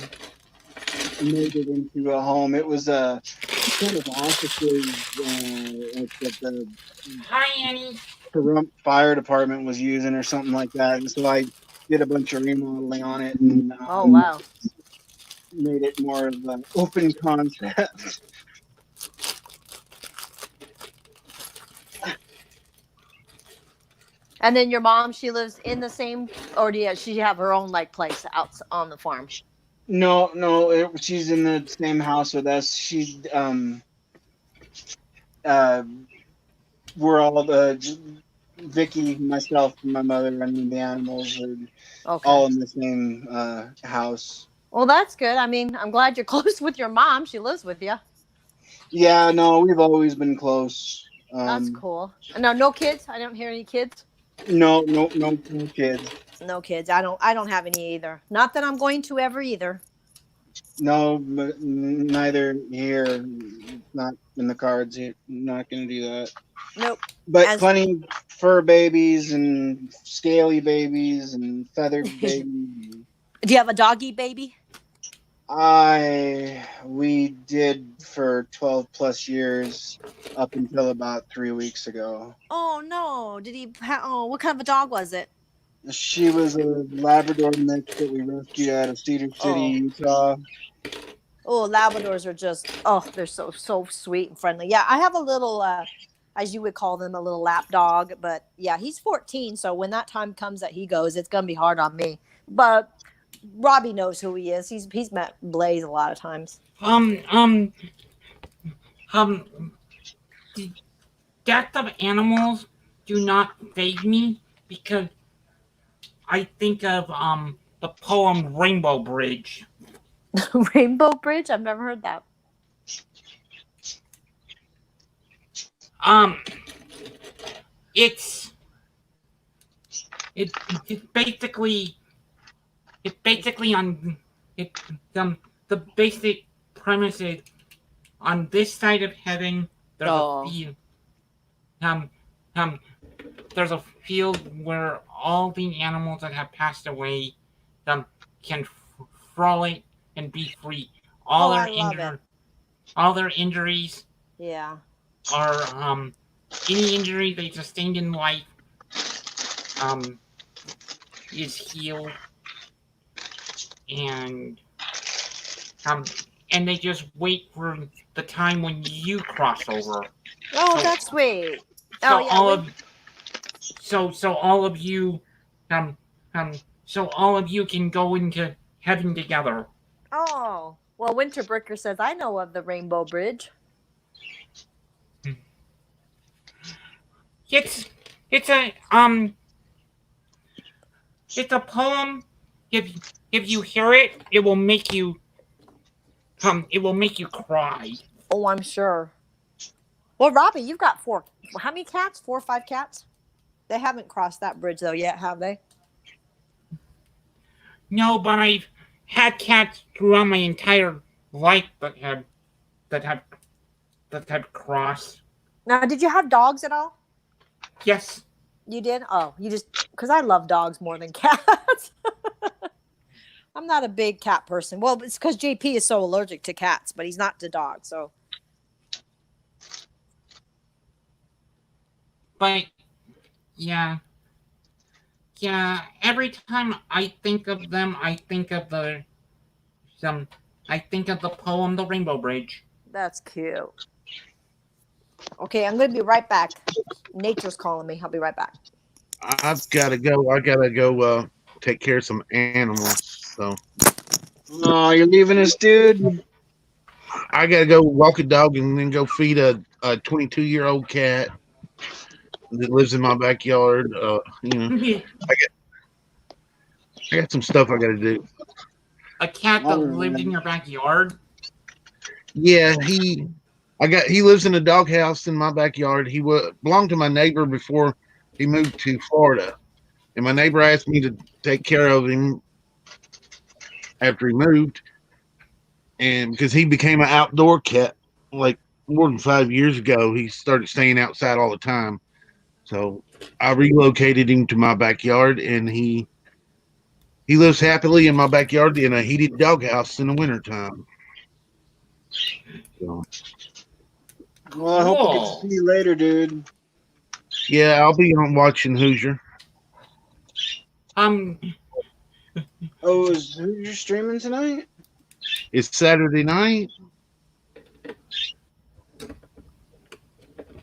made it into a home. It was a set of offices like that the Hi, Annie. Pahrump Fire Department was using or something like that. And so I did a bunch of remodeling on it and oh, wow. made it more of an open concept. And then your mom, she lives in the same, or do she have her own like place out on the farm? No, she's in the same house with us. She uh, we're all Vicky, myself, and my mother, and the animals are Okay. all in the same house. Well, that's good. I mean, I'm glad you're close with your mom. She lives with you. Yeah, no, we've always been close. That's cool. No, no kids. I don't hear any kids. No kids. No kids. I don't have any either. Not that I'm going to ever either. No, neither here. Not in the cards. Not going to do that. Nope. But As plenty of fur babies and scaly babies and feathered do babies. you have a doggy baby? We did for 12 plus years up until about 3 weeks ago. Oh no. Did he? Oh, what kind of a dog was it? She was a Labrador mix that we rescued out of Cedar City, Utah. Oh, Labradors are just they're so sweet and friendly. Yeah, I have a little as you would call them, a little lap dog, but yeah, he's 14, so when that time comes that he goes, it's going to be hard on me. But Robbie knows who he is. He's met Blaze a lot of times. The death of animals do not faze me because I think of the poem Rainbow Bridge. Rainbow Bridge? I've never heard that. It's basically on it the basic premise is on this side of heaven there's a field there's a field where all the animals that have passed away can frolic and be free. All their injuries Yeah. are any injury they sustained in life is healed, and they just wait for the time when you cross over. Oh, So- that's sweet. So Oh, yeah, all we- of so all of you so all of you can go into heaven together. Oh, well, Winterbricker says I know of the Rainbow Bridge. It's a it's a poem. If you hear it, it will make you cry. Oh, I'm sure. Well, Robbie, you've got four. How many cats? 4 or 5 cats? They haven't crossed that bridge though yet, have they? No, but I've had cats throughout my entire life that have crossed. Now, did you have dogs at all? Yes. You did? Oh, you just because I love dogs more than cats. I'm not a big cat person. Well, it's because JP is so allergic to cats, but he's not to dogs. So, But yeah. Every time I think of them, I think of I think of the poem The Rainbow Bridge. That's cute. Okay, I'm going to be right back. Nature's calling me. I'll be right back. I've got to go. I got to go take care of some animals. So Oh, you're leaving us, dude. I got to go walk a dog and then go feed a 22-year-old cat that lives in my backyard. I got some stuff I got to do. A cat that All lived in right. your backyard? Yeah, he lives in a doghouse in my backyard. He belonged to my neighbor before he moved to Florida, and my neighbor asked me to take care of him after he moved, and because he became an outdoor cat like more than 5 years ago, he started staying outside all the time. So I relocated him to my backyard, and he lives happily in my backyard in a heated doghouse in the wintertime. So, Well, I hope I get to Cool. see you later, dude. yeah, I'll be on watching Hoosier. Um, Oh, is who you're streaming tonight? It's Saturday night.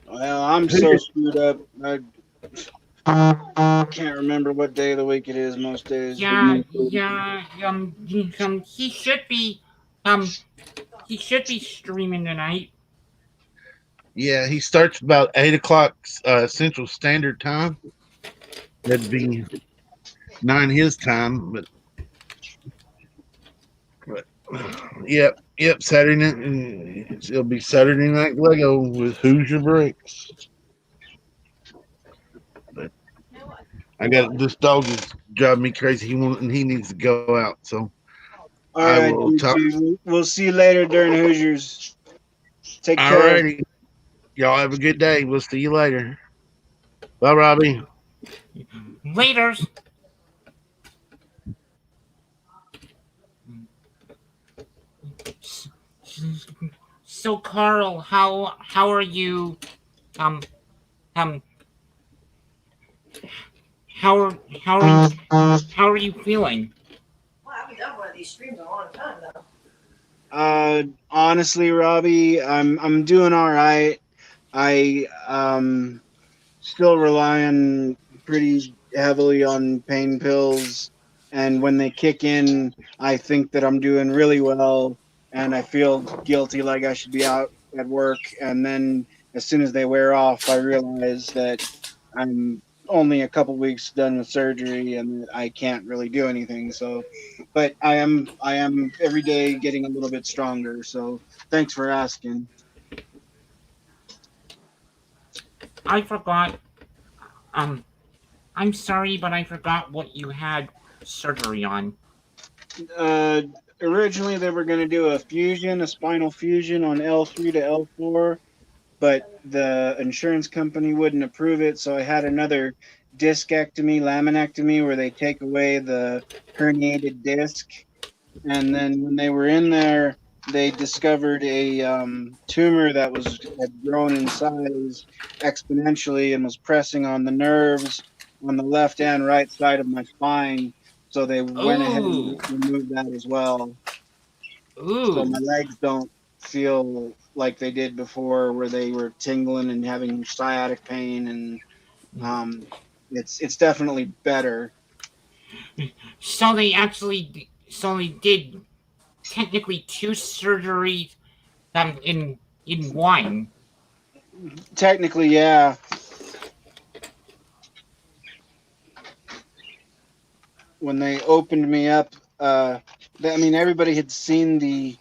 Well, I'm so screwed up. I can't remember what day of the week it is most days. yeah, um, he should be streaming tonight. Yeah, he starts about 8 o'clock Central Standard Time. That'd be 9 his time, but yep. Saturday night. It'll be Saturday Night Lego with Hoosier Bricks. But I got this dog is driving me crazy. He needs to go out. So All I right, will you talk. two. We'll see you later during Hoosiers. Take All care. righty, y'all have a good day. We'll see you later. Bye, Robbie. Laters. So Carl, how are you? Um, um, how are how are how are you feeling? Well, I haven't done one of these streams in a long time, though. Honestly, Robbie, I'm doing all right. I still relying pretty heavily on pain pills, and when they kick in, I think that I'm doing really well, and I feel guilty like I should be out at work. And then as soon as they wear off, I realize that I'm only a couple weeks done with surgery and that I can't really do anything. So, but I am every day getting a little bit stronger. So thanks for asking. I forgot. Um, I'm sorry, but I forgot what you had surgery on. uh, Originally they were going to do a spinal fusion on L3 to L4, but the insurance company wouldn't approve it. So I had another discectomy, laminectomy, where they take away the herniated disc. And then when they were in there, they discovered a tumor that had grown in size exponentially and was pressing on the nerves on the left and right side of my spine. So they went ahead and Ooh, removed that as well. So ooh. my legs don't feel like they did before, where they were tingling and having sciatic pain, and it's definitely better. So they did technically two surgeries in one. Technically, yeah. When they opened me up, I mean, everybody had seen the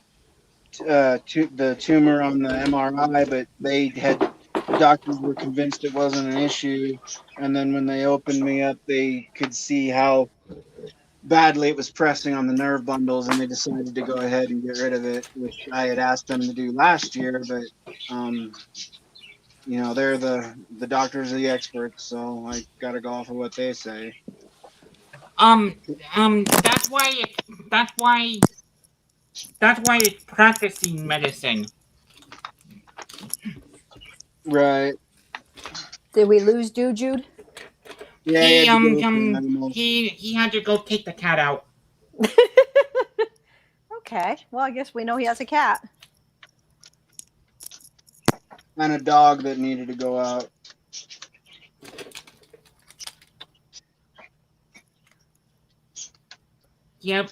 tumor on the MRI, but the doctors were convinced it wasn't an issue. And then when they opened me up, they could see how badly it was pressing on the nerve bundles, and they decided to go ahead and get rid of it, which I had asked them to do last year. But um, they're the doctors are the experts, so I got to go off of what they say. Um, that's why it's practicing medicine. Right. Did we lose Jude? Yeah, he had to go with the animals. He had to go take the cat out. Okay. Well, I guess we know he has a cat. And a dog that needed to go out. Yep.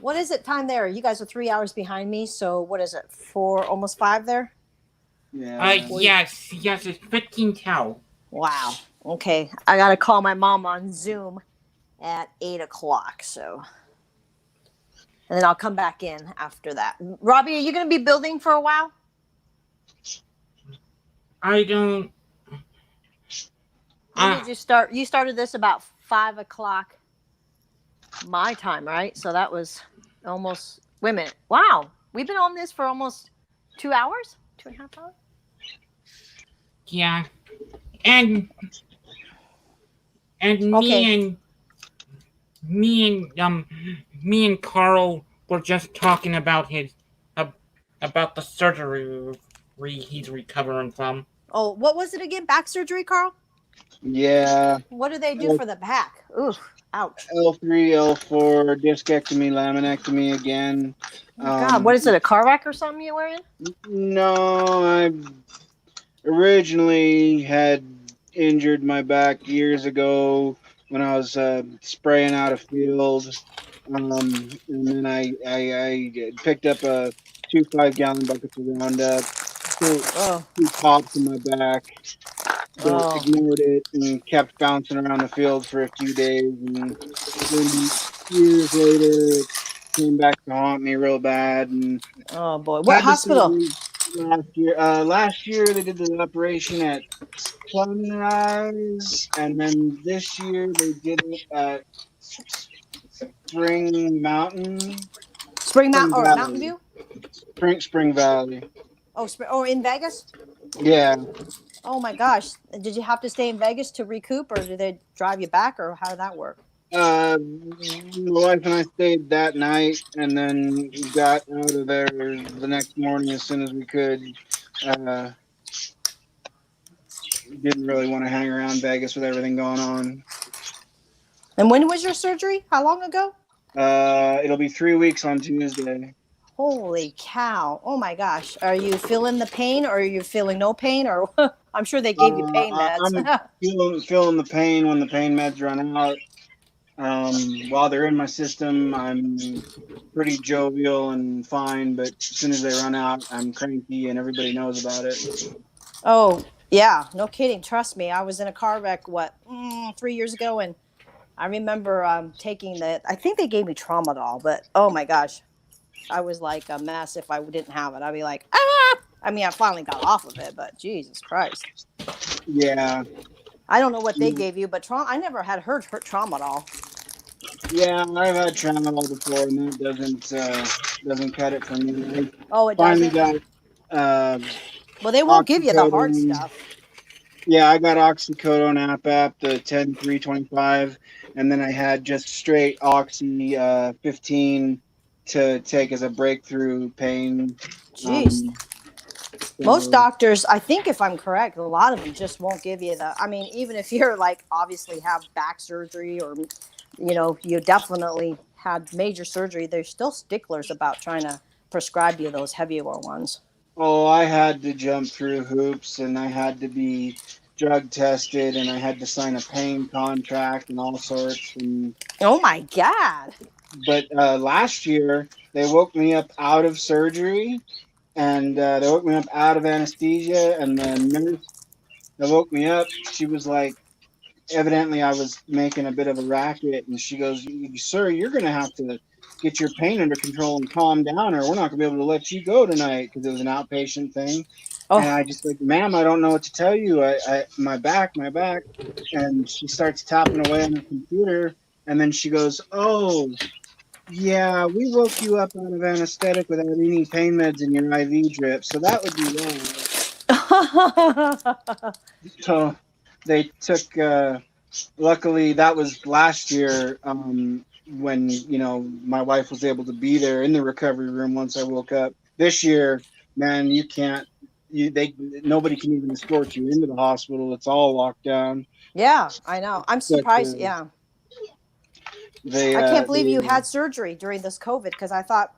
What is it time there? You guys are 3 hours behind me. So what is it? 4, almost 5 there? Yeah. Yes, it's 15 tau. Wow. Okay. I got to call my mom on Zoom at 8 o'clock. So, and then I'll come back in after that. Robbie, are you going to be building for a while? I don't. When did you start? You started this about 5 o'clock my time, right? So that was almost, wait a minute. Wow. We've been on this for almost 2 hours? 2.5 hours? Yeah. And Okay. me and Carl were just talking about about the surgery he's recovering from. Oh, what was it again? Back surgery, Carl? Yeah. What do they do for the back? Ooh, ouch. L3, L4, discectomy, laminectomy again. Oh, God, what is it? A car wreck or something you were in? No, I originally had injured my back years ago when I was spraying out a field. And then I picked up a 2 5-gallon buckets of Roundup, put Oh, 2 pops in my back, but oh, ignored it and kept bouncing around the field for a few days. And then years later, it came back to haunt me real bad. And oh boy. I What had the hospital? surgery last year. Last year they did the operation at Sunrise, and then this year they did it at Spring Mountain, Spring Mountain Spring or Mountain Valley, View? Spring Valley. Oh, in Vegas? Yeah. Oh my gosh. Did you have to stay in Vegas to recoup or did they drive you back or how did that work? My wife and I stayed that night, and then got out of there the next morning as soon as we could. Uh, didn't really want to hang around Vegas with everything going on. And when was your surgery? How long ago? It'll be 3 weeks on Tuesday. Holy cow. Oh my gosh. Are you feeling the pain or are you feeling no pain or I'm sure they gave you pain meds. I'm feeling the pain when the pain meds run out. While they're in my system, I'm pretty jovial and fine, but as soon as they run out, I'm cranky and everybody knows about it. Oh, yeah. No kidding. Trust me. I was in a car wreck, 3 years ago. And I remember taking I think they gave me tramadol, but oh my gosh. I was like a mess if I didn't have it. I'd be like, ah! I mean, I finally got off of it, but Jesus Christ. Yeah. I don't know what they gave you, but I never had heard tramadol. Yeah, I've had tramadol before, and that doesn't cut it for me. Oh, it Finally doesn't? got Well, they won't give you the hard oxycodone. stuff. Yeah, I got oxycodone APAP, the 10-325, and then I had just straight oxy 15 to take as a breakthrough pain. Jeez. Most So, doctors, I think if I'm correct, a lot of them just won't give you I mean, even if you're like obviously have back surgery or, you definitely had major surgery, they're still sticklers about trying to prescribe you those heavier ones. oh, I had to jump through hoops, and I had to be drug tested, and I had to sign a pain contract and all sorts. And Oh my God. but last year they woke me up out of surgery, and they woke me up out of anesthesia, and the nurse that woke me up, she was like, evidently I was making a bit of a racket, and she goes, "Sir, you're gonna have to get your pain under control and calm down, or we're not gonna be able to let you go tonight," because it was an outpatient thing. And Oh, I just like, "Ma'am, I don't know what to tell you. My back." And she starts tapping away on her computer, and then she goes, "Oh, yeah, we woke you up out of anesthetic without any pain meds in your IV drip, so that would be wrong." So they took. Luckily, that was last year when my wife was able to be there in the recovery room once I woke up. This year, man, you can't. Nobody can even escort you into the hospital. It's all locked down. yeah, I know. I'm But surprised. Yeah. They I can't believe you had surgery during this COVID because I thought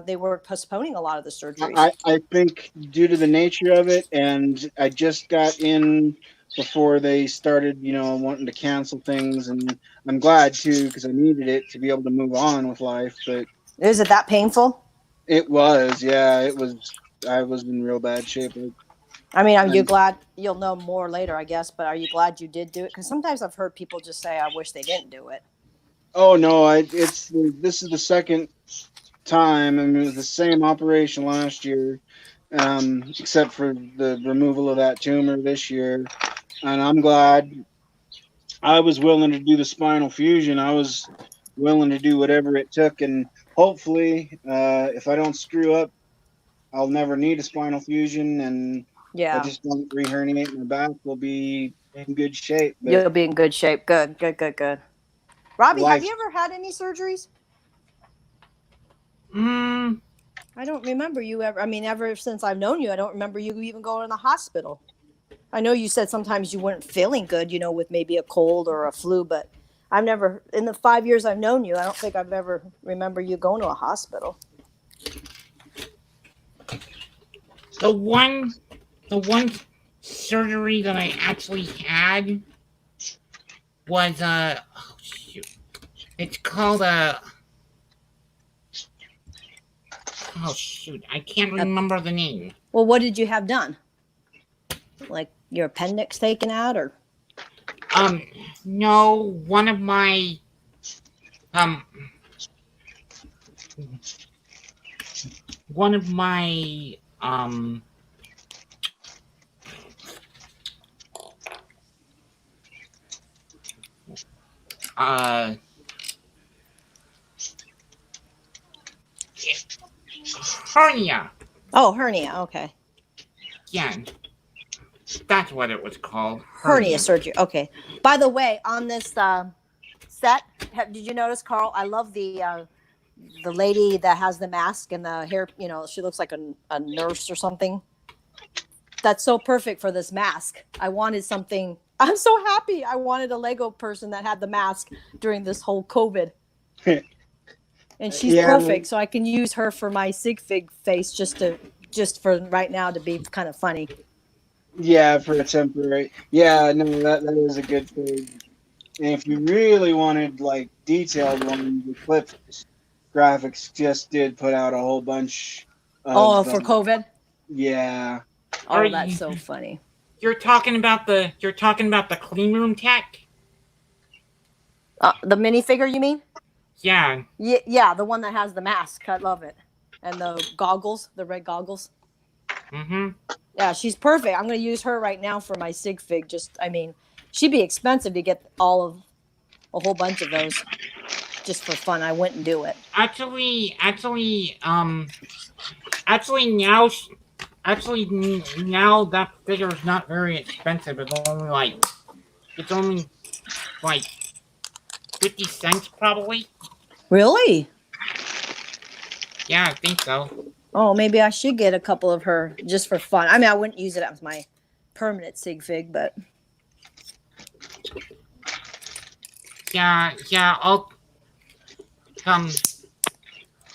they were postponing a lot of the surgeries. I think due to the nature of it, and I just got in before they started, wanting to cancel things, and I'm glad too because I needed it to be able to move on with life. But Is it that painful? it was, yeah, it was. I was in real bad shape. I mean, are you And, glad? You'll know more later, I guess. But are you glad you did do it? Because sometimes I've heard people just say, "I wish they didn't do it." oh no, this is the second time. I mean, it was the same operation last year, except for the removal of that tumor this year. And I'm glad I was willing to do the spinal fusion. I was willing to do whatever it took, and hopefully, if I don't screw up, I'll never need a spinal fusion, and if I Yeah, just don't re-herniate my back, we'll be in good shape. But you'll be in good shape. Good, good, good, good. Robbie, have life, you ever had any surgeries? Mm, I don't remember you ever. I mean, ever since I've known you, I don't remember you even going to the hospital. I know you said sometimes you weren't feeling good, with maybe a cold or a flu, but I've never, in the 5 years I've known you, I don't think I've ever remember you going to a hospital. the one, the one surgery that I actually had was oh shoot, it's called oh shoot, I can't remember the name. Well, what did you have done? Like your appendix taken out, or? No, one of my um, one of my uh hernia. Oh, hernia. Okay. Yeah, that's what it was called. Hernia surgery. Okay. By the way, on this set, did you notice, Carl? I love the lady that has the mask and the hair. She looks like a nurse or something. That's so perfect for this mask. I wanted something. I'm so happy. I wanted a Lego person that had the mask during this whole COVID. And she's yeah, perfect, so I can use her for my sig fig face just for right now to be kind of funny. yeah, for a temporary. Yeah, no, that is a good thing. And if you really wanted like detailed ones, the Clip Graphics just did put out a whole bunch Oh, of for COVID? yeah. Are Oh, that's you- so funny. You're talking about the clean room tech? The minifigure, you mean? Yeah. Yeah, the one that has the mask. I love it. And the goggles, the red goggles. Mm-hmm. Yeah, she's perfect. I'm going to use her right now for my sig fig. She'd be expensive to get a whole bunch of those just for fun. I wouldn't do it. Actually, now, now that figure is not very expensive. It's only like 50 cents probably. Really? Yeah, I think so. Oh, maybe I should get a couple of her just for fun. I mean, I wouldn't use it as my permanent sig fig, but Yeah,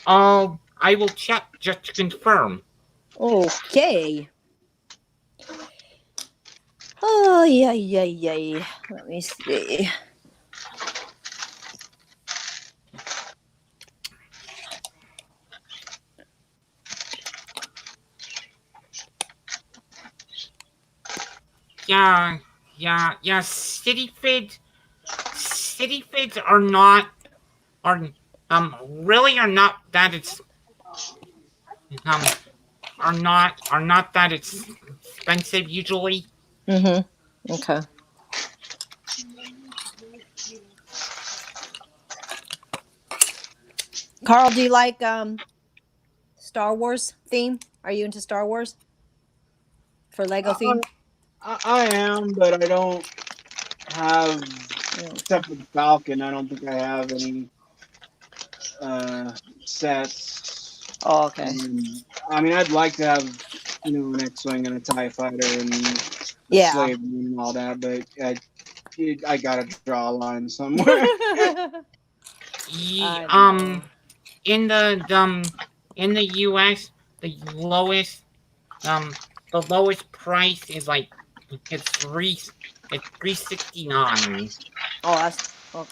um, I will check just to confirm. okay. Oh, yeah. Let me see. Yeah. City fids are not really are not that it's um are not that expensive usually. Mm-hmm. Okay. Carl, do you like Star Wars theme? Are you into Star Wars for Lego theme? I am, but I don't have, except for the Falcon. I don't think I have any sets. Oh, okay. I mean, I'd like to have, an X-wing and a TIE fighter and Yeah. slave and all that, but I gotta draw a line somewhere. I know. In the U.S. Um the lowest price is like it's 369. Oh, that's okay.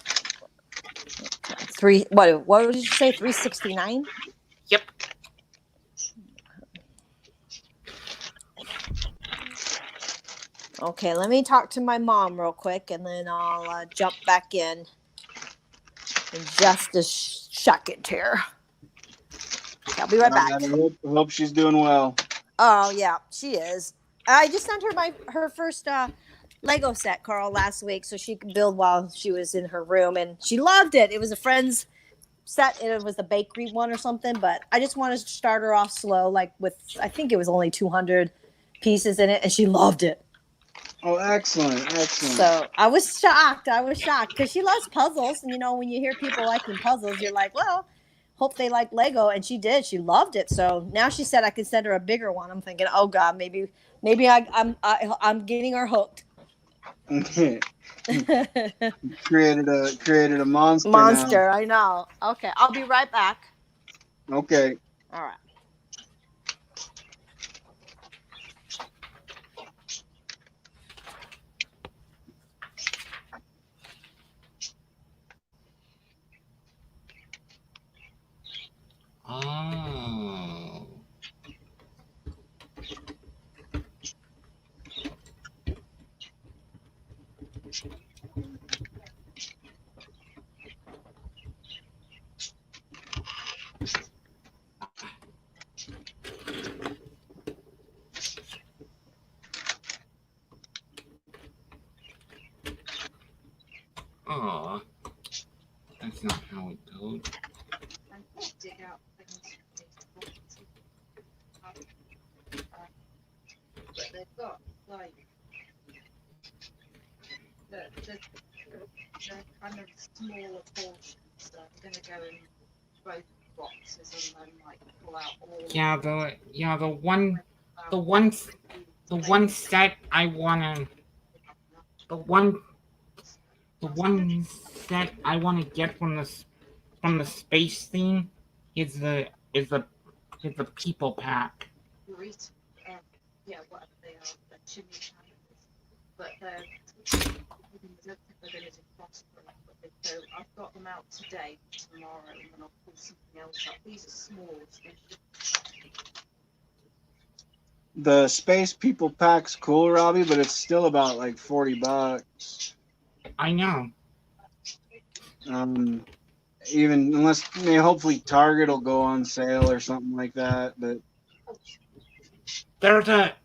Three. What did you say? 369. Yep. Okay, let me talk to my mom real quick, and then I'll jump back in just a second here. Okay, I'll be right back. I hope she's doing well. Oh yeah, she is. I just sent her her first Lego set, Carl, last week, so she could build while she was in her room, and she loved it. It was a friend's set. It was a bakery one or something, but I just wanted to start her off slow, like with I think it was only 200 pieces in it, and she loved it. Oh, excellent. So I was shocked. Because she loves puzzles, and when you hear people liking puzzles, you're like, well, hope they like Lego, and she did. She loved it. So now she said I could send her a bigger one. I'm thinking, oh God, maybe I'm getting her hooked. created a monster. Monster, now. I know. Okay, I'll be right back. Okay. All right. Oh. Oh, that's not how it goes. And dig out things. But they've got like the kind of smaller portions. So I'm going to go in both boxes and then like pull out all. Yeah, the one set I wanna the one set I wanna get from the space theme is the people pack. Yeah, whatever they are, the chimney candles. But I don't think they're going to prosper. So I've got them out today, tomorrow, and then I'll pull something else up. These are small. The Space People pack's cool, Robbie, but it's still about like $40. I know. Even unless hopefully Target will go on sale or something like that, but there's a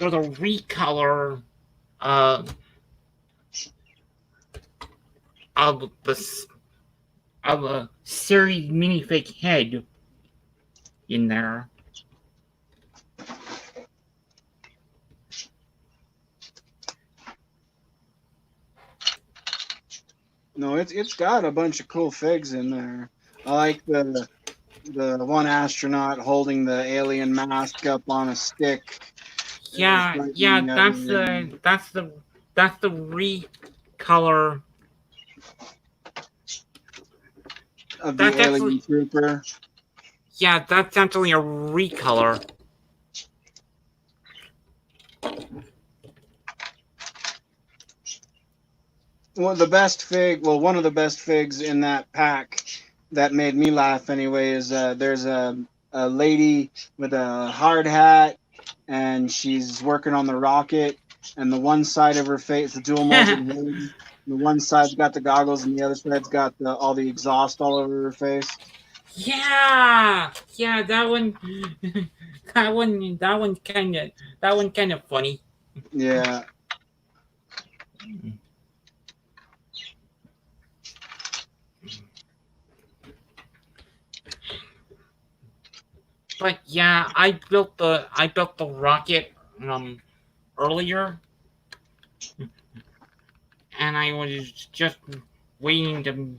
recolor of a series minifig head in there. no, it's got a bunch of cool figs in there. I like the one astronaut holding the alien mask up on a stick. Yeah, that's the recolor of the alien trooper. Yeah, that's actually a recolor. One of the best figs in that pack that made me laugh anyway is there's a lady with a hard hat and she's working on the rocket, and the one side of her face, the dual molded head, the one side's got the goggles and the other side's got all the exhaust all over her face. Yeah, that one kind of funny. Yeah. But yeah, I built the rocket earlier, and I was just waiting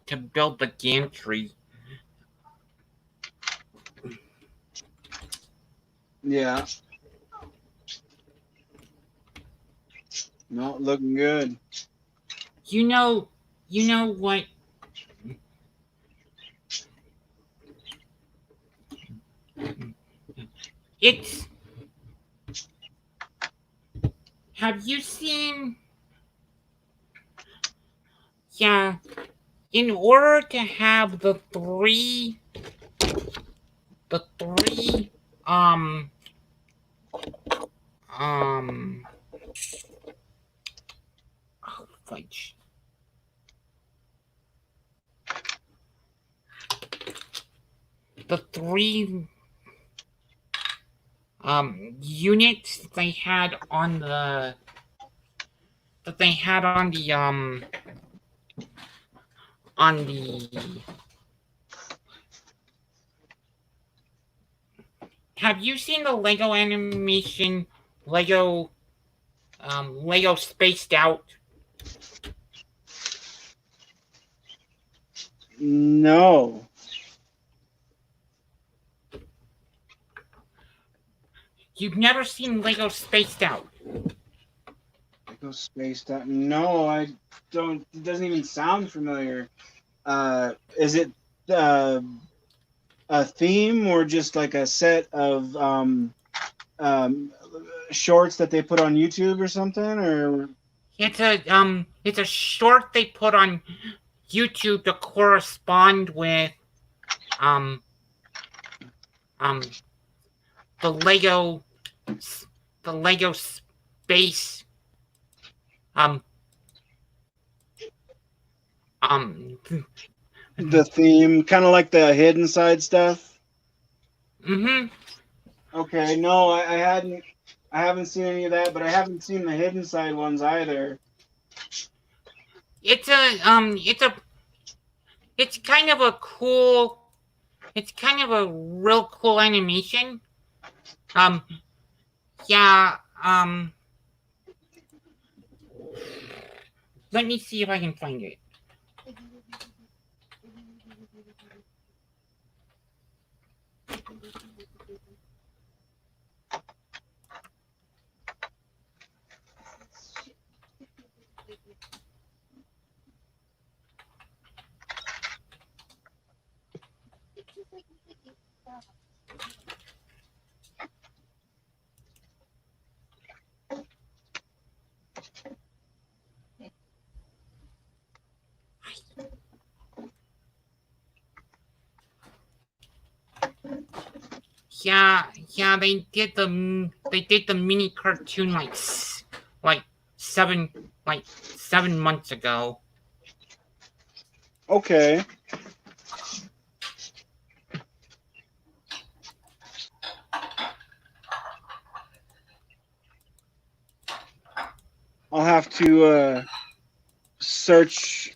to build the gantry. Yeah. No, looking good. You know, you know what? It's. Have you seen? Yeah. In order to have the three, um, um, oh, fudge. The three units they had on the that they had on the have you seen the Lego animation Lego Spaced Out? No. You've never seen Lego Spaced Out? Lego Spaced Out. No, I don't. It doesn't even sound familiar. Is it a theme or just like a set of shorts that they put on YouTube or something? Or It's a short they put on YouTube to correspond with um um the Lego space um um the theme, kind of like the hidden side stuff? mm-hmm. Okay, no, I haven't seen any of that, but I haven't seen the hidden side ones either. It's kind of a cool it's kind of a real cool animation. Yeah, let me see if I can find it. Yeah, they did the mini cartoon like 7 months ago. Okay. I'll have to search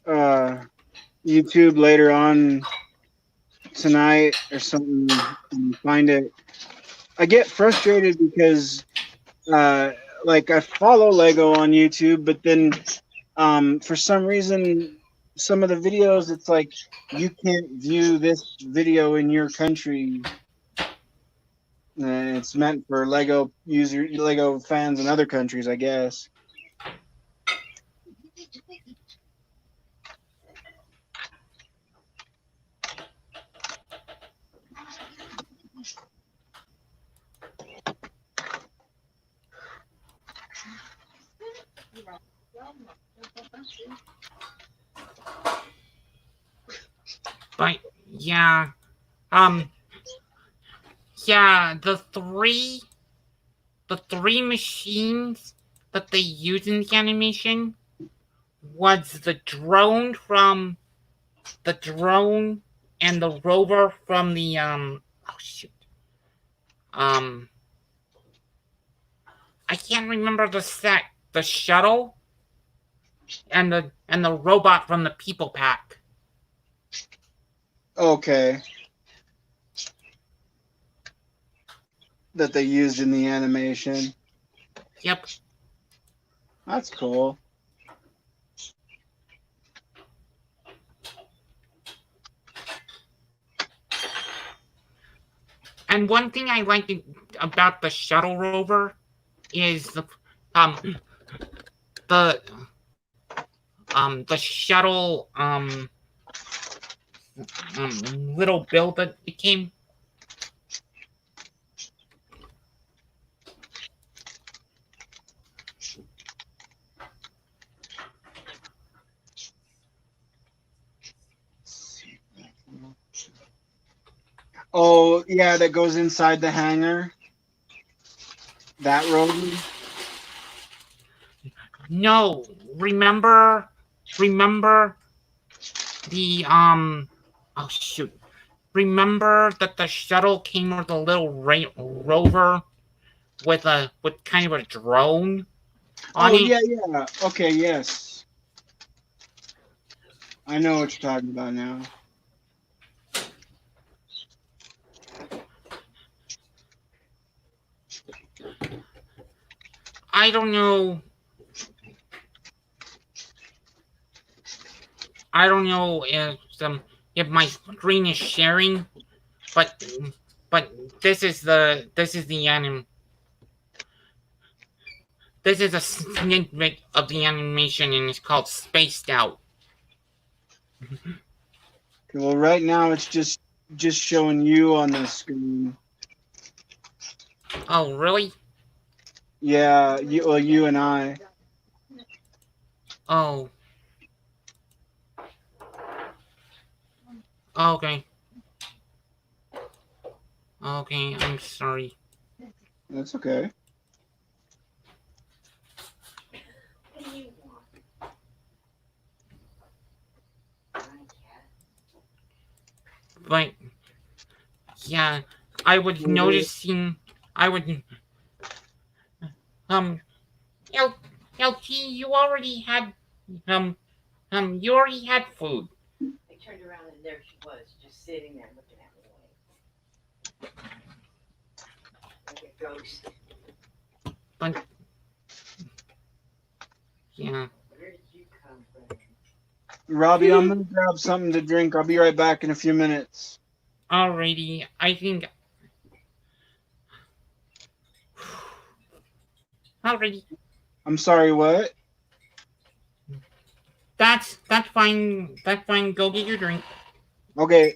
YouTube later on tonight or something and find it. I get frustrated because like I follow Lego on YouTube, but then for some reason some of the videos it's like you can't view this video in your country. It's meant for Lego fans in other countries, I guess. But yeah, um, yeah, the three machines that they use in the animation was the drone and the rover from the oh shoot I can't remember the shuttle and the robot from the People Pack. Okay. That they used in the animation. Yep. That's cool. And one thing I like about the shuttle rover is the the shuttle little bill that it came. Oh yeah, that goes inside the hangar. That road. No, remember the oh shoot. Remember that the shuttle came with a little rover with kind of a drone on Oh it. yeah, yeah. Okay, yes. I know what you're talking about now. I don't know. I don't know if my screen is sharing, but this is the this is a snippet of the animation, and it's called Spaced Out. Okay, well, right now it's just showing you on the screen. Oh, really? Yeah, you and I. Oh, okay. Okay, I'm sorry. That's okay. But yeah, I was noticing. I would um L- LT, you already had food. I turned around and there she was, just sitting there looking at me like a ghost. But yeah, Where did you come from? Robbie, I'm gonna grab something to drink. I'll be right back in a few minutes. alrighty. I think already. I'm sorry, what? That's fine. That's fine. Go get your drink. Okay.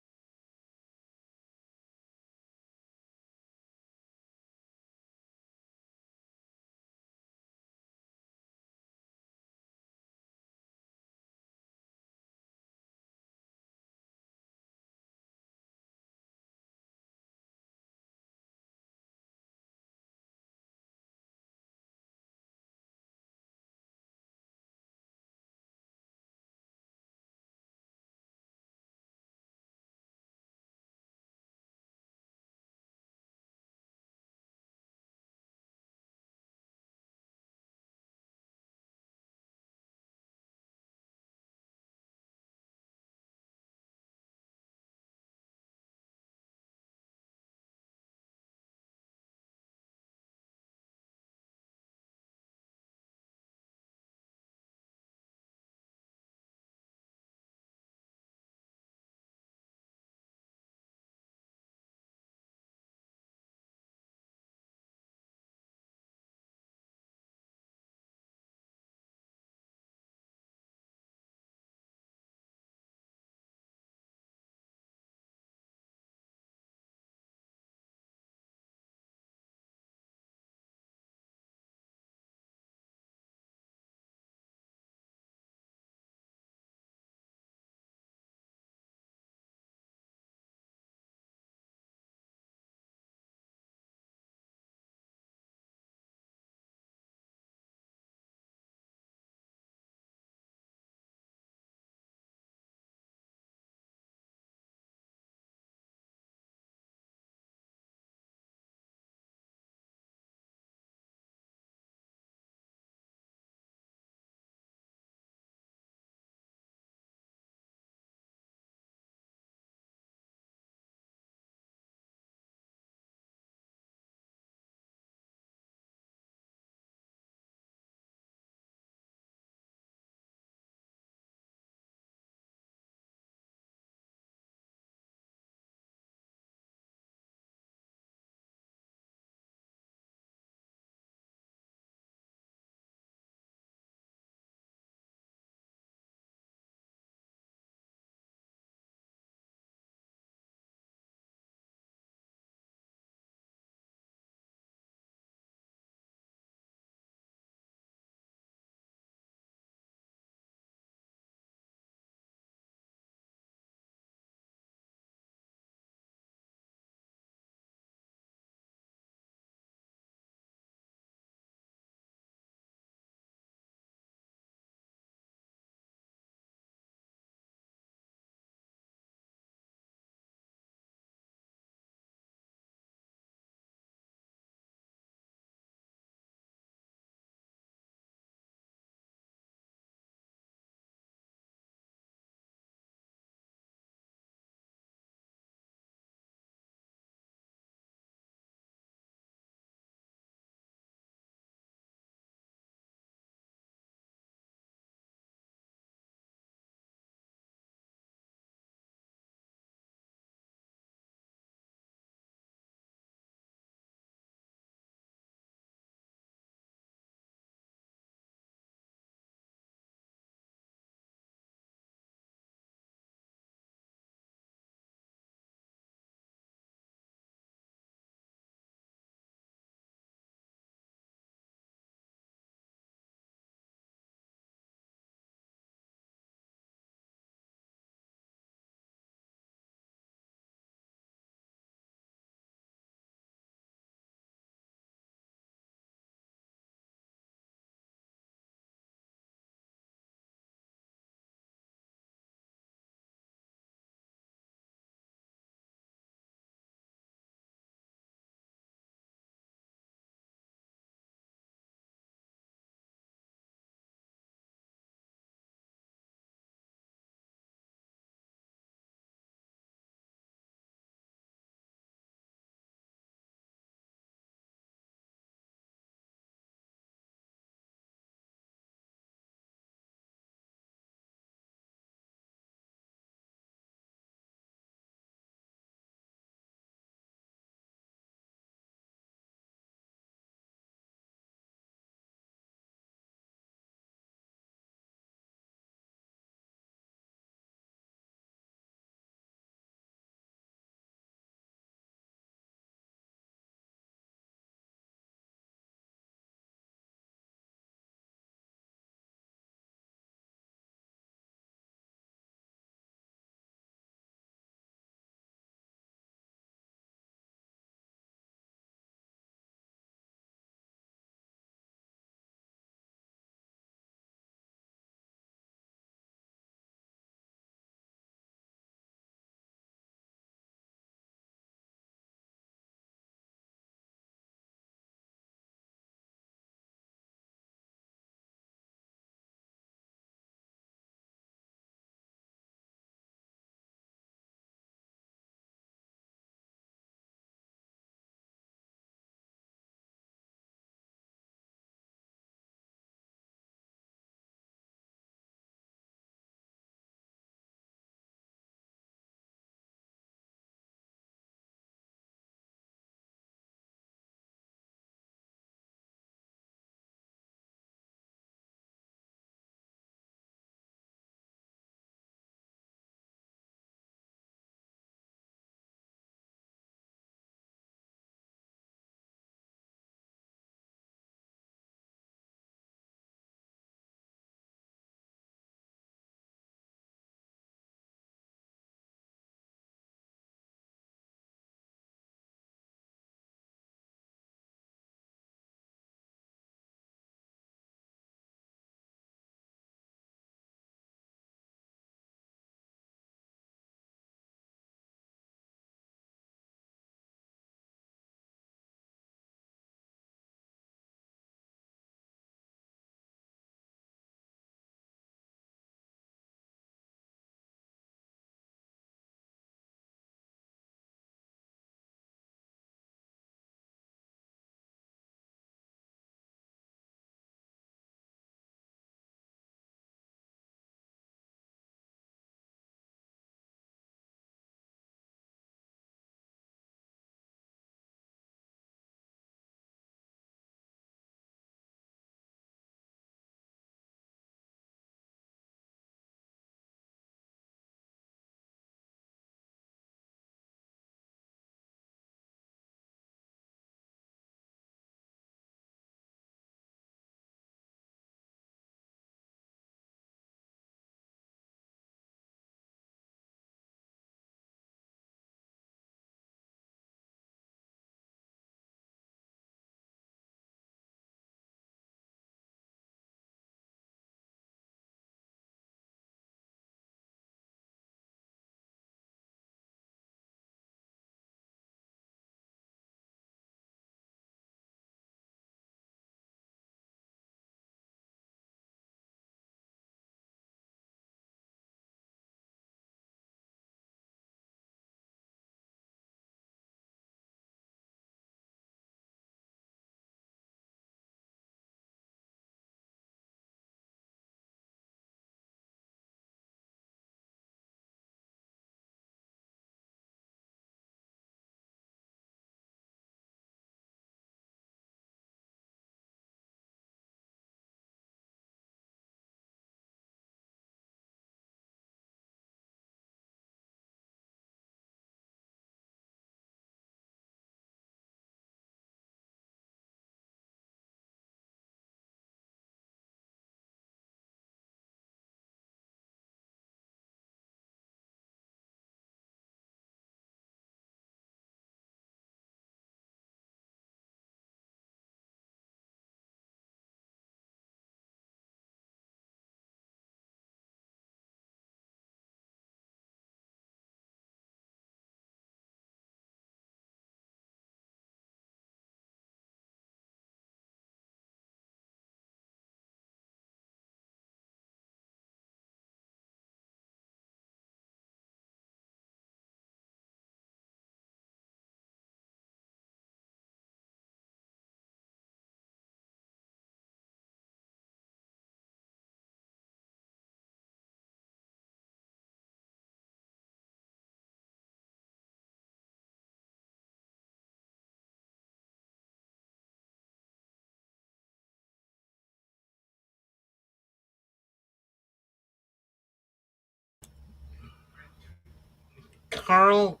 Carl,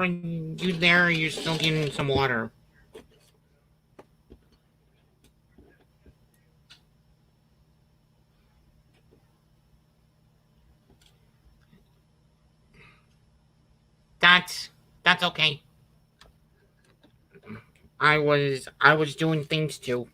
are you there? Or you still getting some water? That's that's okay. I was doing things too.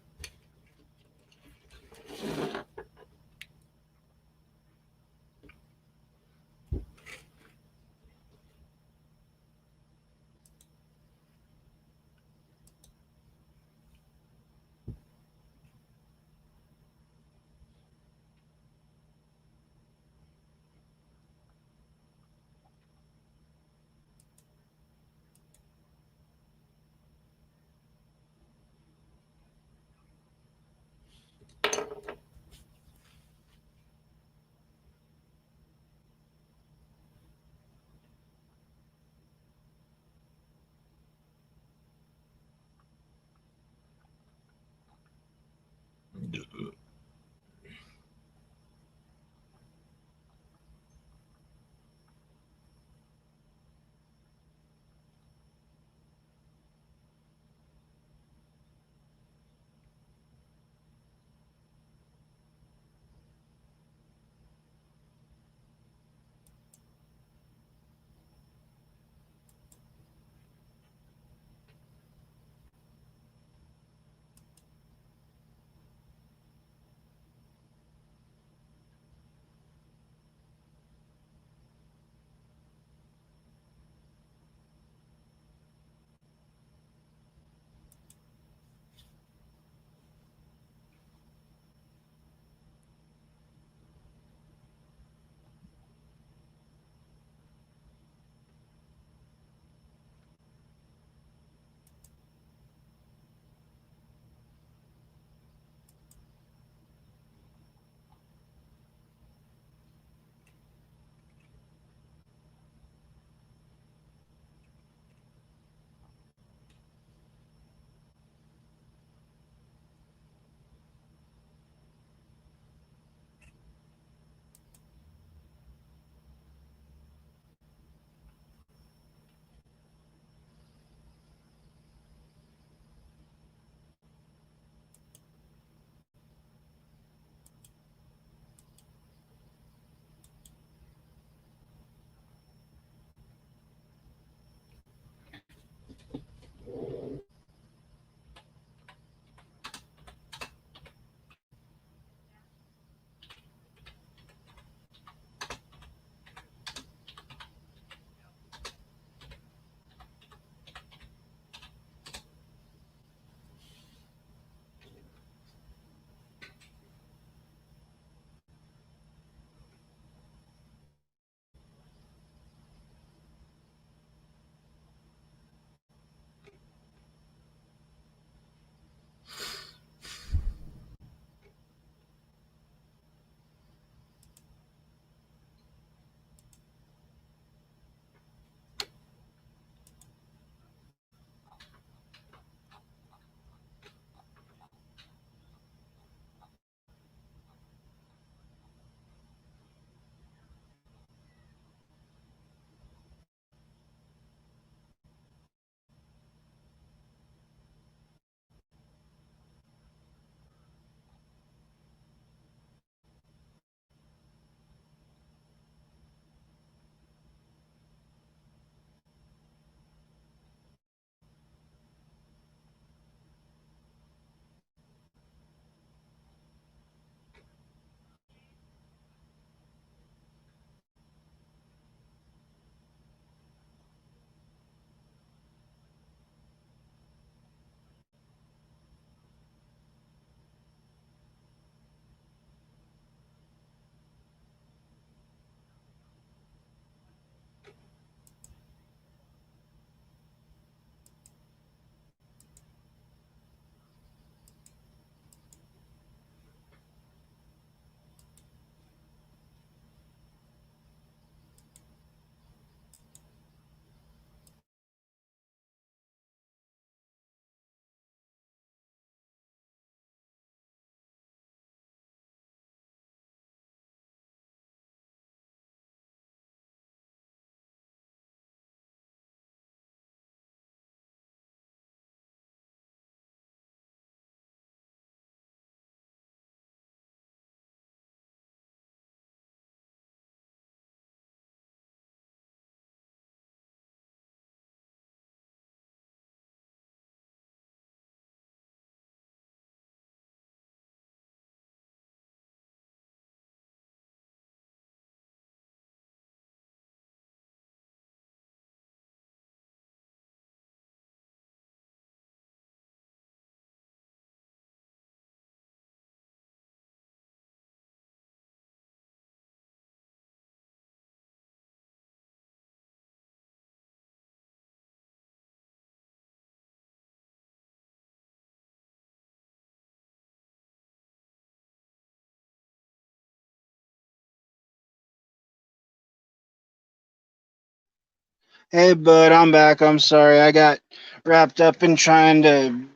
Hey, bud, I'm back. I'm sorry. I got wrapped up in trying to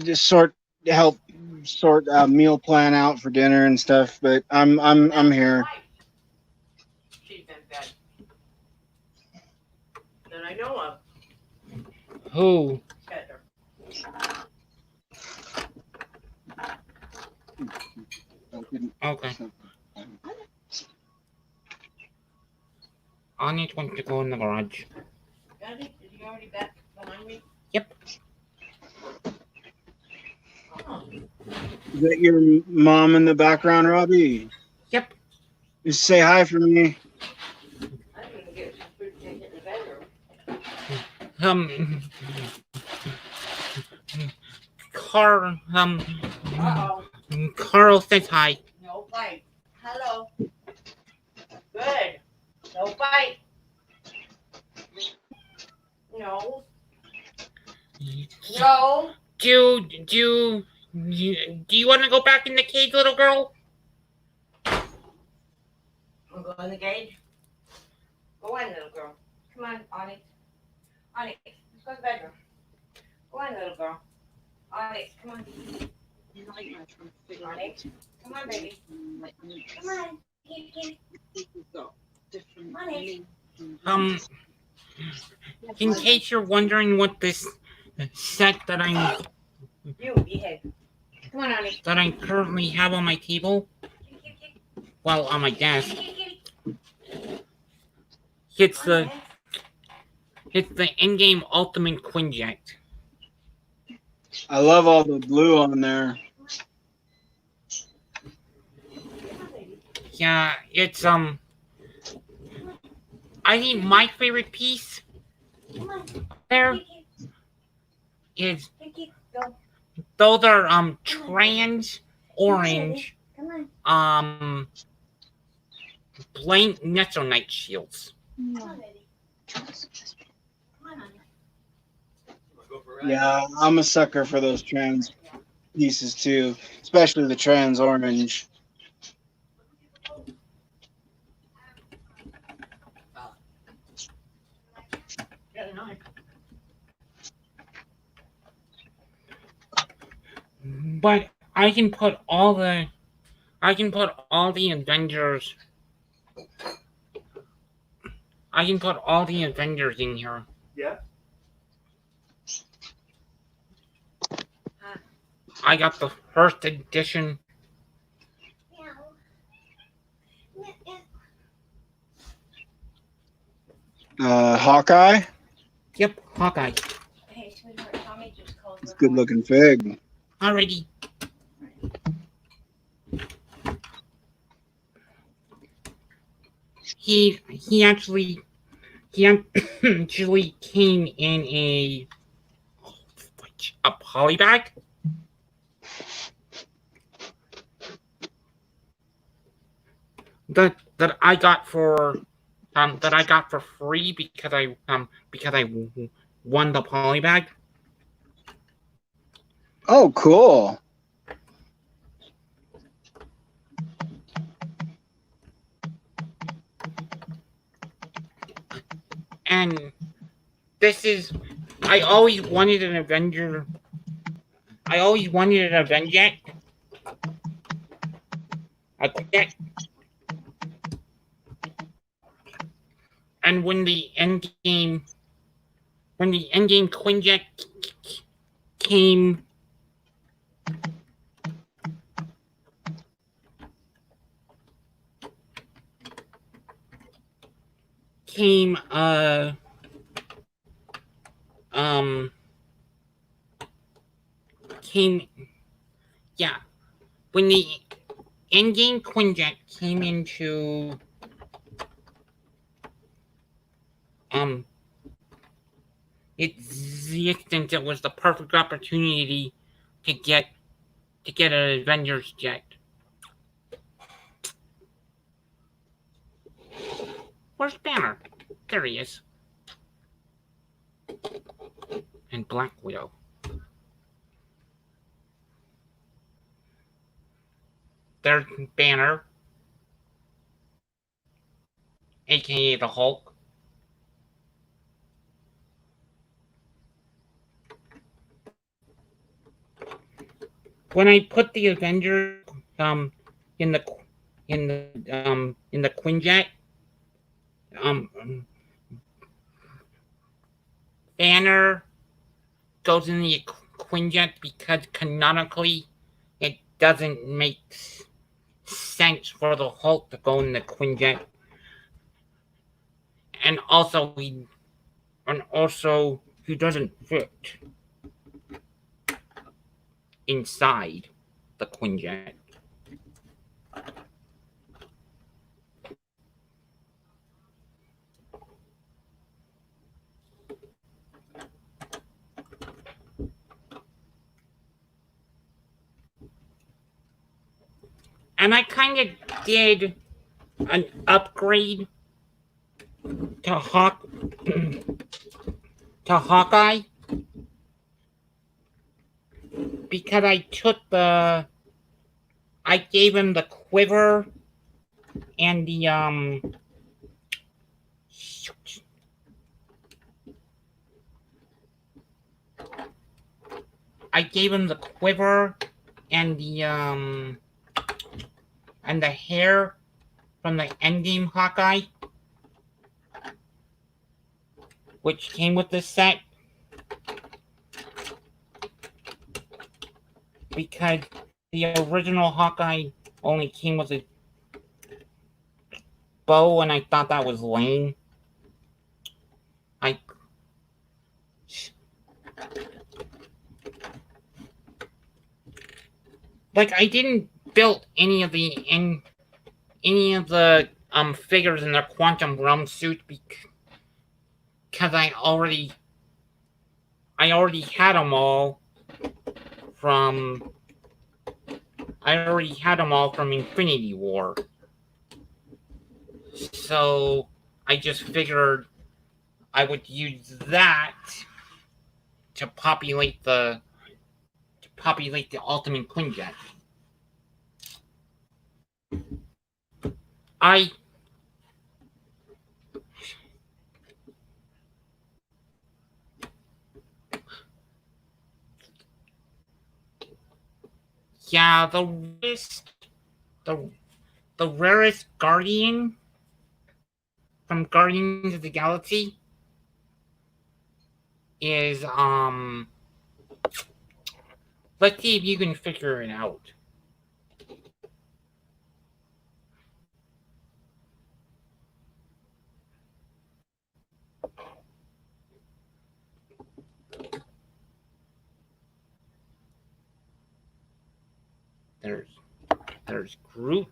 just help sort a meal plan out for dinner and stuff. But I'm here. She's in bed. That I know of. Who? Heather. Okay. Anya wants to go in the garage. Daddy, did you already back behind me? Yep. Oh. Is that your mom in the background, Robbie? Yep. Just say hi for me. I didn't get some food to take in the bedroom. Um. Carl. Uh-oh. Carl says hi. No fight. Hello. Good. No fight. No. No. Do you want to go back in the cage, little girl? Wanna go in the cage? Go in, little girl. Come on, Onyx. Onyx, let's go to the bedroom. Go in, little girl. Onyx, come on. Onyx, come on, baby. Come on. Onyx. In case you're wondering what this set that You, behave. Come on, Onyx. I currently have on my table, well, on my desk, it's the in-game Ultimate Quinjet. I love all the blue on there. Yeah, it's I think my favorite piece there is those are trans orange blank Nesonite shields. Yeah, I'm a sucker for those trans pieces too, especially the trans orange. But I can put all the Avengers. I can put all the Avengers in here. Yeah. I got the first edition. Hawkeye. Yep, Hawkeye. Hey, sweetheart, Tommy just called. It's a good looking fig. Alrighty. He actually came in a poly bag. That I got for free because I won the poly bag. Oh, cool. And this is, I always wanted an Avenger. I always wanted an Avenger. And when the end game Quinjet came, yeah, when the in-game Quinjet came into existence, it was the perfect opportunity to get an Avengers jet. Where's Banner? There he is. And Black Widow. There's Banner, aka the Hulk. when I put the Avengers in the Quinjet, Banner goes in the Quinjet because canonically it doesn't make sense for the Hulk to go in the Quinjet, and also he doesn't fit inside the Quinjet. And I kind of did an upgrade to Hawkeye because I gave him the quiver and the I gave him the quiver and the hair from the Endgame Hawkeye, which came with this set, because the original Hawkeye only came with a bow, and I thought that was lame. I didn't build any of the figures in their quantum realm suit because I already had them all from Infinity War. So I just figured I would use that to populate the Ultimate Quinjet. The rarest Guardian from Guardians of the Galaxy is let's see if you can figure it out. There's Groot.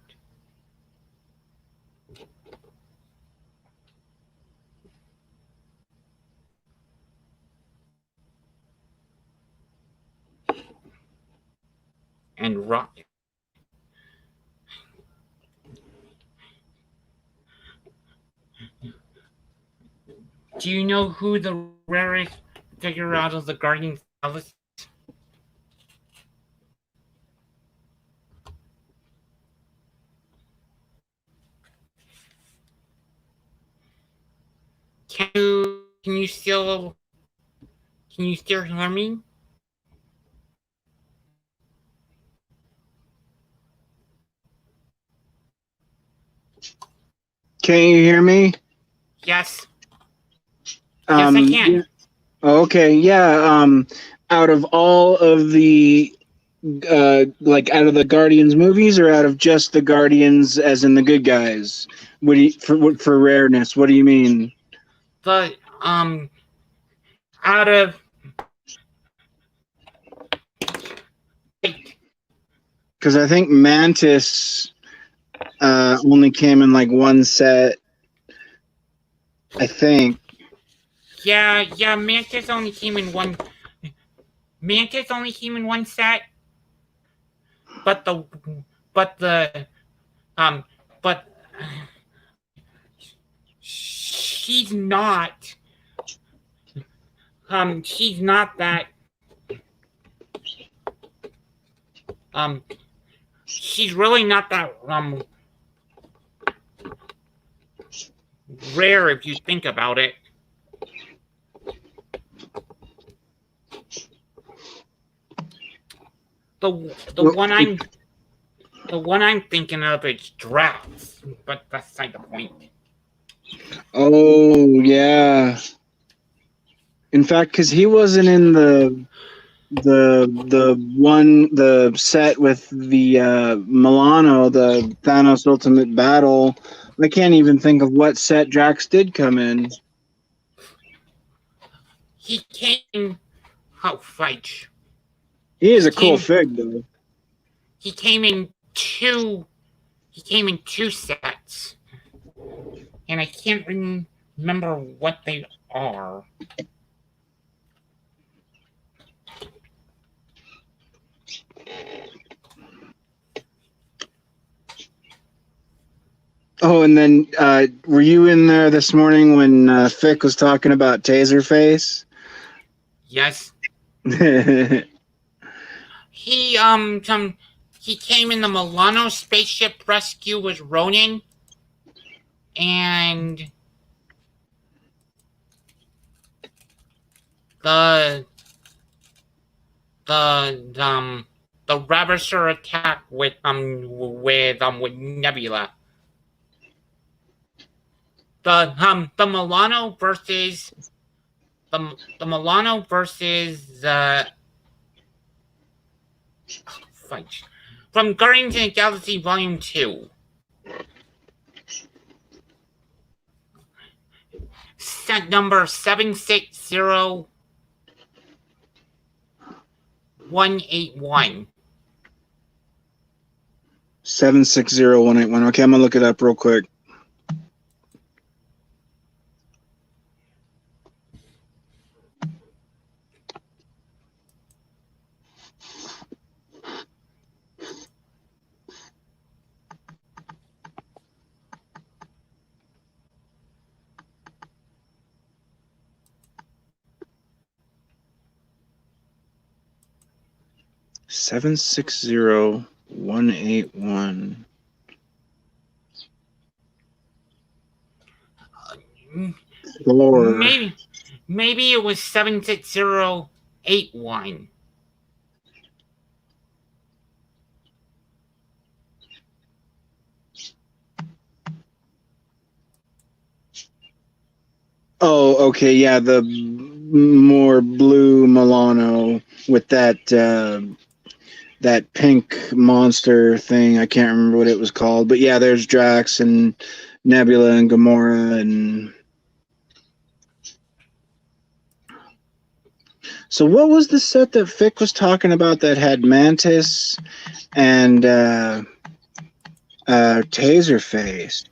And Rocket. Do you know who the rarest figure out of the Guardians of the Galaxy? Can you still hear me? Can you hear me? Yes. Yes, I can. Yeah. Okay, yeah. Out of all of the out of the Guardians movies, or out of just the Guardians, as in the good guys? What do you, for rareness? What do you mean? The out of Because I think Mantis only came in like one set. I think. Yeah, Mantis only came in one set, but she's not that she's really not that rare if you think about it. the one I'm thinking of is drafts, but that's not the point. Oh yeah. In fact, because he wasn't in the set with the Milano, the Thanos Ultimate Battle. I can't even think of what set Drax did come in. He came. Oh, fudge. He is He a cool came. fig though. He came in two. He came in two sets, and I can't remember what they are. Oh, and then were you in there this morning when Fick was talking about Taserface? Yes, Oh, he he came in the Milano spaceship rescue with Ronin, and the the Ravisher attack with Nebula. The Milano versus the Milano versus fight from Guardians of the Galaxy Volume 2. Set number 760181. 760181. Okay, I'm gonna look it up real quick. Seven six zero 181. Thor. Maybe it was 76081. Oh, okay, yeah, the more blue Milano with that pink monster thing. I can't remember what it was called, but yeah, there's Drax and Nebula and Gamora and. So what was the set that Fick was talking about that had Mantis and Taserface?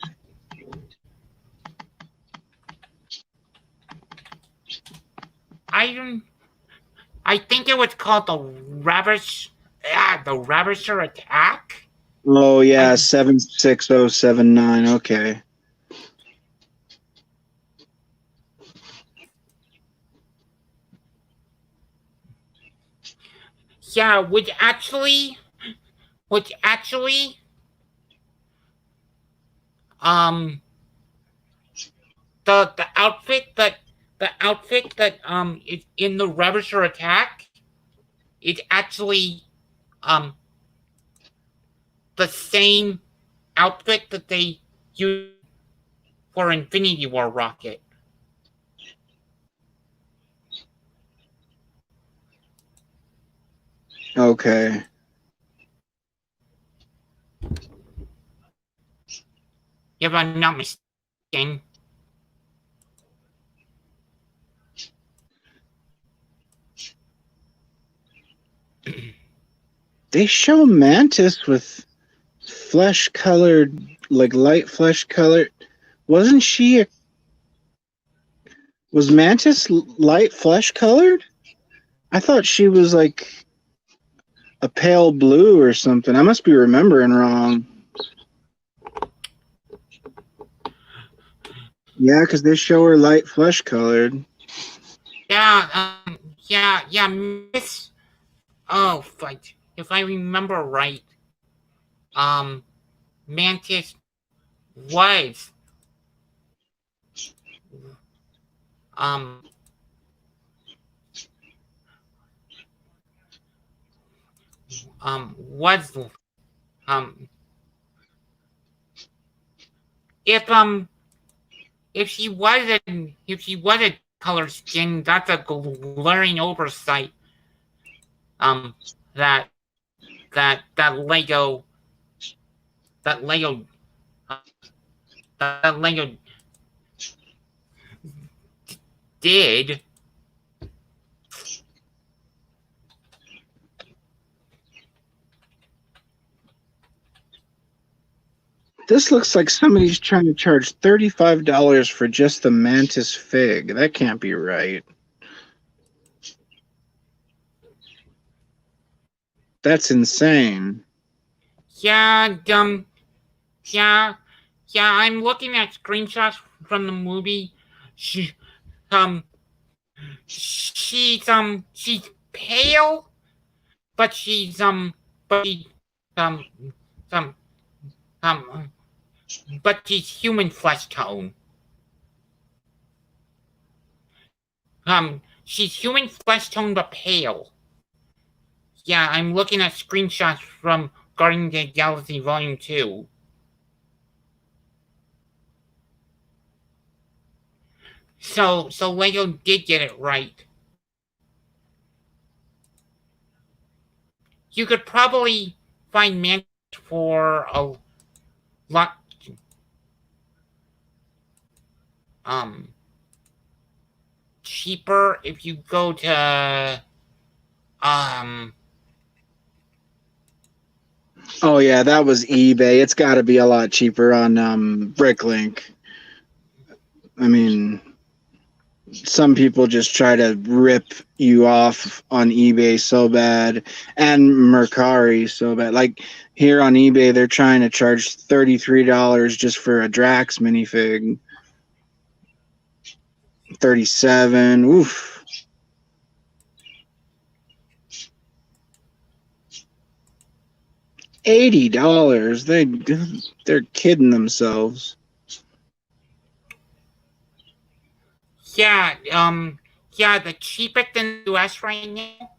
I think it was called the Ravisher attack. Oh yeah, 76079. Okay. Yeah, which actually, um, the outfit that is in the Ravisher attack is actually um the same outfit that they use for Infinity War Rocket. Okay. If I'm not mistaken. They show Mantis with flesh colored, like light flesh colored. Wasn't she was Mantis light flesh colored? I thought she was like a pale blue or something. I must be remembering wrong. Yeah, because they show her light flesh colored. Yeah, Miss. Oh, fight. If I remember right, Mantis was um was um if if she was a color skin, that's a glaring oversight. Um, that that that Lego uh, that Lego did. This looks like somebody's trying to charge $35 for just the mantis fig. That can't be right. That's insane. Yeah, yeah, yeah. I'm looking at screenshots from the movie. She, um, she's pale, but um, um, um, but she's human flesh tone. She's human flesh tone but pale. Yeah, I'm looking at screenshots from Guardians of the Galaxy Volume 2. So Lego did get it right. You could probably find Mantis for a lot um cheaper if you go to um Oh yeah, that was eBay. It's got to be a lot cheaper on Bricklink. I mean, some people just try to rip you off on eBay so bad, and Mercari so bad. Like here on eBay, they're trying to charge $33 just for a Drax minifig. 37. Oof. $80. They're kidding themselves. yeah, the cheapest in the US right now.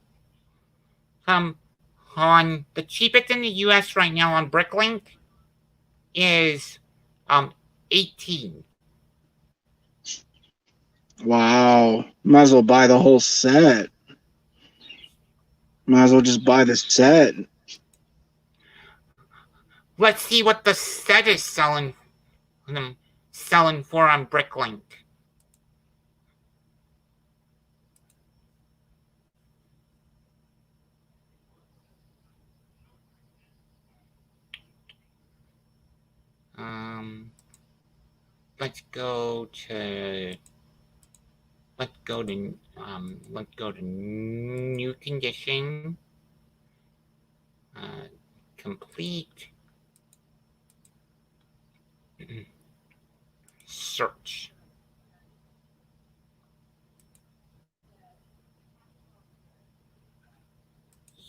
On the cheapest in the US right now on Bricklink is 18. Wow. Might as well buy the whole set. Might as well just buy the set. Let's see what the set is selling for on Bricklink. Um, let's go to new condition. Uh, complete search.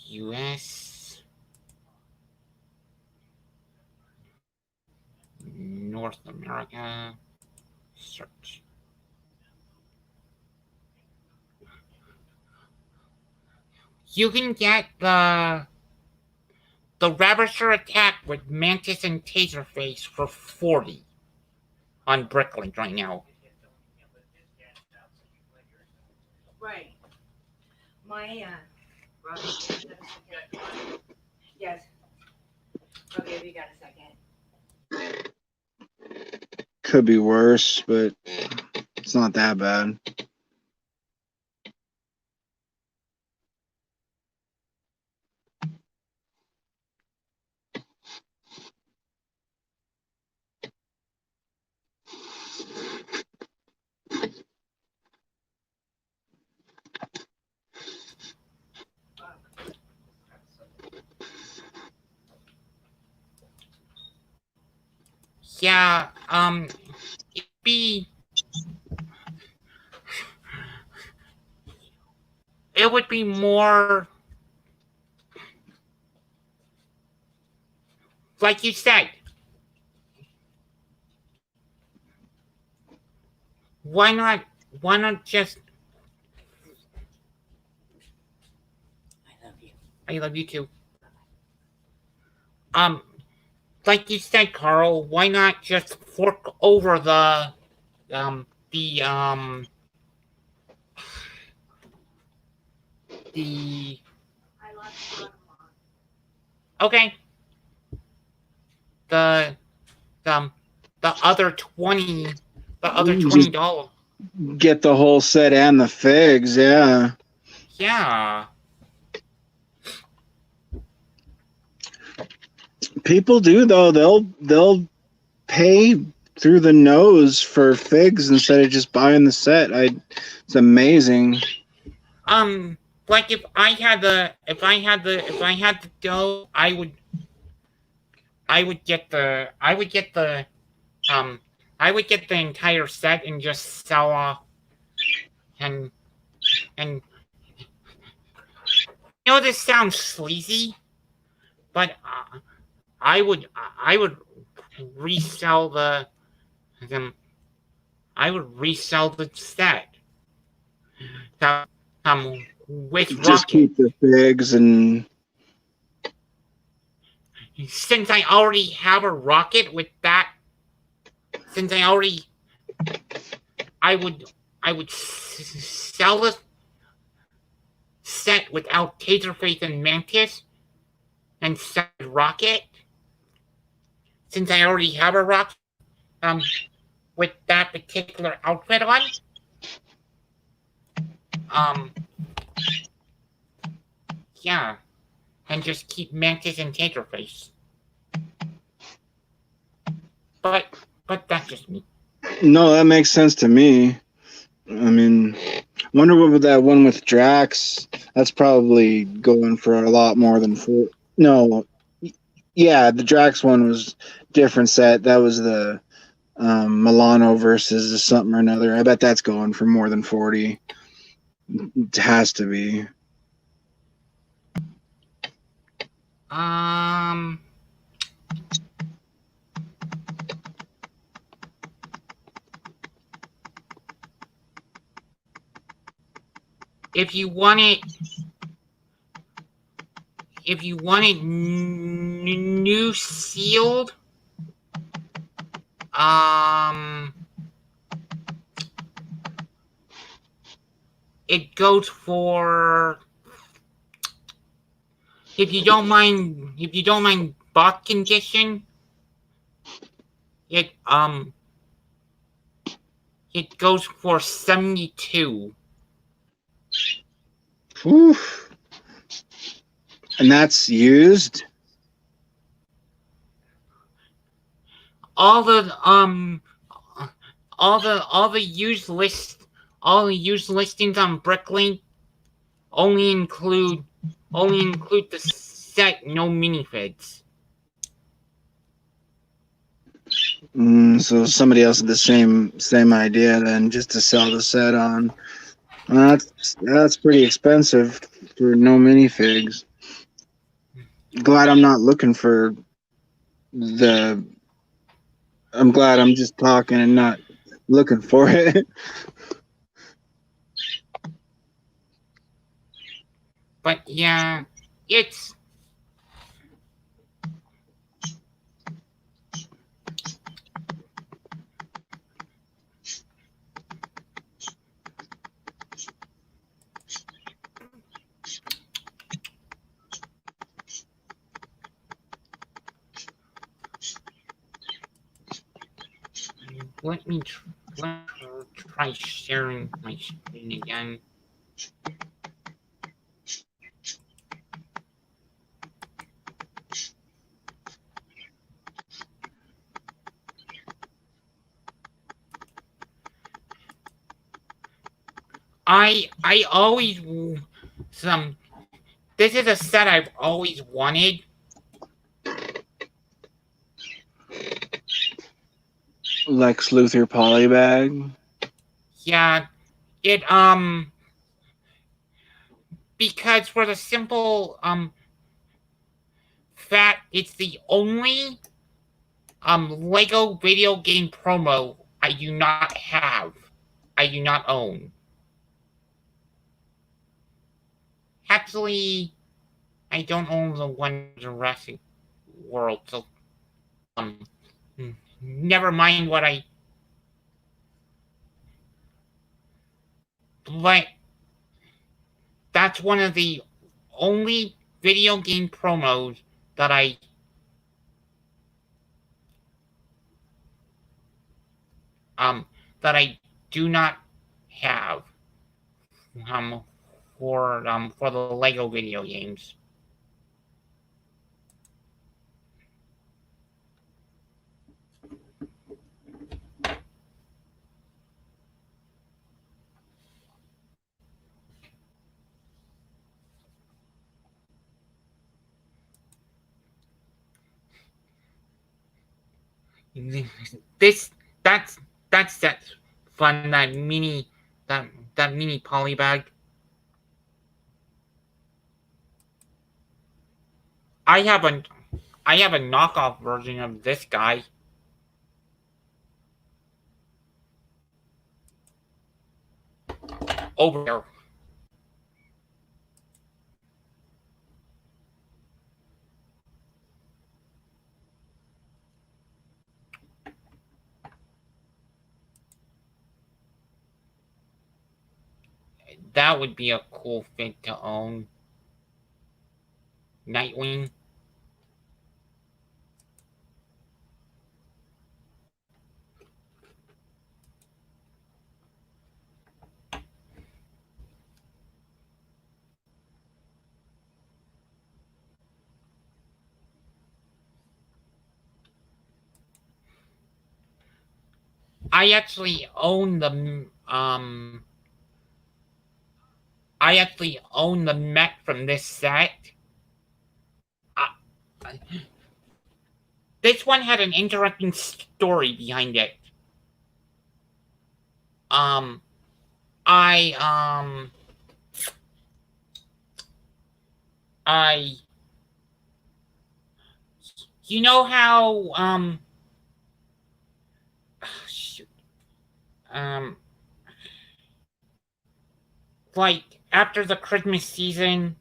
US, North America, search. You can get the Ravisher attack with Mantis and Taserface for 40 on Bricklink right now. Right. My Robbie, yes. Okay, we got a second. Could be worse, but it's not that bad. Yeah, it'd be it would be more like you said. Why not just I love you. I love you too. um, like you said, Carl, why not just fork over the the okay the the the other Just $20. get the whole set and the figs. Yeah. Yeah. People do though. They'll pay through the nose for figs instead of just buying the set. It's amazing. Like if I had the dough, I would get the um I would get the entire set and just sell off and and you know this sounds sleazy, but I would resell the I would resell the set. So, with Just Rocket. keep the figs and Since I already have a Rocket with that, since I already, I would sell the set without Taserface and Mantis and sell Rocket. Since I already have a Rocket, with that particular outfit on, um, yeah, and just keep Mantis and Taserface. But that's just me. no, that makes sense to me. I mean, wonder what with that one with Drax. That's probably going for a lot more than four. No, yeah, the Drax one was different set. That was the Milano versus something or another. I bet that's going for more than 40. It has to be. If you want it new sealed, it goes for, if you don't mind box condition, it goes for 72. Oof. And that's used. All the used listings on Bricklink only include the set, no minifigs. So somebody else had the same idea then, just to sell the set on. That's pretty expensive for no minifigs. Glad I'm not looking for the. I'm glad I'm just talking and not looking for it. But yeah, it's let me try sharing my screen again. I always this is a set I've always wanted. Lex Luthor polybag. Yeah, it because for the simple fact it's the only Lego video game promo I do not have. I do not own. Actually, I don't own the one Jurassic world. So never mind what I. But that's one of the only video game promos that I do not have um for the Lego video games. This that's fun. That mini polybag. I have a I have a knockoff version of this guy. Over there. That would be a cool fit to own. Nightwing. I actually own the mech from this set. This one had an interesting story behind it. I you know how shoot, like after the Christmas season,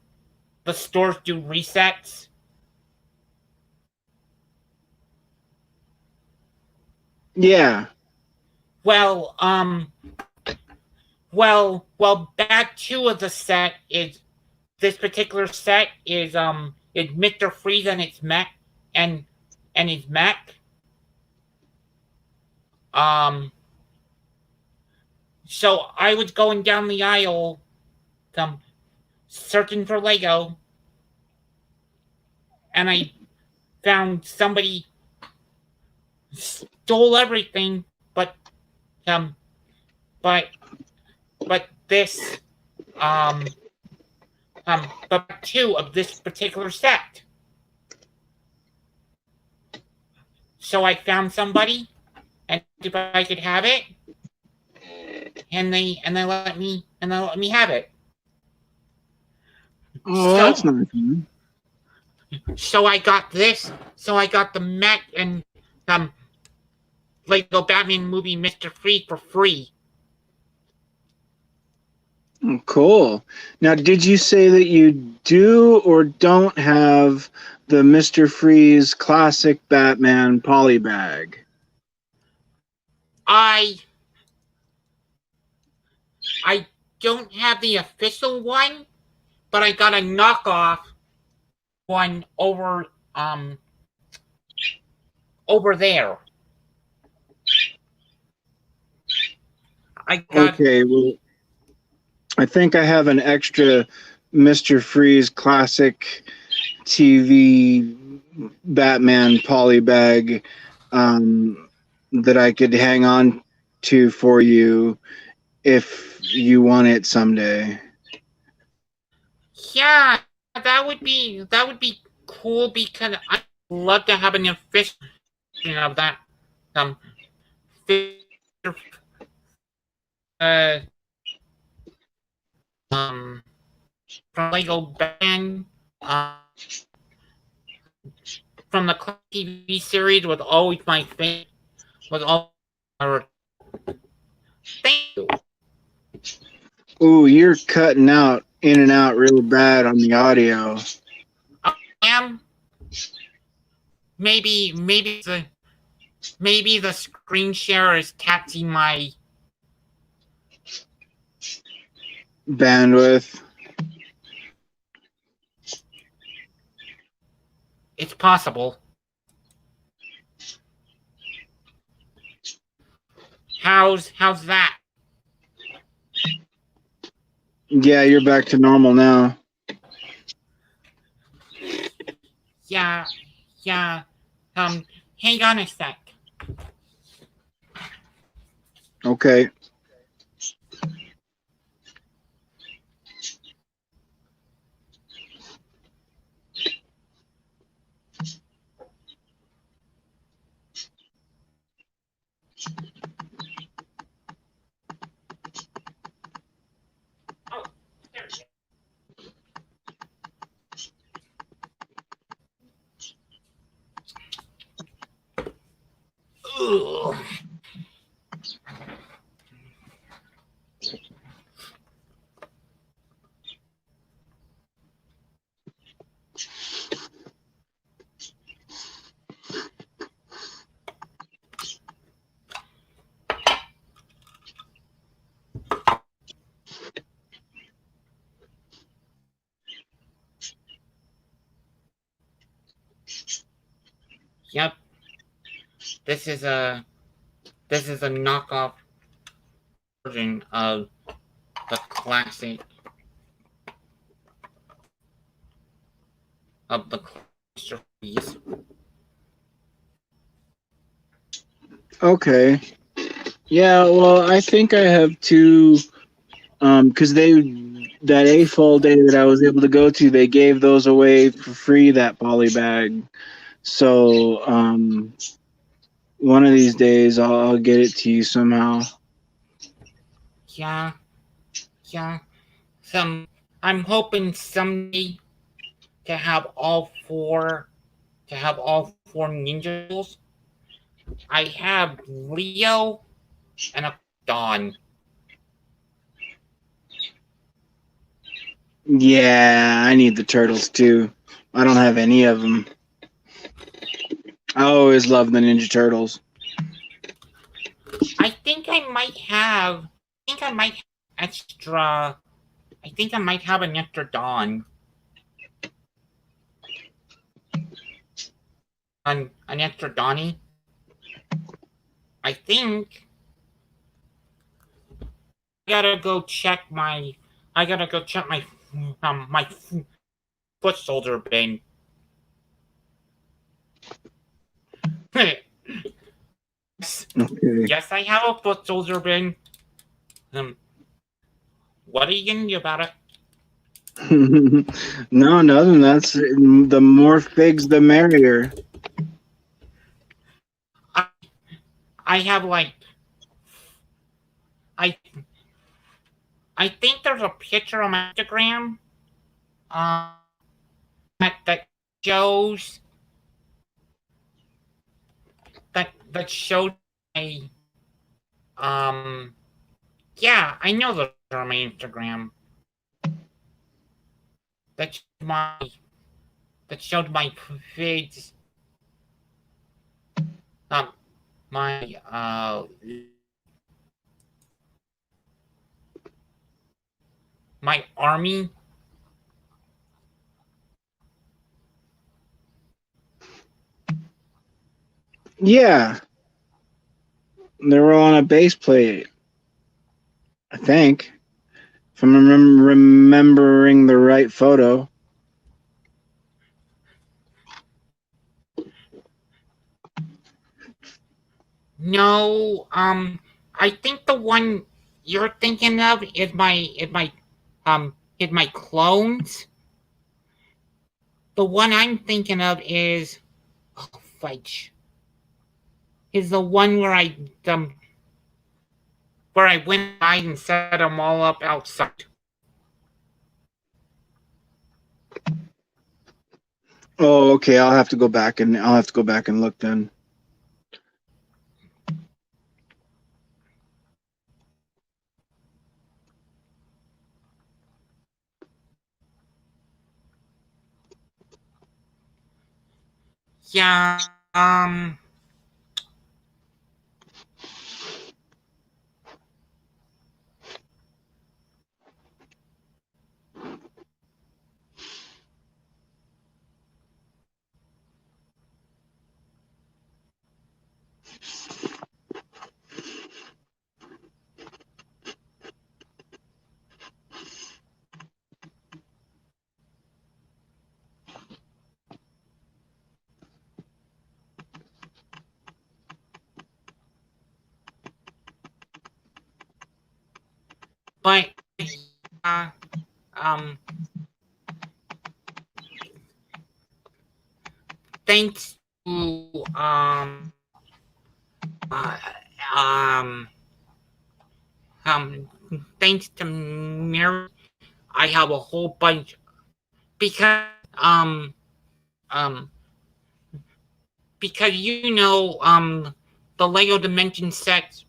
the stores do resets. Yeah. Well, bag 2 of the set is this particular set is Mr. Freeze and its mech and his mech. So I was going down the aisle, searching for Lego, and I found somebody stole everything, but this but 2 of this particular set. So I found somebody, and if I could have it, and they let me have it. Oh, that's nice. So I got this. So I got the mech and Lego Batman movie Mr. Freeze for free. Oh, cool. Now, did you say that you do or don't have the Mr. Freeze classic Batman polybag? I don't have the official one, but I got a knockoff one over there. I got Okay, well, I think I have an extra Mr. Freeze classic TV Batman polybag that I could hang on to for you if you want it someday. yeah, that would be cool because I'd love to have an official version of that uh from Lego Batman from the TV series was always my favorite. Was all. Thank you. Ooh, you're cutting out in and out real bad on the audio. I am. maybe the screen share is taxing my. Bandwidth. It's possible. How's that? Yeah, you're back to normal now. Yeah, yeah. Hang on a sec. Okay. Oh, there you go. Ugh. Yep. This is a knockoff version of the classic series. Okay. Yeah, well, I think I have two, because that AFOL day that I was able to go to, they gave those away for free, that poly bag. So, one of these days I'll get it to you somehow. Yeah, yeah. I'm hoping someday to have all four Ninja Turtles. I have Leo and a Dawn. Yeah, I need the turtles too. I don't have any of them. I always love the Ninja Turtles. I think I might have. Extra. I think I might have an extra Dawn. An extra Donnie. I think. I gotta go check my foot soldier bin. Okay. Yes, I have a foot soldier bin. What are you gonna do about it? No, nothing. That's the more figs, the merrier. I, I have like I I think there's a picture on my Instagram that shows that showed my yeah, I know those are on my Instagram. That showed my that showed my vids um my my army. Yeah, they were on a base plate, I think. If I'm remembering the right photo. No, I think the one you're thinking of is my clones. The one I'm thinking of is oh fudge. Is the one where I went inside and set them all up outside. Oh, okay. I'll have to go back and look then. Yeah. But uh, um, thanks to uh, um um thanks to Mary, I have a whole bunch because um because the Lego Dimension sets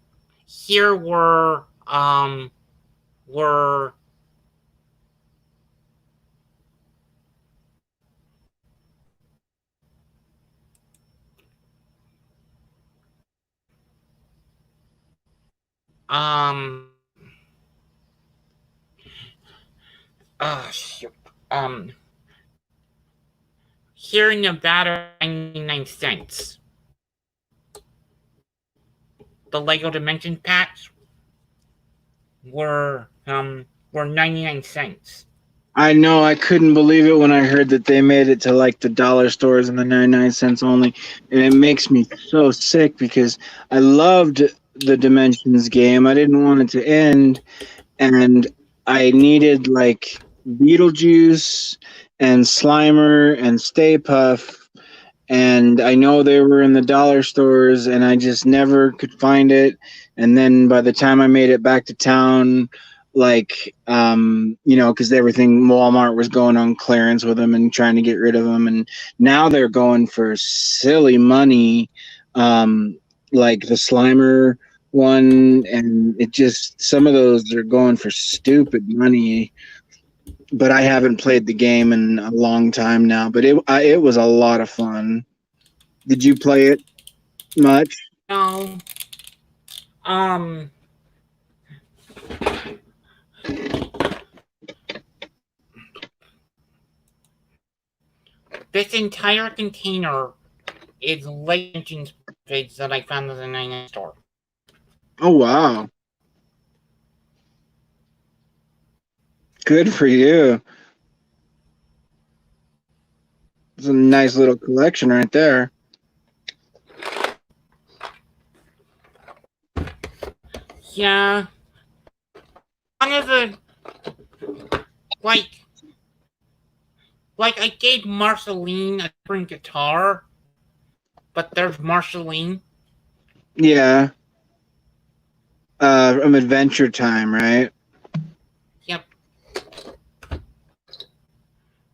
here were um shoot. um here in Nevada 99 cents. The Lego Dimension packs were 99 cents. I know, I couldn't believe it when I heard that they made it to like the dollar stores and the 99 cents only. And it makes me so sick because I loved the Dimensions game. I didn't want it to end. And I needed like Beetlejuice and Slimer and Stay Puff, and I know they were in the dollar stores, and I just never could find it. And then by the time I made it back to town, like because everything Walmart was going on clearance with them and trying to get rid of them, and now they're going for silly money, like the Slimer one, and it just some of those are going for stupid money. But I haven't played the game in a long time now. But it was a lot of fun. Did you play it much? No. Um this entire container is Legends figs that I found in the 99 store. Oh wow, good for you. It's a nice little collection right there. Yeah. One of the like I gave Marceline a different guitar, but there's Marceline. Yeah. Adventure Time, right? Yep.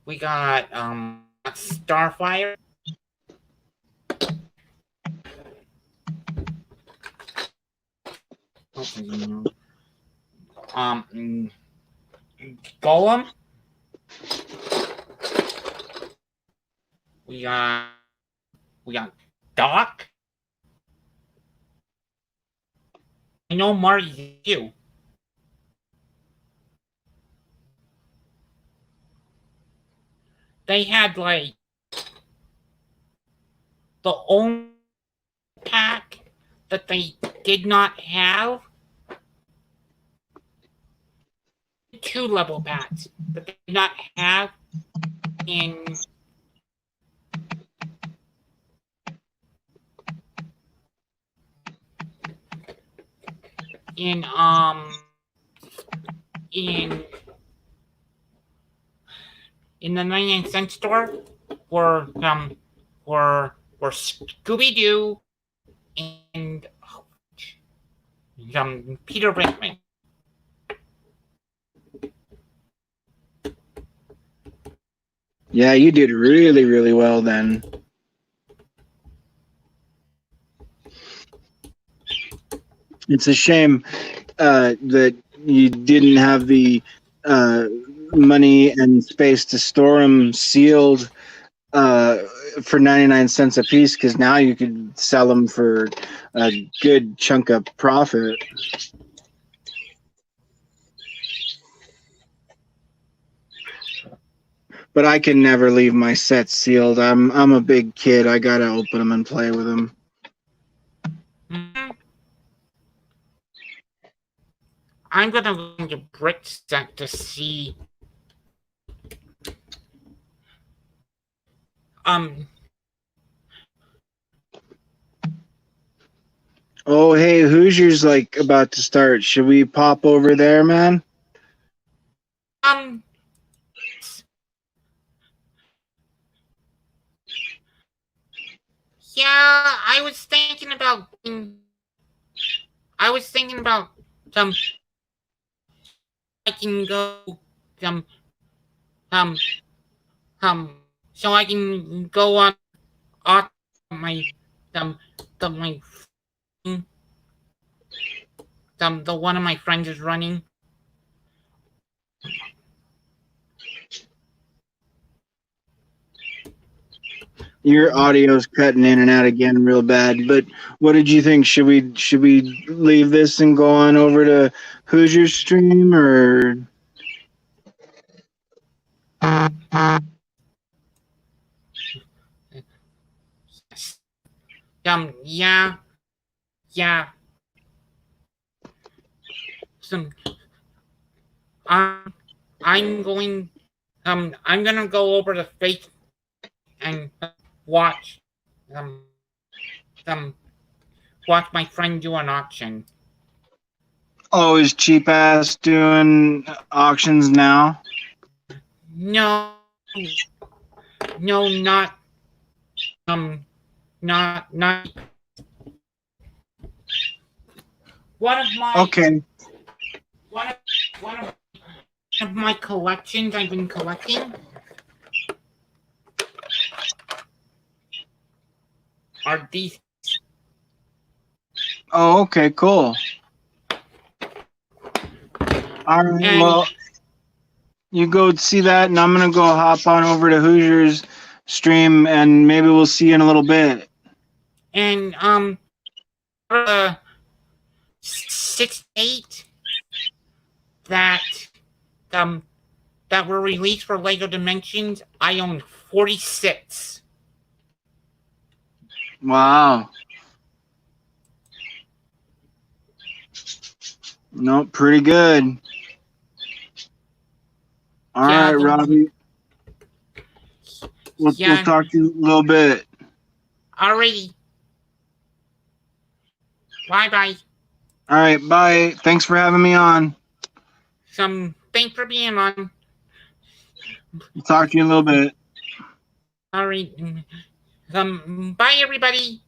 We got Starfire. Um Golem. We got Doc. I know Marty too. They had like the only pack that they did not have, 2 level packs that they did not have in in in in the 99 cent store were Scooby Doo and Peter Brickman. Yeah, you did really, really well then. It's a shame that you didn't have the uh, money and space to store them sealed for 99 cents a piece because now you could sell them for a good chunk of profit. But I can never leave my sets sealed. I'm a big kid. I gotta open them and play with them. Mhm. I'm gonna look into brick set to see. Oh, hey, Hoosiers like about to start. Should we pop over there, man? Um, yeah, I was thinking about some. I can go some um so I can go on my my the one of my friends is running. Your audio's cutting in and out again real bad. But what did you think? Should we leave this and go on over to Hoosiers stream or? Yeah, yeah. Some I'm I'm going I'm gonna go over to Facebook and watch um um watch my friend do an auction. Oh, is cheap ass doing auctions now? No, no, um not one of my Okay. one of one of my collections I've been collecting are these. Oh, okay, cool. All right, And well, you go see that, and I'm gonna go hop on over to Hoosiers stream, and maybe we'll see you in a little bit. and 6 8 that um that were released for Lego Dimensions, I own 46. Wow. No, pretty good. All right, Yeah, Robbie. We'll yeah. talk to you in a little bit. Alrighty. Bye bye. All right, bye. Thanks for having me on. Thanks for being on. We'll talk to you in a little bit. Alright. Bye everybody.